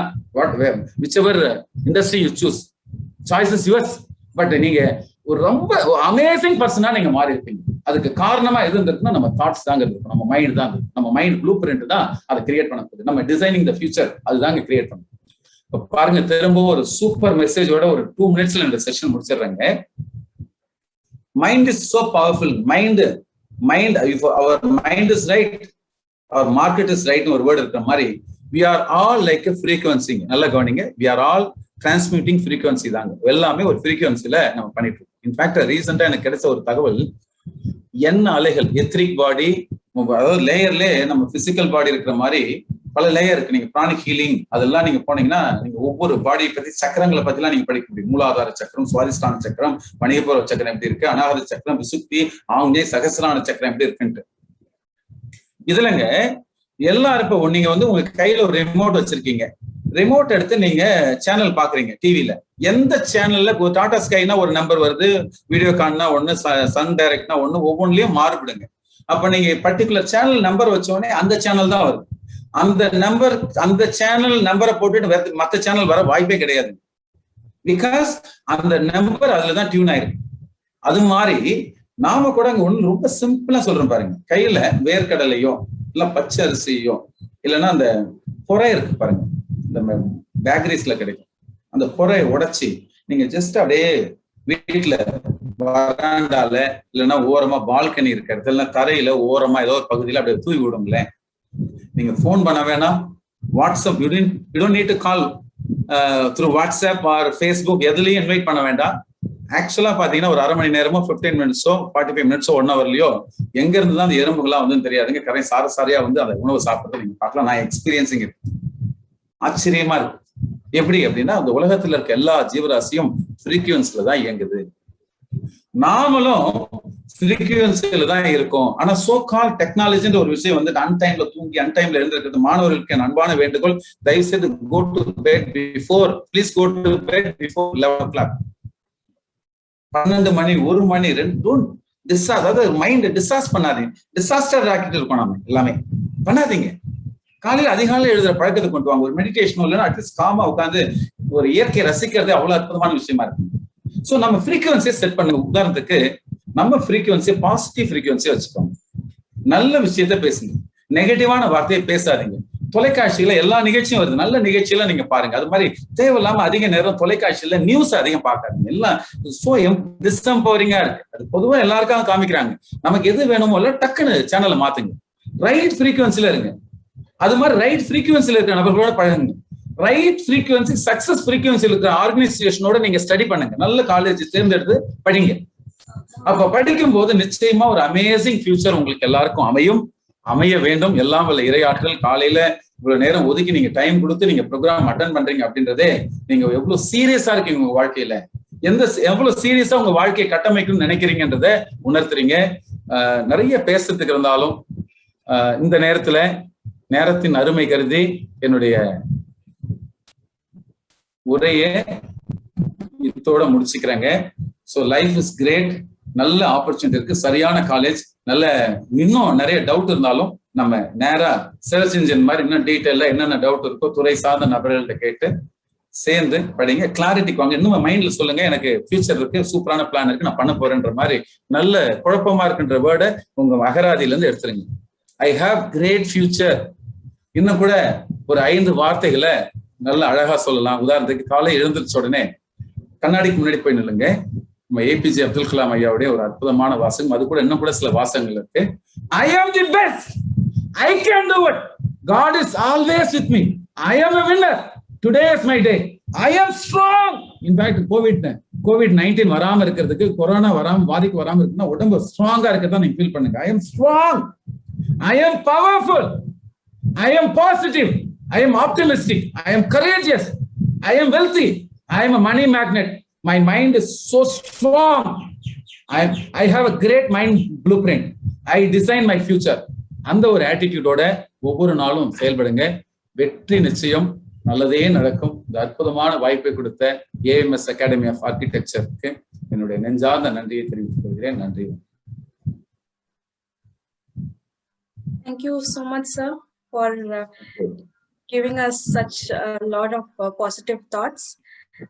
whichever industry you choose, choice is yours. But நீங்க ஒரு ரொம்ப அமேசிங் பர்சனா நீங்க மாறி இருப்பீங்க. அதுக்கு காரணமா எது இருந்திருக்குன்னா நம்ம தாட்ஸ் தாங்க இருக்கும், நம்ம மைண்ட் தான். நம்ம மைண்ட் ப்ளூ பிரிண்ட் தான் அதை கிரியேட் பண்ண போகுது. நம்ம டிசைனிங் த ஃபியூச்சர் அதுதாங்க கிரியேட் பண்ணும். பாருங்க, திரும்ப ஒரு சூப்பர் மெசேஜோட ஒரு 2 minutesல இந்த செஷன் முடிச்சிடுறேங்க. Mind is so powerful. Mind if our mind is right, our market is right ஒரு வேர்டு இருக்கிற மாதிரி, we are all like a frequency. நல்லா கவனிங்க, we are all transmitting frequency தாங்க. எல்லாமே ஒரு frequencyல நம்ம பண்ணிட்டு இருக்கோம். இன்ஃபேக்ட் ரீசெண்டா எனக்கு கிடைச்ச ஒரு தகவல், என்ன அலைகள், எத்ரிக் பாடி, அதாவது லேயர்லே நம்ம பிசிக்கல் பாடி இருக்கிற மாதிரி பல லேயர் இருக்கு. நீங்க பிராணிக் ஹீலிங் அதெல்லாம் நீங்க போனீங்கன்னா நீங்க ஒவ்வொரு பாடியை பத்தி, சக்கரங்களை பத்தி எல்லாம் நீங்க படிக்க முடியும். மூலாதார சக்கரம், சுவாதிஷ்டான சக்கரம், மணிபூர சக்கரம் எப்படி இருக்கு, அநாகத சக்கரம், விசுப்தி, ஆங்கே சகசிரான சக்கரம் எப்படி இருக்குன்ட்டு. இதுலங்க எல்லாரும் இப்ப நீங்க வந்து உங்க கையில ஒரு ரிமோட் வச்சிருக்கீங்க. ரிமோட் எடுத்து நீங்க சேனல் பாக்குறீங்க டிவில. எந்த சேனல்ல டாடா ஸ்கைனா ஒரு நம்பர் வருது, வீடியோகான்னா ஒண்ணு, சன் டைரக்ட்னா ஒண்ணு, ஒவ்வொன்றிலயும் மாறுபடுங்க. அப்ப நீங்க பர்டிகுலர் சேனல் நம்பர் வச்ச உடனே அந்த சேனல் தான் வருது. அந்த சேனல் நம்பரை போட்டுட்டு மற்ற சேனல் வர வாய்ப்பே கிடையாது. பிகாஸ் அந்த நம்பர் அதுலதான் டியூன் ஆயிருக்கு. அது மாதிரி நாம கூட அங்க ஒண்ணு ரொம்ப சிம்பிளா சொல்றோம் பாருங்க. கையில வேர்க்கடலையோ இல்ல பச்சை அரிசியோ இல்லைன்னா அந்த பொறை இருக்கு பாருங்க, இந்த பேக்கரிஸ்ல கிடைக்கும். அந்த பொறையை உடைச்சி நீங்க ஜஸ்ட் அப்படியே வீட்டுல வராண்டால இல்லைன்னா ஓரமா பால்கனி இருக்கிறது இல்லைன்னா தரையில ஓரமா ஏதோ ஒரு பகுதியில அப்படியே தூவி விடுங்களேன். நீங்க போன் பண்ண வேணாம், WhatsApp, you don't need to call through WhatsApp or Facebook, எதுலயும் இன்வைட் பண்ண வேண்டாம். ஆக்சுவலா பாத்தீங்கன்னா ஒரு 1/2 மணி நேரமோ 15 minutesோ 45 minutesோ 1 hourலயோ எங்க இருந்து தான் அந்த எறும்புகள்லாம் வந்து தெரியாதுங்க. கரை சாரியா வந்து அந்த உணவு சாப்பிட்டு நீங்க பார்க்கலாம். நான் எக்ஸ்பீரியன்ஸிங் இருக்கு. ஆச்சரியமா இருக்கு. எப்படி அப்படின்னா அந்த உலகத்துல இருக்க எல்லா ஜீவராசியும் ஃப்ரீக்வன்சில தான் இயங்குது. நாமளும் ஃப்ரீக்வன்சில தான் இருக்கும். ஆனா சோ கால் டெக்னாலஜின்ற ஒரு விஷயம் வந்து அன்டைம்ல தூங்கி அன்டைம்ல எழுந்திருக்கிறது. மாணவர்களுக்கு என் அன்பான வேண்டுகோள், தயவு செய்து go to bed before, please go to bed before 11 o'clock. 12 மணி 1 மணி 2 அதாவது மைண்ட் டிசாஸ்ட் பண்ணாதீங்க. டிசாஸ்டர் ஆக்கிட்டு இருக்கோம் நாம எல்லாமே. பண்ணாதீங்க. காலையில அதிகாலையில் எழுதுற பழக்கத்தை கொண்டு வாங்க. ஒரு மெடிடேஷனோ இல்லைன்னா அட்லீஸ்ட் காமா உட்காந்து ஒரு இயற்கையை ரசிக்கிறது அவ்வளவு அற்புதமான விஷயமா இருக்கு. சோ நம்ம ஃப்ரீக்வன்சியை செட் பண்ணுங்க. உதாரணத்துக்கு நம்ம ஃப்ரீக்வன்சியை பாசிட்டிவ் ஃப்ரீக்வன்சியை வச்சுக்கோங்க. நல்ல விஷயத்த பேசுங்க, நெகட்டிவான வார்த்தையை பேசாதீங்க. தொலைக்காட்சியில எல்லா நிகழ்ச்சியும் வருது, நல்ல நிகழ்ச்சியெல்லாம் நீங்க பாருங்க. அது மாதிரி தேவையில்லாம அதிக நேரம் தொலைக்காட்சியில நியூஸ் அதிகம் பார்க்காதீங்க. எல்லாம் டிஸ்எம்பவரிங்கா இருக்கு. அது பொதுவா எல்லாருக்கும் காமிக்கிறாங்க. நமக்கு எது வேணுமோ இல்ல டக்குன்னு சேனலை மாத்துங்க. ரைட் ஃப்ரீக்வன்சில இருங்க. அது மாதிரி ரைட் ஃப்ரீக்வன்சில இருக்கிற நபர்களோட பழகுங்க. ரைட் ஃப்ரீக்வன்சி, சக்சஸ் ஃப்ரீக்வன்சில இருக்கிற ஆர்கனைசேஷனோட நீங்க ஸ்டடி பண்ணுங்க. நல்ல காலேஜ் தேர்ந்தெடுத்து படிங்க. அப்ப படிக்கும் போது நிச்சயமா ஒரு அமேசிங் ஃபியூச்சர் உங்களுக்கு எல்லாருக்கும் அமைய வேண்டும். எல்லாம் வல்ல இறையாற்றல். காலையில இவ்வளவு நேரம் ஒதுக்கி நீங்க டைம் கொடுத்து நீங்க ப்ரோக்ராம் அட்டன் பண்றீங்க அப்படின்றதே நீங்க எவ்வளவு சீரியஸா இருக்கீங்க உங்க வாழ்க்கையில, எவ்வளவு சீரியஸா உங்க வாழ்க்கையை கட்டமைக்கணும்னு நினைக்கிறீங்கன்றத உணர்த்துறீங்க. நிறைய பேசுறதுக்கு இருந்தாலும் இந்த நேரத்தின் அருமை கருதி என்னுடைய உரையை இதோட முடிச்சுக்கிறேங்க. So life is great. நல்ல ஆப்பர்ச்சுனிட்டி இருக்கு, சரியான காலேஜ், நல்ல இன்னும் நிறைய டவுட் இருந்தாலும் நம்ம நேரா சர்ச் இன்ஜின் மாதிரி இன்னும் டீட்டெயிலா என்னென்ன டவுட் இருக்கோ துறை சார்ந்த நபர்கள்ட்ட கேட்டு சேர்ந்து படிங்க. கிளாரிட்டிக்கு வாங்க. இன்னும் மைண்ட்ல சொல்லுங்க, எனக்கு ஃபியூச்சர் இருக்கு, சூப்பரான பிளான் இருக்கு, நான் பண்ண போறேன்ற மாதிரி நல்ல குழப்பமா இருக்குன்ற வேர்டை உங்க அகராதியில இருந்து எடுத்துருங்க. I have great future. இன்னும் கூட ஒரு 5 வார்த்தைகளை நல்லா அழகா சொல்லலாம். உதாரணத்துக்கு காலை எழுந்திருச்ச உடனே கண்ணாடிக்கு முன்னாடி போய் நில்லுங்க. நம்ம ஏபிஜே அப்துல் கலாம் ஐயாவுடைய ஒரு அற்புதமான வாசகம். அது கூட இன்னும் கூட சில வாசகங்கள் இருக்கு. I am the best, I can do it, God is always with me, I am a winner, today is my day, I am strong. In fact COVID-19 வராம இருக்கிறதுக்கு, கொரோனா பாதிப்பு வராம இருக்குன்னா உடம்பு ஸ்ட்ராங்கா இருக்கிறதா நீங்க ஃபீல் பண்ணுங்க. ஐ ஆம் ஸ்ட்ராங், ஐ ஆம் powerful, I am positive, I am optimistic, I am courageous, I am wealthy, I am a money magnet, my mind is so strong, I have a great mind blueprint, I design my future. அந்த ஒரு ஆட்டிடியூடோட ஒவ்வொரு நாளும் செயல்படுங்க. வெற்றி நிச்சயம், நல்லதே நடக்கும். இந்த அற்புதமான வாய்ப்பை கொடுத்த AMS அகாடமி ஆஃப் ஆர்கிடெக்சருக்கு என்னுடைய நெஞ்சார்ந்த நன்றியை தெரிவித்துக் கொள்கிறேன். நன்றி. Thank you so much, sir, for giving us such a lot of positive thoughts.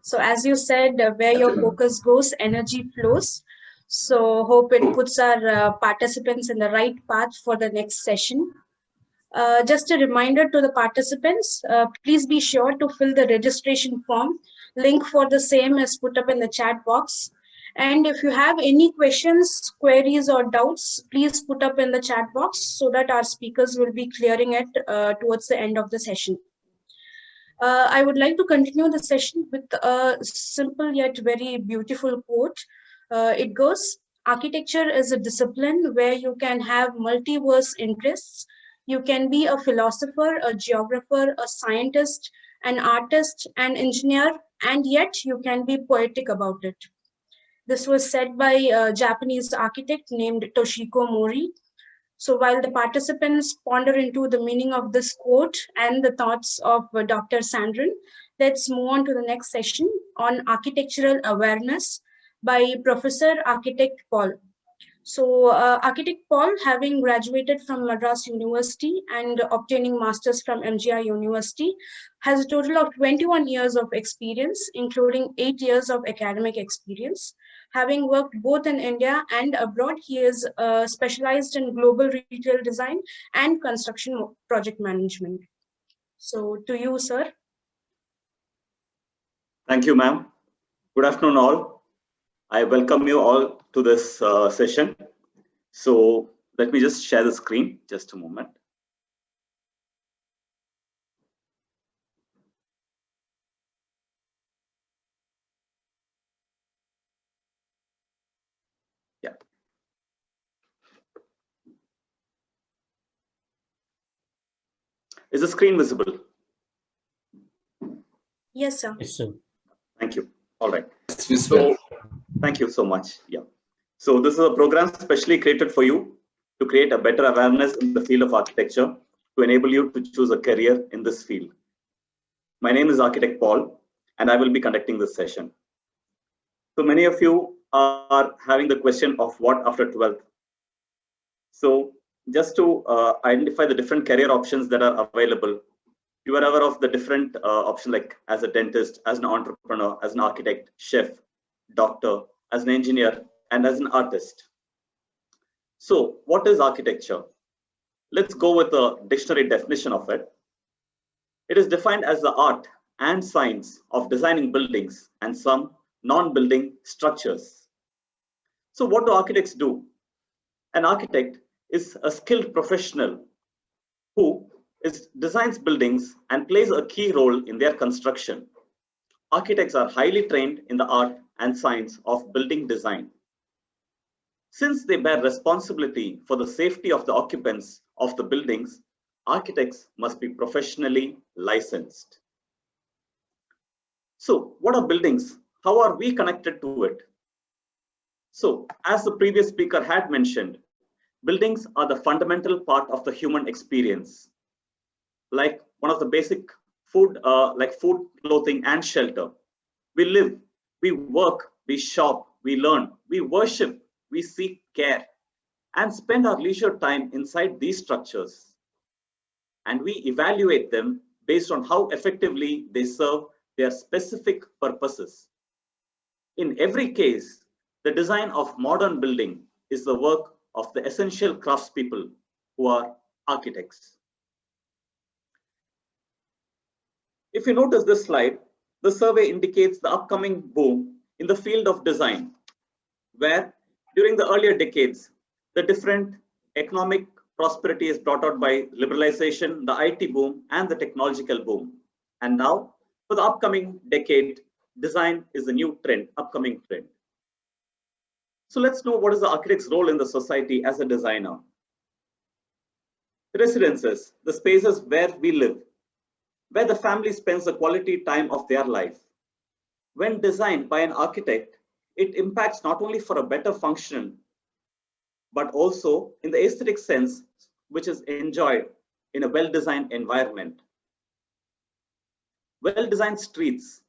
So as you said, where your focus goes, energy flows. So hope it puts our participants in the right path for the next session. Just a reminder to the participants, please be sure to fill the registration form. Link for the same is put up in the chat box. And if you have any questions, queries, or doubts, please put up in the chat box so that our speakers will be clearing it towards the end of the session. I would like to continue the session with a simple yet very beautiful quote. It goes, architecture is a discipline where you can have multiverse interests. You can be a philosopher, a geographer, a scientist, an artist, an engineer, and yet you can be poetic about it. This was said by a Japanese architect named Toshiko Mori. So while the participants ponder into the meaning of this quote and the thoughts of Dr. Sandrin, let's move on to the next session on architectural awareness by Professor Architect Paul. So Architect Paul, having graduated from Madras University and obtaining masters from MGI University, has a total of 21 years of experience, including 8 years of academic experience. Having worked both in India and abroad, he is specialized in global retail design and construction project management. So to you, sir. Thank you, ma'am. Good afternoon, all. I welcome you all to this session. So let me just share the screen, just a moment. Yeah. Is the screen visible? Yes, sir. Yes, sir. Thank you. All right. It's visible. So, thank you so much. Yeah. So this is a program specially created for you to create a better awareness in the field of architecture to enable you to choose a career in this field. My name is Architect Paul, and I will be conducting this session. So many of you are having the question of what after 12th. So just to identify the different career options that are available, you are aware of the different options like as a dentist, as an entrepreneur, as an architect, chef, doctor, as an engineer, and as an artist. So what is architecture? Let's go with a dictionary definition of it. It is defined as the art and science of designing buildings and some non-building structures. So what do architects do? An architect is a skilled professional who designs buildings and plays a key role in their construction. Architects are highly trained in the art and science of building design. Since they bear responsibility for the safety of the occupants of the buildings, architects must be professionally licensed. So what are buildings? How are we connected to it? So as the previous speaker had mentioned, buildings are the fundamental part of the human experience. Like one of the basic food, like food, clothing, and shelter. We live, we work, we shop, we learn, we worship, we seek care, and spend our leisure time inside these structures. And we evaluate them based on how effectively they serve their specific purposes. In every case, the design of modern building is the work of the essential craftspeople who are architects. If you notice this slide, the survey indicates the upcoming boom in the field of design, where during the earlier decades, the different economic prosperity is brought out by liberalization, the IT boom, and the technological boom. And now, for the upcoming decade, design is the new trend, upcoming trend. So let's know what is the architect's role in the society as a designer. The residences, the spaces where we live, where the family spends the quality time of their life. When designed by an architect, it impacts not only for a better function, but also in the aesthetic sense, which is enjoyed in a well-designed environment. Well-designed streets,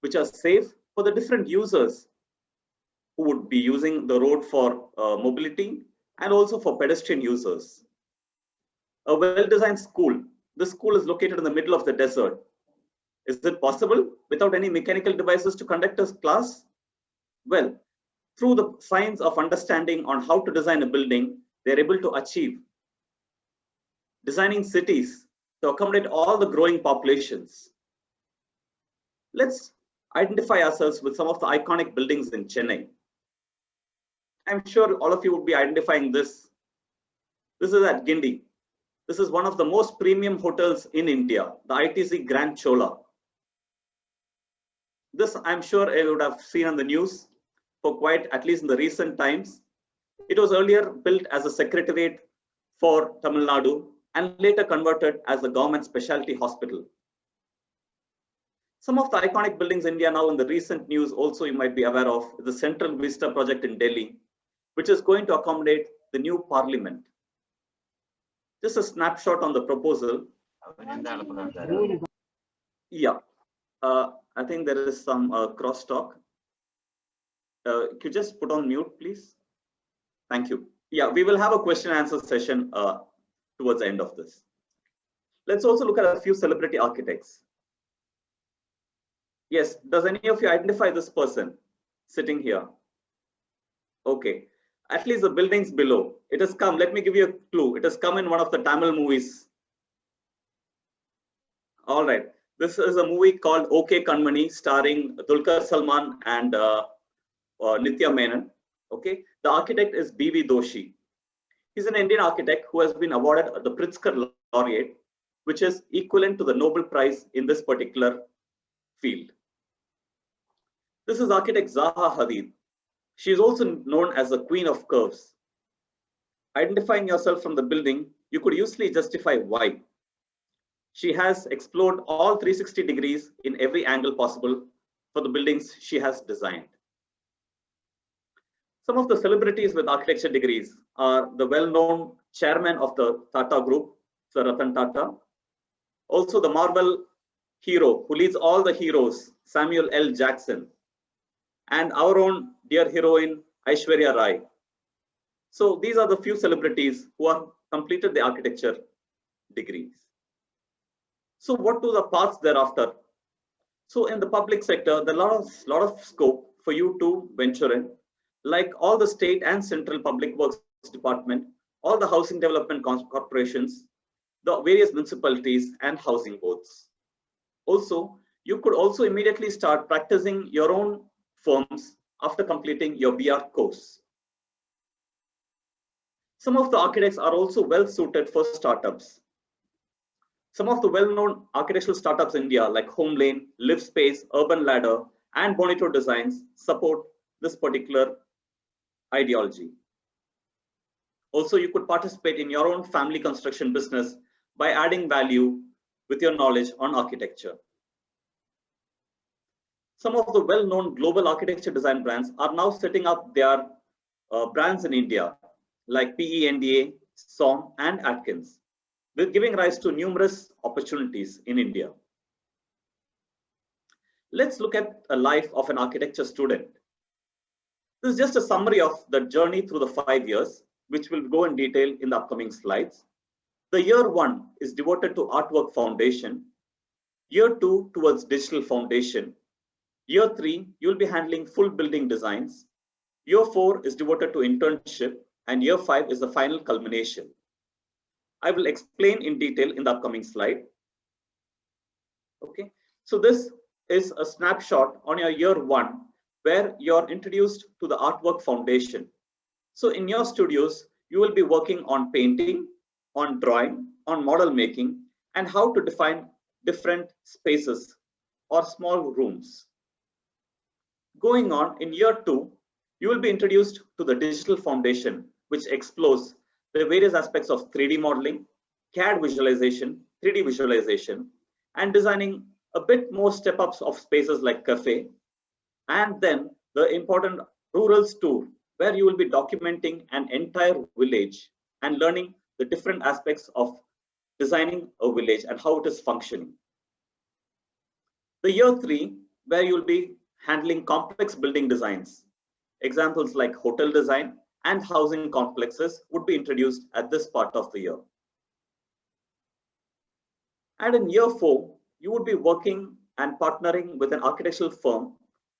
which are safe for the different users who would be using the road for mobility and also for pedestrian users. A well-designed school. The school is located in the middle of the desert. Is it possible without any mechanical devices to conduct a class? Well, through the science of understanding on how to design a building, they're able to achieve designing cities to accommodate all the growing populations. Let's identify ourselves with some of the iconic buildings in Chennai. I'm sure all of you would be identifying this. This is at Gindi. This is one of the most premium hotels in India, the ITC Grand Chola. This, I'm sure you would have seen on the news for quite, at least in the recent times. It was earlier built as a secretariat for Tamil Nadu and later converted as a government specialty hospital. Some of the iconic buildings in India now in the recent news also you might be aware of is the Central Vista project in Delhi, which is going to accommodate the new parliament. Just a snapshot on the proposal. Yeah, I think there is some crosstalk. Could you just put on mute, please? Thank you. Yeah, we will have a question and answer session towards the end of this. Let's also look at a few celebrity architects. Yes, does any of you identify this person sitting here? Okay, at least the buildings below. It has come, let me give you a clue. It has come in one of the Tamil movies. All right, this is a movie called OK Kanmani starring Dulquer Salman and Nitya Menon. Okay, the architect is B.V. Doshi. He's an Indian architect who has been awarded the Pritzker Laureate, which is equivalent to the Nobel Prize in this particular field. This is architect Zaha Hadid. She is also known as the Queen of Curves. Identifying yourself from the building, you could usually justify why. She has explored all 360 degrees in every angle possible for the buildings she has designed. Some of the celebrities with architecture degrees are the well-known chairman of the Tata Group, Sir Ratan Tata. Also the Marvel hero who leads all the heroes, Samuel L. Jackson. And our own dear heroine, Aishwarya Rai. So these are the few celebrities who have completed the architecture degrees. So what do the paths thereafter? So in the public sector, there are a lot of scope for you to venture in, like all the state and central public works department, all the housing development corporations, the various municipalities and housing boards. Also, you could also immediately start practicing your own firms after completing your BR course. Some of the architects are also well suited for startups. Some of the well-known architectural startups in India like HomeLane, LiveSpace, Urban Ladder, and Bonito Designs support this particular ideology. Also, you could participate in your own family construction business by adding value with your knowledge on architecture. Some of the well-known global architecture design brands are now setting up their brands in India, like PENDA, SOM, and Atkins, with giving rise to numerous opportunities in India. Let's look at a life of an architecture student. This is just a summary of the journey through the 5 years, which will go in detail in the upcoming slides. The year 1 is devoted to artwork foundation. Year 2 towards digital foundation. Year 3, you'll be handling full building designs. Year 4 is devoted to internship, and year 5 is the final culmination. I will explain in detail in the upcoming slide. Okay, so this is a snapshot on your year 1, where you're introduced to the artwork foundation. So in your studios, you will be working on painting, on drawing, on model making, and how to define different spaces or small rooms. Going on, in year 2, you will be introduced to the digital foundation, which explores the various aspects of 3D modeling, CAD visualization, 3D visualization, and designing a bit more step-ups of spaces like cafe, and then the important rurals tour, where you will be documenting an entire village and learning the different aspects of designing a village and how it is functioning. The year 3, where you will be handling complex building designs. Examples like hotel design and housing complexes would be introduced at this part of the year. And in year 4, you would be working and partnering with an architectural firm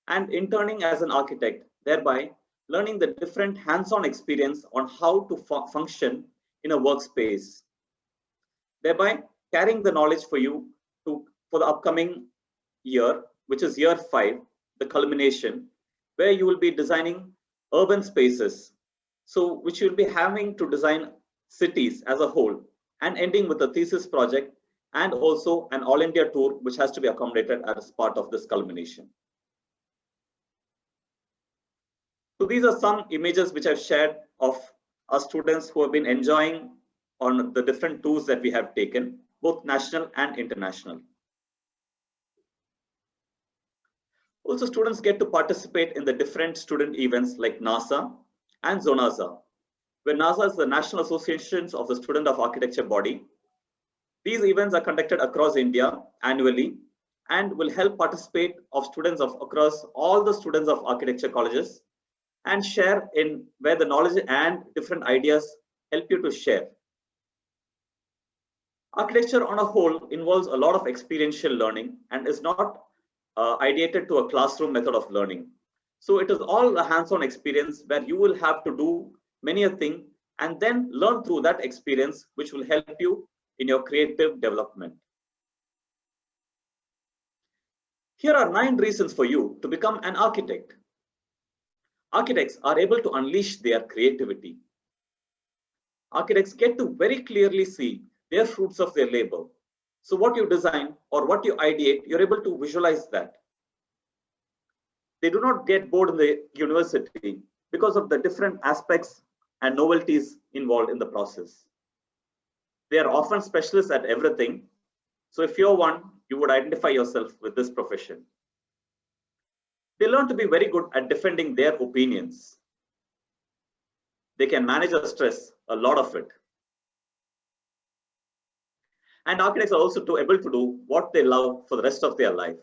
and interning as an architect, thereby learning the different hands-on experience on how to function in a workspace. thereby carrying the knowledge for you for the upcoming year, which is year 5, the culmination, where you will be designing urban spaces. So which you'll be having to design cities as a whole, and ending with a thesis project and also an all India tour, which has to be accommodated as part of this culmination. So these are some images which I've shared of our students who have been enjoying on the different tours that we have taken, both national and international. Also, students get to participate in the different student events like NASA and Zonaza, where NASA is the National Association of the Student of Architecture body. These events are conducted across India annually and will help participate of students of across all the students of architecture colleges and share in where the knowledge and different ideas help you to share. Architecture on a whole involves a lot of experiential learning and is not ideated to a classroom method of learning. So it is all a hands-on experience where you will have to do many a thing and then learn through that experience, which will help you in your creative development. Here are 9 reasons for you to become an architect. Architects are able to unleash their creativity. Architects get to very clearly see their fruits of their labor. So what you design or what you ideate, you're able to visualize that. They do not get bored in the university because of the different aspects and novelties involved in the process. They are often specialists at everything. So if you're one, you would identify yourself with this profession. They learn to be very good at defending their opinions. They can manage the stress, a lot of it. And architects are also able to do what they love for the rest of their life,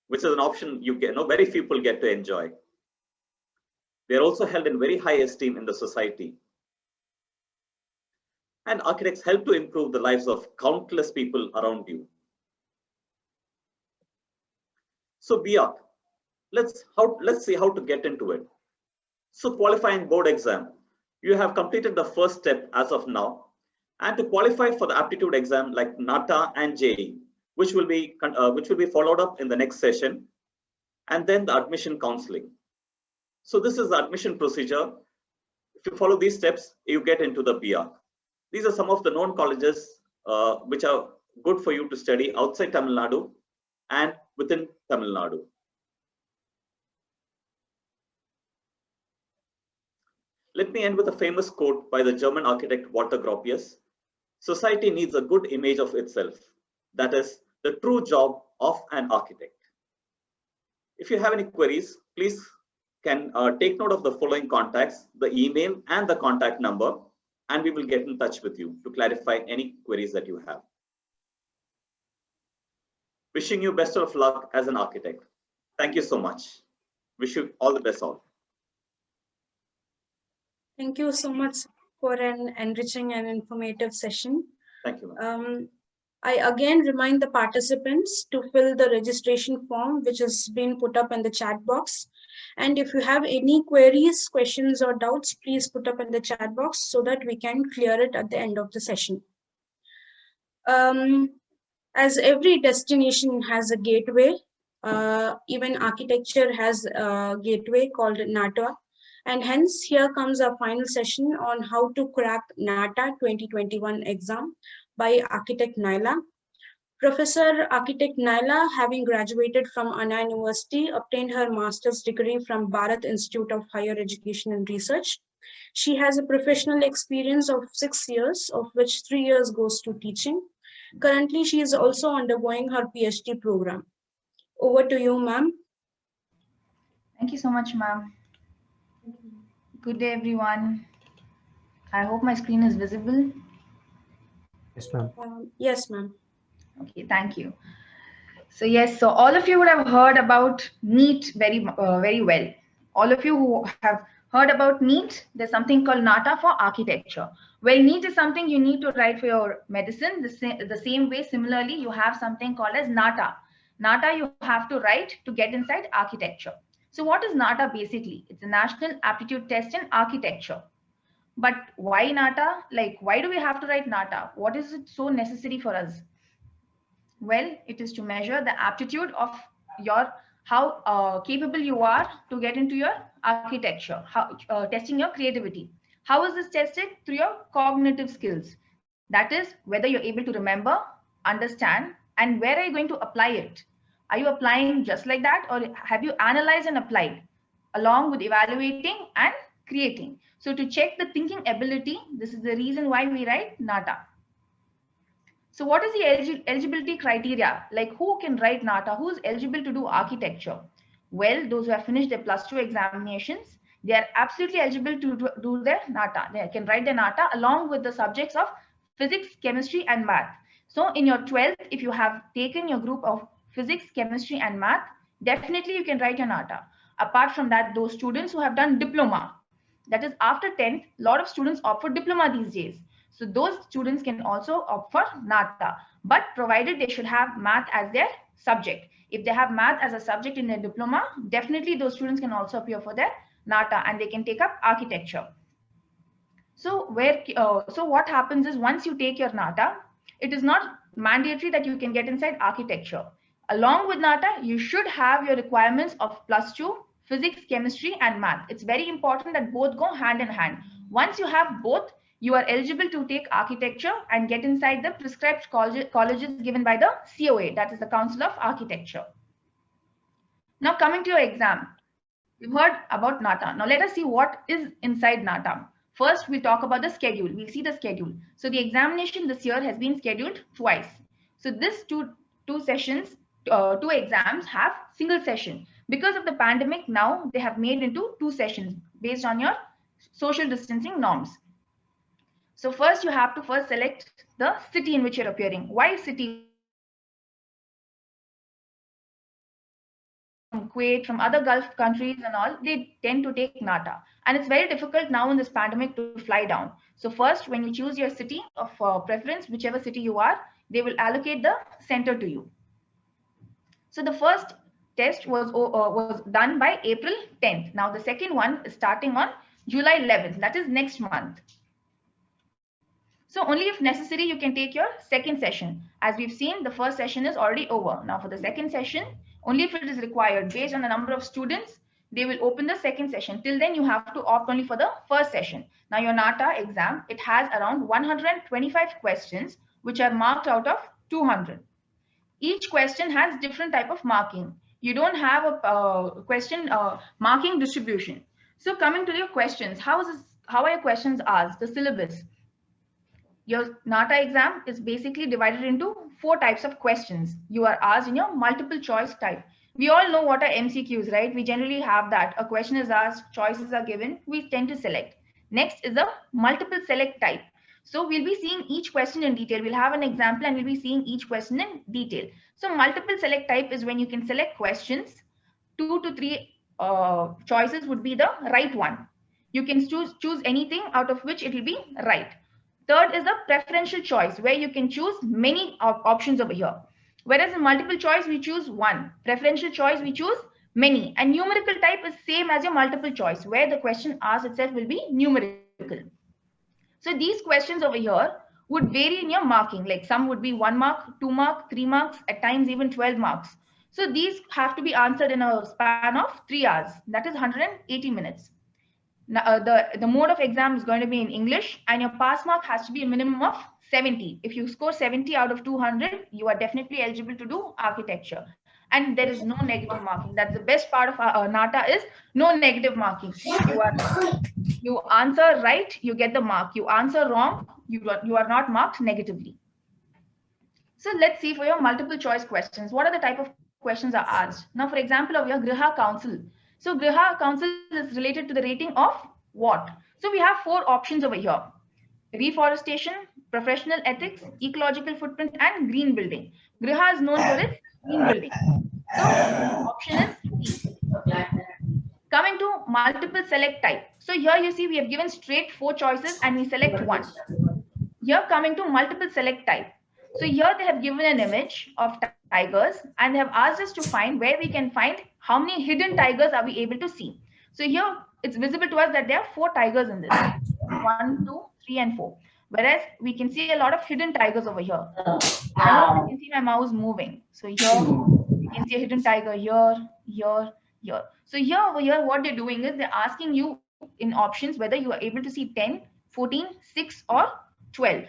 which is an option you get, very few people get to enjoy. They are also held in very high esteem in the society. And architects help to improve the lives of countless people around you. So BARC, let's see how to get into it. So qualifying board exam, you have completed the first step as of now. And to qualify for the aptitude exam like NATA and JEE, which will be followed up in the next session, and then the admission counseling. So this is the admission procedure. If you follow these steps, you get into the BARC. These are some of the known colleges which are good for you to study outside Tamil Nadu and within Tamil Nadu. Let me end with a famous quote by the German architect Walter Gropius. Society needs a good image of itself. That is the true job of an architect. If you have any queries, please can take note of the following contacts, the email and the contact number, and we will get in touch with you to clarify any queries that you have. Wishing you best of luck as an architect. Thank you so much. Wish you all the best all. Thank you so much for an enriching and informative session. Thank you. I again remind the participants to fill the registration form, which has been put up in the chat box. And if you have any queries, questions, or doubts, please put up in the chat box so that we can clear it at the end of the session. As every destination has a gateway, even architecture has a gateway called NATA. And hence, here comes our final session on how to crack NATA 2021 exam by architect Naila. Professor Architect Naila, having graduated from Anna University, obtained her master's degree from Bharat Institute of Higher Education and Research. She has a professional experience of 6 years, of which 3 years goes to teaching. Currently, she is also undergoing her PhD program. Over to you, ma'am. Thank you so much, ma'am. Good day, everyone. I hope my screen is visible. Yes, ma'am. Yes, ma'am. Okay, thank you. So yes, so all of you would have heard about NEET very well. All of you who have heard about NEET, there's something called NATA for architecture. Well, NEET is something you need to write for your medicine. The same way, similarly, you have something called as NATA. NATA you have to write to get inside architecture. So what is NATA basically? It's a National Aptitude Test in Architecture. But why NATA? Like, why do we have to write NATA? What is it so necessary for us? Well, it is to measure the aptitude of your, how capable you are to get into your architecture, how testing your creativity. How is this tested? Through your cognitive skills. That is, whether you're able to remember, understand, and where are you going to apply it? Are you applying just like that, or have you analyzed and applied along with evaluating and creating? So to check the thinking ability, this is the reason why we write NATA. So what is the eligibility criteria? Like, who can write NATA? Who is eligible to do architecture? Well, those who have finished their +2 examinations, they are absolutely eligible to do their NATA. They can write their NATA along with the subjects of physics, chemistry, and math. So in your 12th, if you have taken your group of physics, chemistry, and math, definitely you can write your NATA. Apart from that, those students who have done diploma, that is after 10th, a lot of students opt for diploma these days. So those students can also opt for NATA, but provided they should have math as their subject. If they have math as a subject in their diploma, definitely those students can also appear for their NATA and they can take up architecture. So what happens is, once you take your NATA, it is not mandatory that you can get inside architecture. Along with NATA, you should have your requirements of +2 physics, chemistry, and math. It's very important that both go hand in hand. Once you have both, you are eligible to take architecture and get inside the prescribed colleges given by the COA, that is the Council of Architecture. Now coming to your exam, we've heard about NATA. Now let us see what is inside NATA. First, we'll talk about the schedule. We'll see the schedule. So the examination this year has been scheduled twice. So this two exams have single session. Because of the pandemic, now they have made into 2 sessions based on your social distancing norms. So first, you have to select the city in which you're appearing. Why city? From Kuwait, from other Gulf countries and all, they tend to take NATA. And it's very difficult now in this pandemic to fly down. So first, when you choose your city of preference, whichever city you are, they will allocate the center to you. So the first test was done by April 10th. Now the second one is starting on July 11th. That is next month. So only if necessary, you can take your second session. As we've seen, the first session is already over. Now for the second session, only if it is required based on the number of students, they will open the second session. Till then, you have to opt only for the first session. Now your NATA exam, it has around 125 questions, which are marked out of 200. Each question has different type of marking. You don't have a question marking distribution. So coming to your questions, how are your questions asked? The syllabus. Your NATA exam is basically divided into 4 types of questions. You are asked in your multiple choice type. We all know what are MCQs, right? We generally have that. A question is asked, choices are given, we tend to select. Next is a multiple select type. So we'll be seeing each question in detail. We'll have an example and we'll be seeing each question in detail. So multiple select type is when you can select questions. 2 to 3 choices would be the right one. You can choose anything out of which it will be right. Third is a preferential choice, where you can choose many options over here. Whereas in multiple choice, we choose one. Preferential choice, we choose many. And numerical type is same as your multiple choice, where the question asked itself will be numerical. So these questions over here would vary in your marking. Like some would be 1 mark, 2 mark, 3 marks, at times even 12 marks. So these have to be answered in a span of 3 hours. That is 180 minutes. Now, the mode of exam is going to be in English, and your pass mark has to be a minimum of 70. If you score 70 out of 200, you are definitely eligible to do architecture. And there is no negative marking. That's the best part of NATA is no negative marking. You answer right, you get the mark. You answer wrong, you are not marked negatively. So let's see for your multiple choice questions. What are the type of questions are asked? Now, for example, of your Griha Council. So Griha Council is related to the rating of what? So we have 4 options over here: reforestation, professional ethics, ecological footprint, and green building. Griha is known for its green building. So option is C. Coming to multiple select type. So here you see we have given straight 4 choices and we select one. Here coming to multiple select type. So here they have given an image of tigers and they have asked us to find where we can find how many hidden tigers are we able to see. So here it's visible to us that there are 4 tigers in this. 1, 2, 3, and 4. Whereas we can see a lot of hidden tigers over here. You can see my mouse moving. So here you can see a hidden tiger here, here, here. So here over here, what they're doing is they're asking you in options whether you are able to see 10, 14, 6, or 12.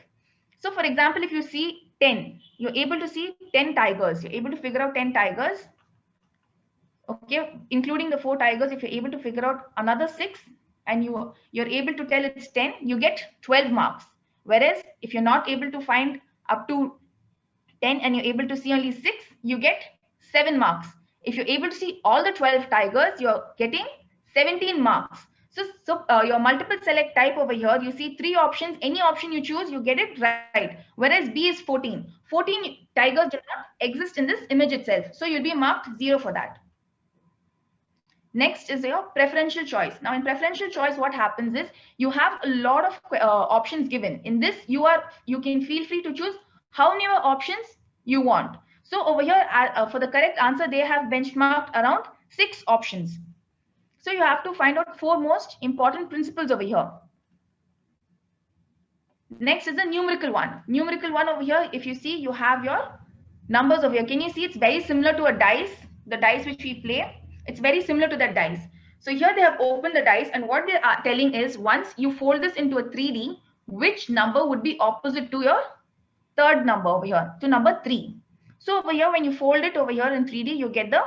So for example, if you see 10, you're able to see 10 tigers. You're able to figure out 10 tigers. Okay, including the 4 tigers. If you're able to figure out another 6 and you're able to tell it's 10, you get 12 marks. Whereas if you're not able to find up to 10 and you're able to see only 6, you get 7 marks. If you're able to see all the 12 tigers, you're getting 17 marks. So your multiple select type over here, you see 3 options. Any option you choose, you get it right. Whereas B is 14. 14 tigers do not exist in this image itself. So you'll be marked 0 for that. Next is your preferential choice. Now in preferential choice, what happens is you have a lot of options given. In this, you can feel free to choose how many options you want. So over here, for the correct answer, they have benchmarked around 6 options. So you have to find out 4 most important principles over here. Next is the numerical one. Numerical one over here, if you see, you have your numbers over here. Can you see it's very similar to a dice, the dice which we play? It's very similar to that dice. So here they have opened the dice, and what they are telling is once you fold this into a 3D, which number would be opposite to your third number over here, to number 3. So over here, when you fold it over here in 3D, you get the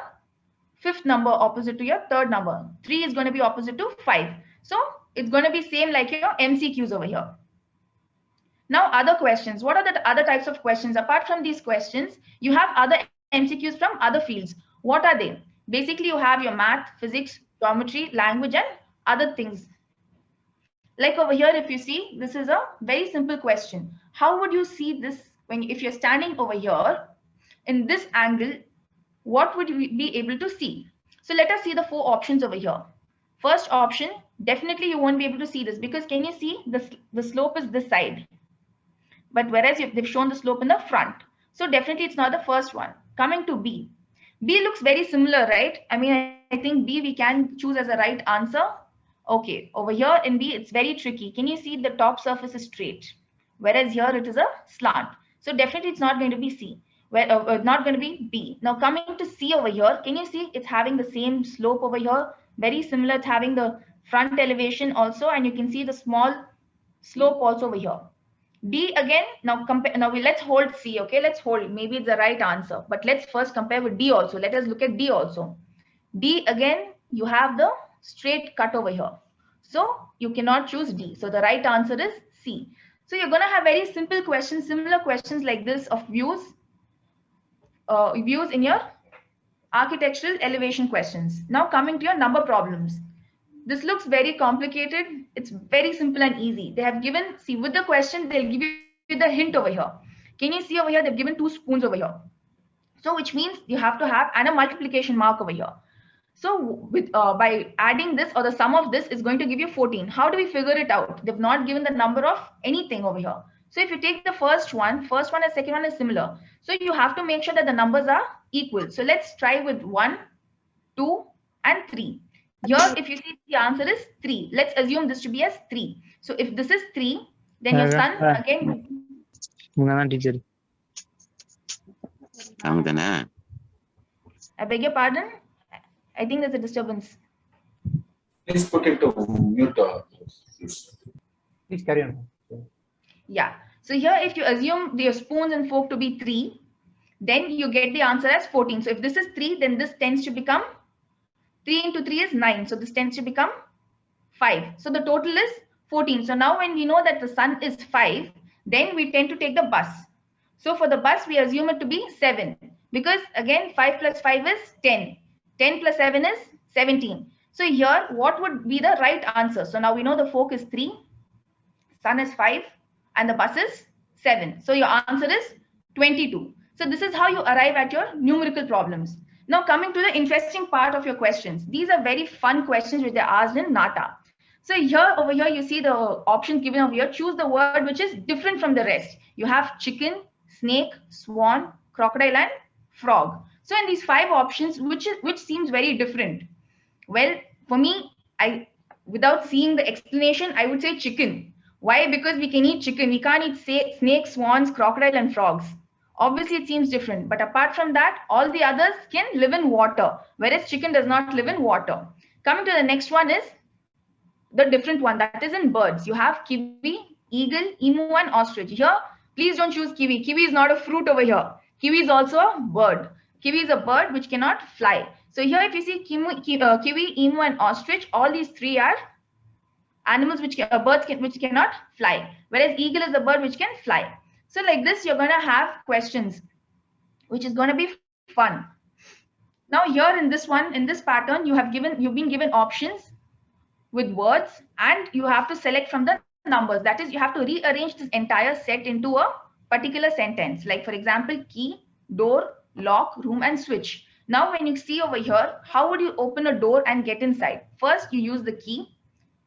5th number opposite to your third number. 3 is going to be opposite to 5. So it's going to be same like your MCQs over here. Now other questions. What are the other types of questions? Apart from these questions, you have other MCQs from other fields. What are they? Basically, you have your math, physics, geometry, language, and other things. Like over here, if you see, this is a very simple question. How would you see this if you're standing over here in this angle? What would we be able to see? So let us see the 4 options over here. First option, definitely you won't be able to see this because can you see the slope is this side? But whereas they've shown the slope in the front. So definitely it's not the first one. Coming to B. B looks very similar, right? I mean, I think B we can choose as a right answer. Okay, over here in B, it's very tricky. Can you see the top surface is straight? Whereas here it is a slant. So definitely it's not going to be C. Not going to be B. Now coming to C over here, can you see it's having the same slope over here? Very similar, it's having the front elevation also, and you can see the small slope also over here. D again, now let's hold C, okay? Let's hold, maybe it's the right answer, but let's first compare with D also. Let us look at D also. D again, you have the straight cut over here. So you cannot choose D. So the right answer is C. So you're going to have very simple questions, similar questions like this of views in your architectural elevation questions. Now coming to your number problems. This looks very complicated. It's very simple and easy. They have given, see with the question, they'll give you the hint over here. Can you see over here, they've given 2 spoons over here. So which means you have to have and a multiplication mark over here. So with by adding this or the sum of this is going to give you 14. How do we figure it out? They've not given the number of anything over here. So if you take the first one and second one is similar. So you have to make sure that the numbers are equal. So let's try with 1, 2, and 3. Here, if you see the answer is 3. Let's assume this to be as 3. So if this is 3, then your son again. I beg your pardon. I think there's a disturbance. Please put it to mute. Please carry on. Yeah. So here, if you assume your spoons and fork to be 3, then you get the answer as 14. So if this is 3, then this tends to become 3 into 3 is 9. So this tends to become 5. So the total is 14. So now when we know that the sun is 5, then we tend to take the bus. So for the bus, we assume it to be 7 because again, 5 plus 5 is 10. 10 plus 7 is 17. So here, what would be the right answer? So now we know the fork is 3, sun is 5, and the bus is 7. So your answer is 22. So this is how you arrive at your numerical problems. Now coming to the interesting part of your questions. These are very fun questions which they're asked in NATA. So here, over here, you see the options given over here. Choose the word which is different from the rest. You have chicken, snake, swan, crocodile, and frog. So in these 5 options, which seems very different? Well, for me, without seeing the explanation, I would say chicken. Why? Because we can eat chicken. We can't eat snakes, swans, crocodile, and frogs. Obviously, it seems different. But apart from that, all the others can live in water, whereas chicken does not live in water. Coming to the next one is the different one, that is in birds. You have kiwi, eagle, emu, and ostrich. Here, please don't choose kiwi. Kiwi is not a fruit over here. Kiwi is also a bird. Kiwi is a bird which cannot fly. So here, if you see kiwi, emu, and ostrich, all these three are animals which which cannot fly, whereas eagle is a bird which can fly. So like this, you're going to have questions, which is going to be fun. Now here in this one, in this pattern, you've been given options with words, and you have to select from the numbers. That is, you have to rearrange this entire set into a particular sentence. Like for example, key, door, lock, room, and switch. Now when you see over here, how would you open a door and get inside? First, you use the key.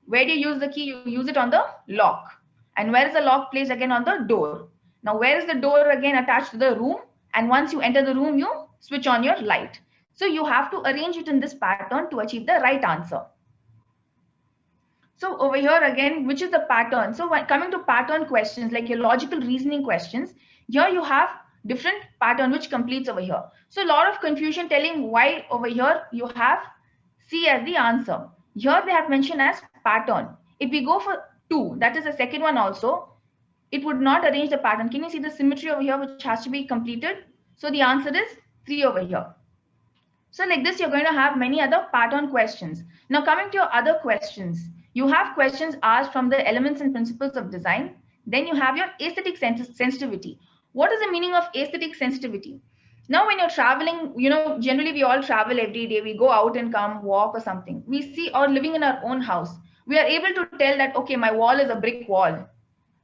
Where do you use the key? You use it on the lock. And where is the lock placed? Again on the door. Now where is the door again attached to the room? And once you enter the room, you switch on your light. So you have to arrange it in this pattern to achieve the right answer. So over here again, which is the pattern? So when coming to pattern questions, like your logical reasoning questions, here you have different pattern which completes over here. So a lot of confusion telling why over here you have C as the answer. Here they have mentioned as pattern. If we go for 2, that is the second one also, it would not arrange the pattern. Can you see the symmetry over here which has to be completed? So the answer is 3 over here. So like this, you're going to have many other pattern questions. Now coming to your other questions, you have questions asked from the elements and principles of design. Then you have your aesthetic sensitivity. What is the meaning of aesthetic sensitivity? Now when you're traveling, generally we all travel every day. We go out and come, walk or something. We see, or living in our own house, we are able to tell that, okay, my wall is a brick wall.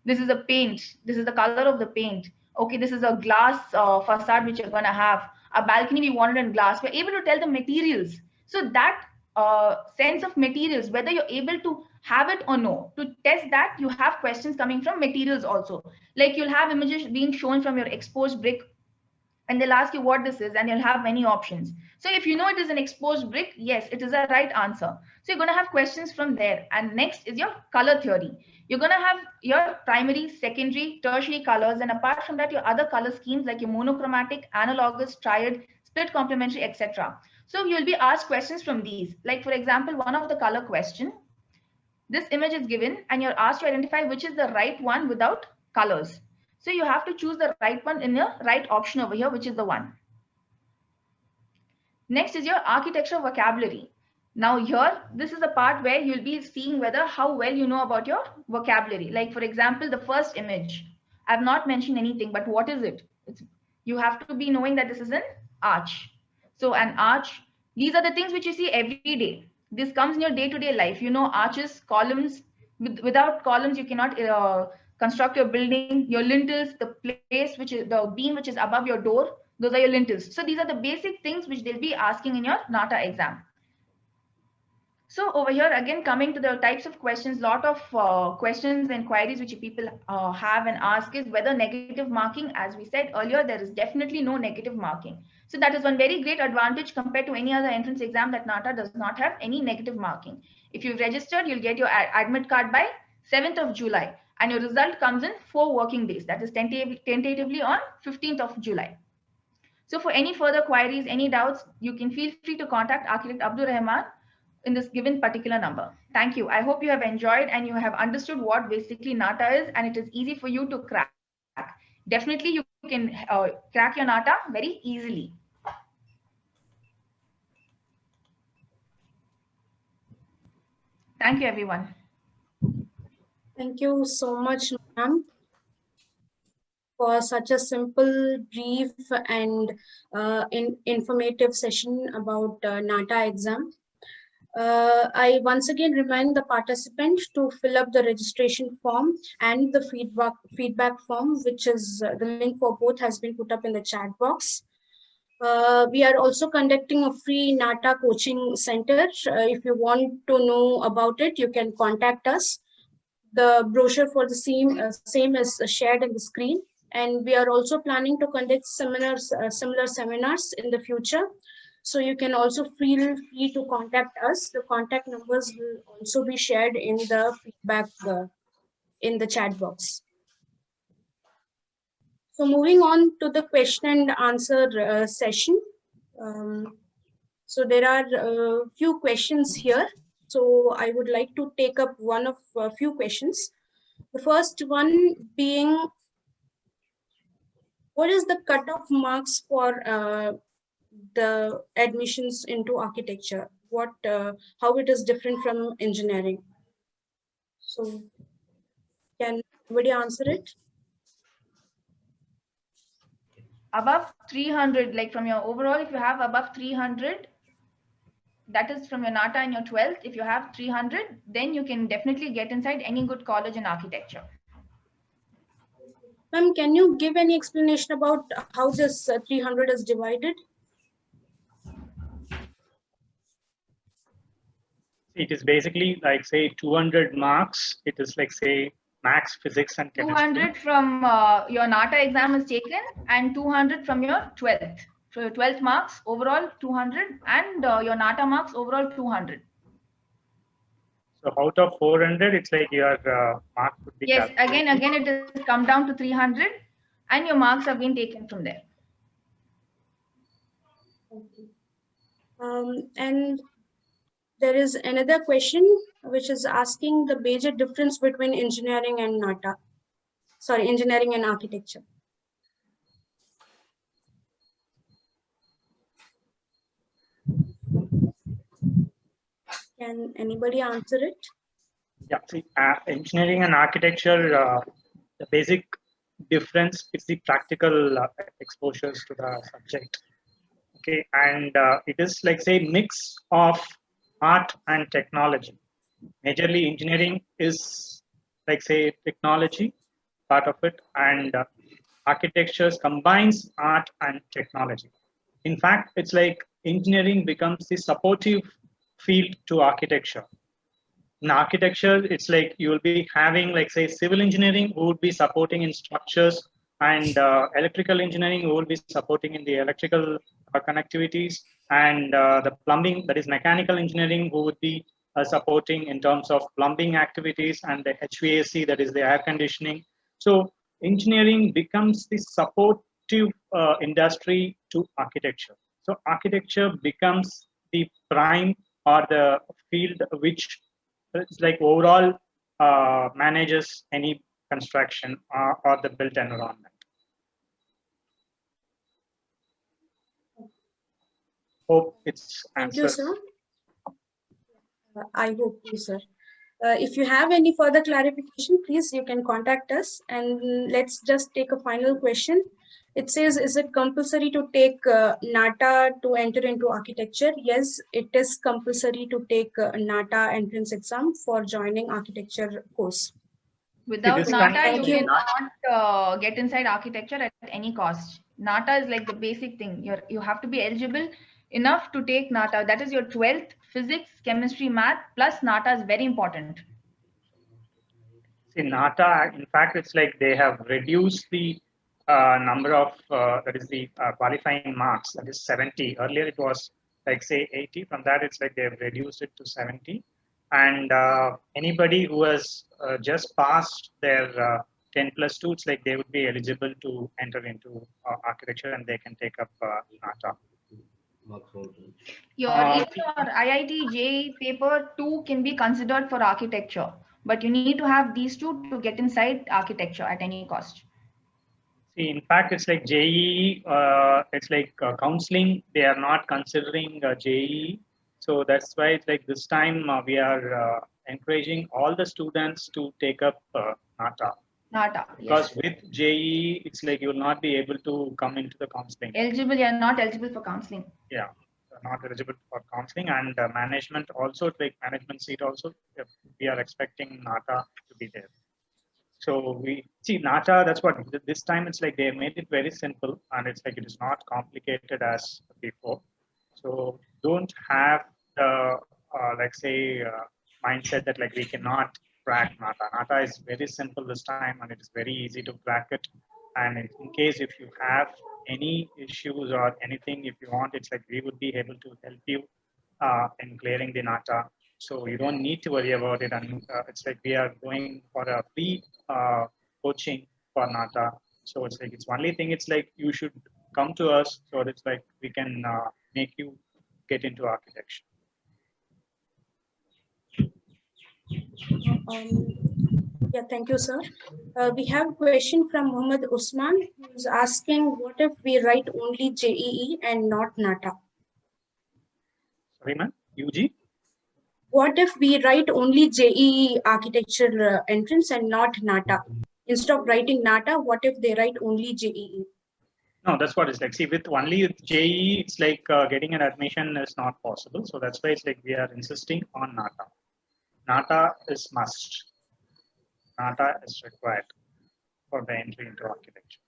This is a paint. This is the color of the paint. Okay, this is a glass facade which you're going to have. A balcony we wanted in glass. We're able to tell the materials. So that sense of materials, whether you're able to have it or no, to test that, you have questions coming from materials also. Like you'll have images being shown from your exposed brick, and they'll ask you what this is, and you'll have many options. So if you know it is an exposed brick, yes, it is a right answer. So you're going to have questions from there. And next is your color theory. You're going to have your primary, secondary, tertiary colors, and apart from that, your other color schemes like your monochromatic, analogous, triad, split complementary, etc. So you'll be asked questions from these. Like for example, one of the color question, this image is given and you're asked to identify which is the right one without colors. So you have to choose the right one in your right option over here, which is the one. Next is your architecture vocabulary. Now here, this is the part where you'll be seeing whether how well you know about your vocabulary. Like for example, the first image, I've not mentioned anything, but what is it? You have to be knowing that this is an arch. So an arch, these are the things which you see every day. This comes in your day-to-day life. You know, arches, columns. Without columns, you cannot construct your building. Your lintels, the place which is the beam which is above your door, those are your lintels. So these are the basic things which they'll be asking in your NATA exam. So over here again, coming to the types of questions, lot of questions and queries which people have and ask is whether negative marking. As we said earlier, there is definitely no negative marking. So that is one very great advantage compared to any other entrance exam, that NATA does not have any negative marking. If you've registered, you'll get your admit card by 7th of July and your result comes in 4 working days. That is tentatively on 15th of July. So for any further queries, any doubts, you can feel free to contact Architect Abdur Rahman in this given particular number. Thank you. I hope you have enjoyed and you have understood what basically NATA is, and it is easy for you to crack. Definitely you can crack your NATA very easily. Thank you, everyone. Thank you so much, ma'am, for such a simple, brief, and informative session about NATA exam. I once again remind the participant to fill up the registration form and the feedback form, which is the link for both has been put up in the chat box. We are also conducting a free NATA coaching center. If you want to know about it, you can contact us. The brochure for the same is shared in the screen. And we are also planning to conduct seminars, similar seminars in the future. So you can also feel free to contact us. The contact numbers will also be shared in the feedback in the chat box. So moving on to the question and answer session. So there are a few questions here. So I would like to take up one of a few questions. The first one being, what is the cutoff marks for the admissions into architecture? What, how it is different from engineering? So can anybody answer it? Above 300, like from your overall, if you have above 300, that is from your NATA and your 12th. If you have 300, then you can definitely get inside any good college in architecture. Ma'am, can you give any explanation about how this 300 is divided? It is basically like, say, 200 marks. It is like, say, maths, physics, and chemistry. 200 from your NATA exam is taken and 200 from your 12th. So your 12th marks overall 200 and your NATA marks overall 200. So out of 400, it's like your mark would be. Yes, again it has come down to 300 and your marks have been taken from there. Okay. And there is another question which is asking the major difference between engineering and NATA. Sorry, engineering and architecture. Can anybody answer it? Yeah, see, engineering and architecture, the basic difference is the practical exposures to the subject. Okay, and it is like, say, mix of art and technology. Majorly engineering is like, say, technology part of it, and architecture combines art and technology. In fact, it's like engineering becomes the supportive field to architecture. In architecture, it's like you will be having, like, say, civil engineering who would be supporting in structures, and electrical engineering who will be supporting in the electrical connectivities, and the plumbing, that is mechanical engineering, who would be supporting in terms of plumbing activities, and the HVAC, that is the air conditioning. So engineering becomes the supportive industry to architecture. So architecture becomes the prime or the field which it's like overall manages any construction or the built environment. Hope it's answers. Thank you, sir. I hope you, sir. If you have any further clarification, please, you can contact us. And let's just take a final question. It says, is it compulsory to take NATA to enter into architecture? Yes, it is compulsory to take NATA entrance exam for joining architecture course. Without NATA, you cannot get inside architecture at any cost. NATA is like the basic thing. You have to be eligible enough to take NATA. That is your 12th, physics, chemistry, math, plus NATA is very important. See, NATA, in fact, it's like they have reduced the number of, that is the qualifying marks, that is 70. Earlier it was like, say, 80. From that, it's like they've reduced it to 70. And anybody who has just passed their 10+2, it's like they would be eligible to enter into architecture, and they can take up NATA. Your IIT JEE paper 2 can be considered for architecture, but you need to have these two to get inside architecture at any cost. See, in fact, it's like JEE, it's like counseling, they are not considering JEE. So that's why it's like this time we are encouraging all the students to take up NATA. NATA, because yes. with JEE, it's like you will not be able to come into the counseling. Eligible, you are not eligible for counseling. Yeah, not eligible for counseling, and management also, like management seat also, we are expecting NATA to be there. So we see NATA, that's what this time it's like they made it very simple, and it's like it is not complicated as before. So don't have the like, say, mindset that like we cannot crack NATA. NATA is very simple this time, and it is very easy to crack it. And in case if you have any issues or anything, if you want, it's like we would be able to help you in clearing the NATA. So you don't need to worry about it. And it's like we are going for a free coaching for NATA. So it's like, it's only thing, it's like you should come to us. So it's like we can make you get into architecture. Yeah, thank you, sir. We have a question from Muhammad Usman, who's asking, what if we write only JEE and not NATA? Sorry, ma'am, UG? What if we write only JEE architecture entrance and not NATA? Instead of writing NATA, what if they write only JEE? No, that's what it's like. See, with only JEE, it's like getting an admission is not possible. So that's why it's like we are insisting on NATA. NATA is must. NATA is required for the entry into architecture.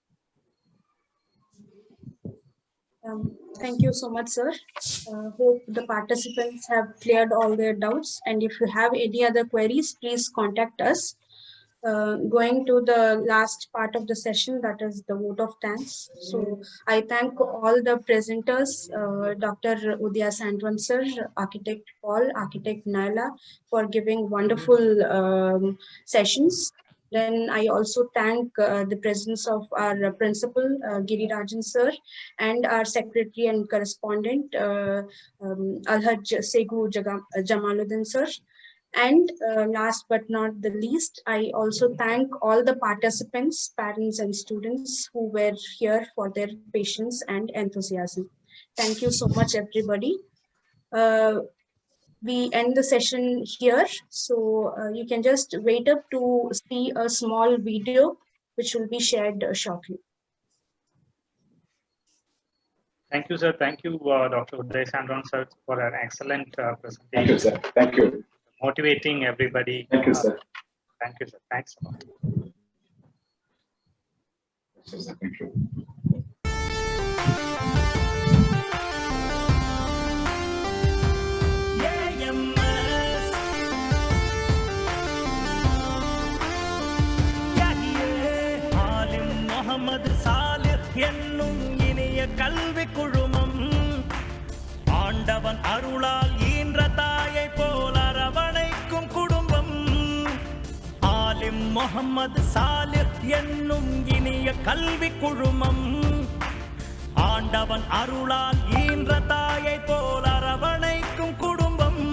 Thank you so much, sir. Hope the participants have cleared all their doubts. And if you have any other queries, please contact us. Going to the last part of the session, that is the vote of thanks. So I thank all the presenters, Dr. Udaya Sandran sir, Architect Paul, Architect Naila, for giving wonderful sessions. Then I also thank the presence of our principal, Girirajan sir, and our secretary and correspondent, Alhaj Segu Jamaluddin sir. And last but not the least, I also thank all the participants, parents and students who were here for their patience and enthusiasm. Thank you so much, everybody. We end the session here. So you can just wait up to see a small video which will be shared shortly. Thank you, sir. Thank you, Dr. Udaya Sandran sir, for an excellent presentation. Thank you, sir. Thank you. Motivating everybody. Thank you, sir. Thank you, sir. Thanks a lot. Thank you. Mohammed சாலிஹ் என்னும் இனிய கல்வி குழுமம் ஆண்டவன் அருளால் ஈன்ற தாயை போல் அரவணைக்கும் குடும்பம். ஆலிம் முகமது சாலிஹ் என்னும் இனிய கல்வி குழுமம் ஆண்டவன் அருளால் ஈன்ற தாயை போல் அரவணைக்கும் குடும்பம்.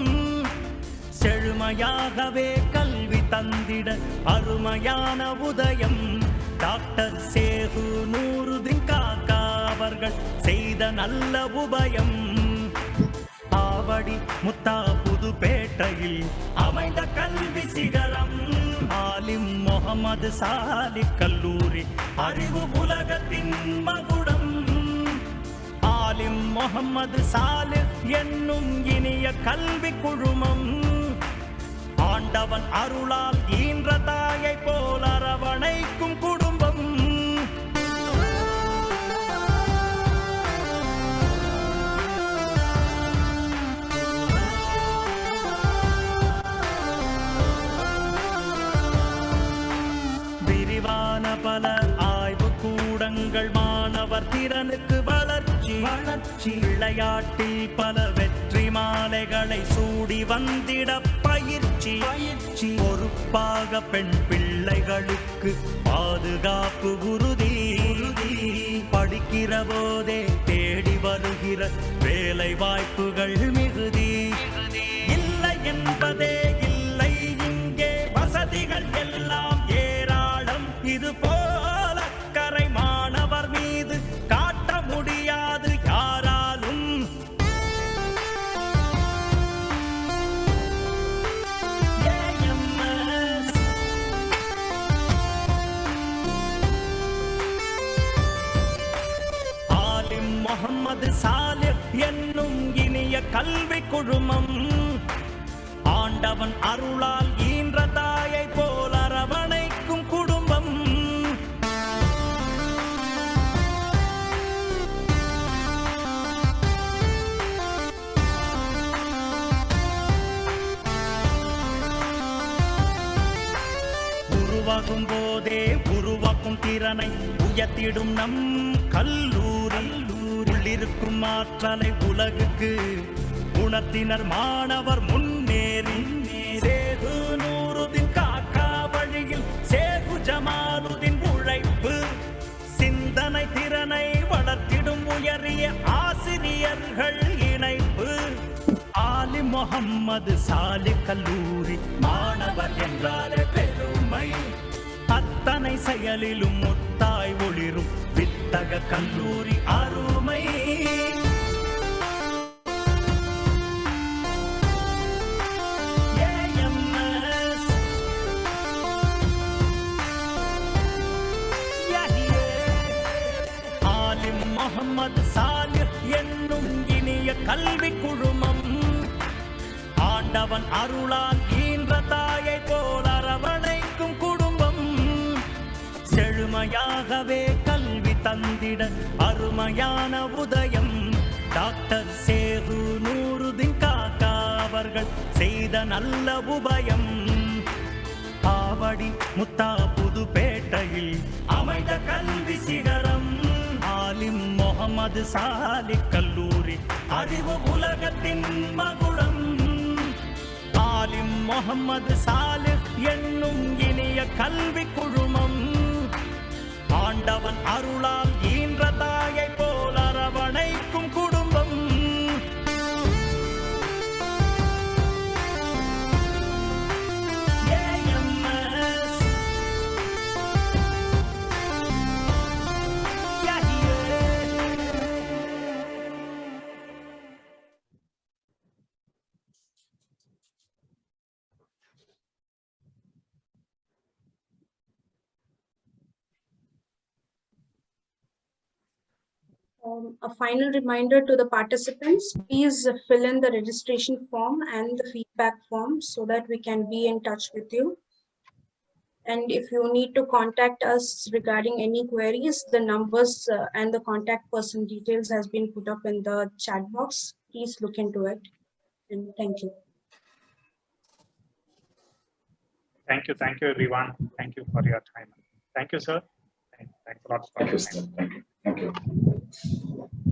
செழுமையாகவே கல்வி தந்திட அருமையான உதயம் டாக்டர் சேகு நூருதீன் காக்கா அவர்கள் செய்த நல்ல உபயம். ஆவடி முத்தா புதுப்பேட்டையில் அமைந்த கல்வி சிகரம் ஆலிம் முகமது சாலிஹ் கல்லூரி அறிவு உலகத்தின் மகுடம். ஆலிம் முகமது சாலிஹ் என்னும் இனிய கல்வி குழுமம் ஆண்டவன் அருளால் ஈன்ற தாயை போல் அரவணைக்கும் குடும்பம். விரிவான பல ஆய்வு கூடங்கள் மாணவர் திறனுக்கு வளர்ச்சி. விளையாட்டில் பல வெற்றி மாலைகளை சூடி வந்திட பயிற்சி. பொறுப்பாக பெண் பிள்ளைகளுக்கு பாதுகாப்பு உறுதி. படிக்கிற போதே தேடி வருகிற வேலை வாய்ப்புகள் மிகுதி. இல்லை என்பதே இல்லை இங்கே வசதிகள் எல்லாம் ஏராளம். இது போல கரை மாணவர் மீது காட்ட முடியாது யாராலும். ஆலிம் முகமது சாலிஹ் என்னும் இனிய கல்வி குழுமம் ஆண்டவன் அருளால் ஈன்ற தாயை போல் அரவணைக்கும் குடும்பம். உருவாகும் போதே உருவாக்கும் உணர்த்தும் திறனை உயர்த்திடும் நம் கல்லூரி உள்ளிருக்கும் ஆற்றலை உலகுக்கு உணர்த்தினர் மாணவர் முன்னேறி சேது நூறுதின் காக்கா வழியில் சேகு ஜமாலுதின் உழைப்பு சிந்தனை திறனை வளர்த்திடும் உயரிய ஆசிரியர்கள் இணைப்பு ஆலி முகம்மது சாலி கல்லூரி மாணவர் என்றாலே பெருமை அத்தனை செயலிலும் முத்தாய் ஒளிரும் வித்தக கல்லூரி அருமை முகமது சாலிஹ் என்னும் இனிய கல்வி குழுமம் ஆண்டவன் அருளால் ஈன்ற தாயை போல் அரவணைக்கும் குடும்பம் செழுமையாகவே கல்வி தந்திட அருமையான உதயம் டாக்டர் சேது நூறுதின் காக்கா அவர்கள் செய்த நல்ல உபயம் ஆவடி முத்தா புதுப்பேட்டையில் அமைந்த கல்வி சிகரம் ஆலிம் முகமது சாலி கல்லூரி அறிவு உலகத்தின் மகுடம் ஆலிம் முகமது சாலிஹ் என்னும் இனிய கல்வி குழுமம் ஆண்டவன் அருளால் ஈன்ற தாயை போல் அரவணைக்கும் குடும்பம் A final reminder to the participants, please fill in the registration form and the feedback form so that we can be in touch with you. And if you need to contact us regarding any queries, the numbers and the contact person details has been put up in the chat box. Please look into it. And thank you. Thank you everyone. Thank you for your time. Thank you, sir. Thanks a lot for your time. Thank you.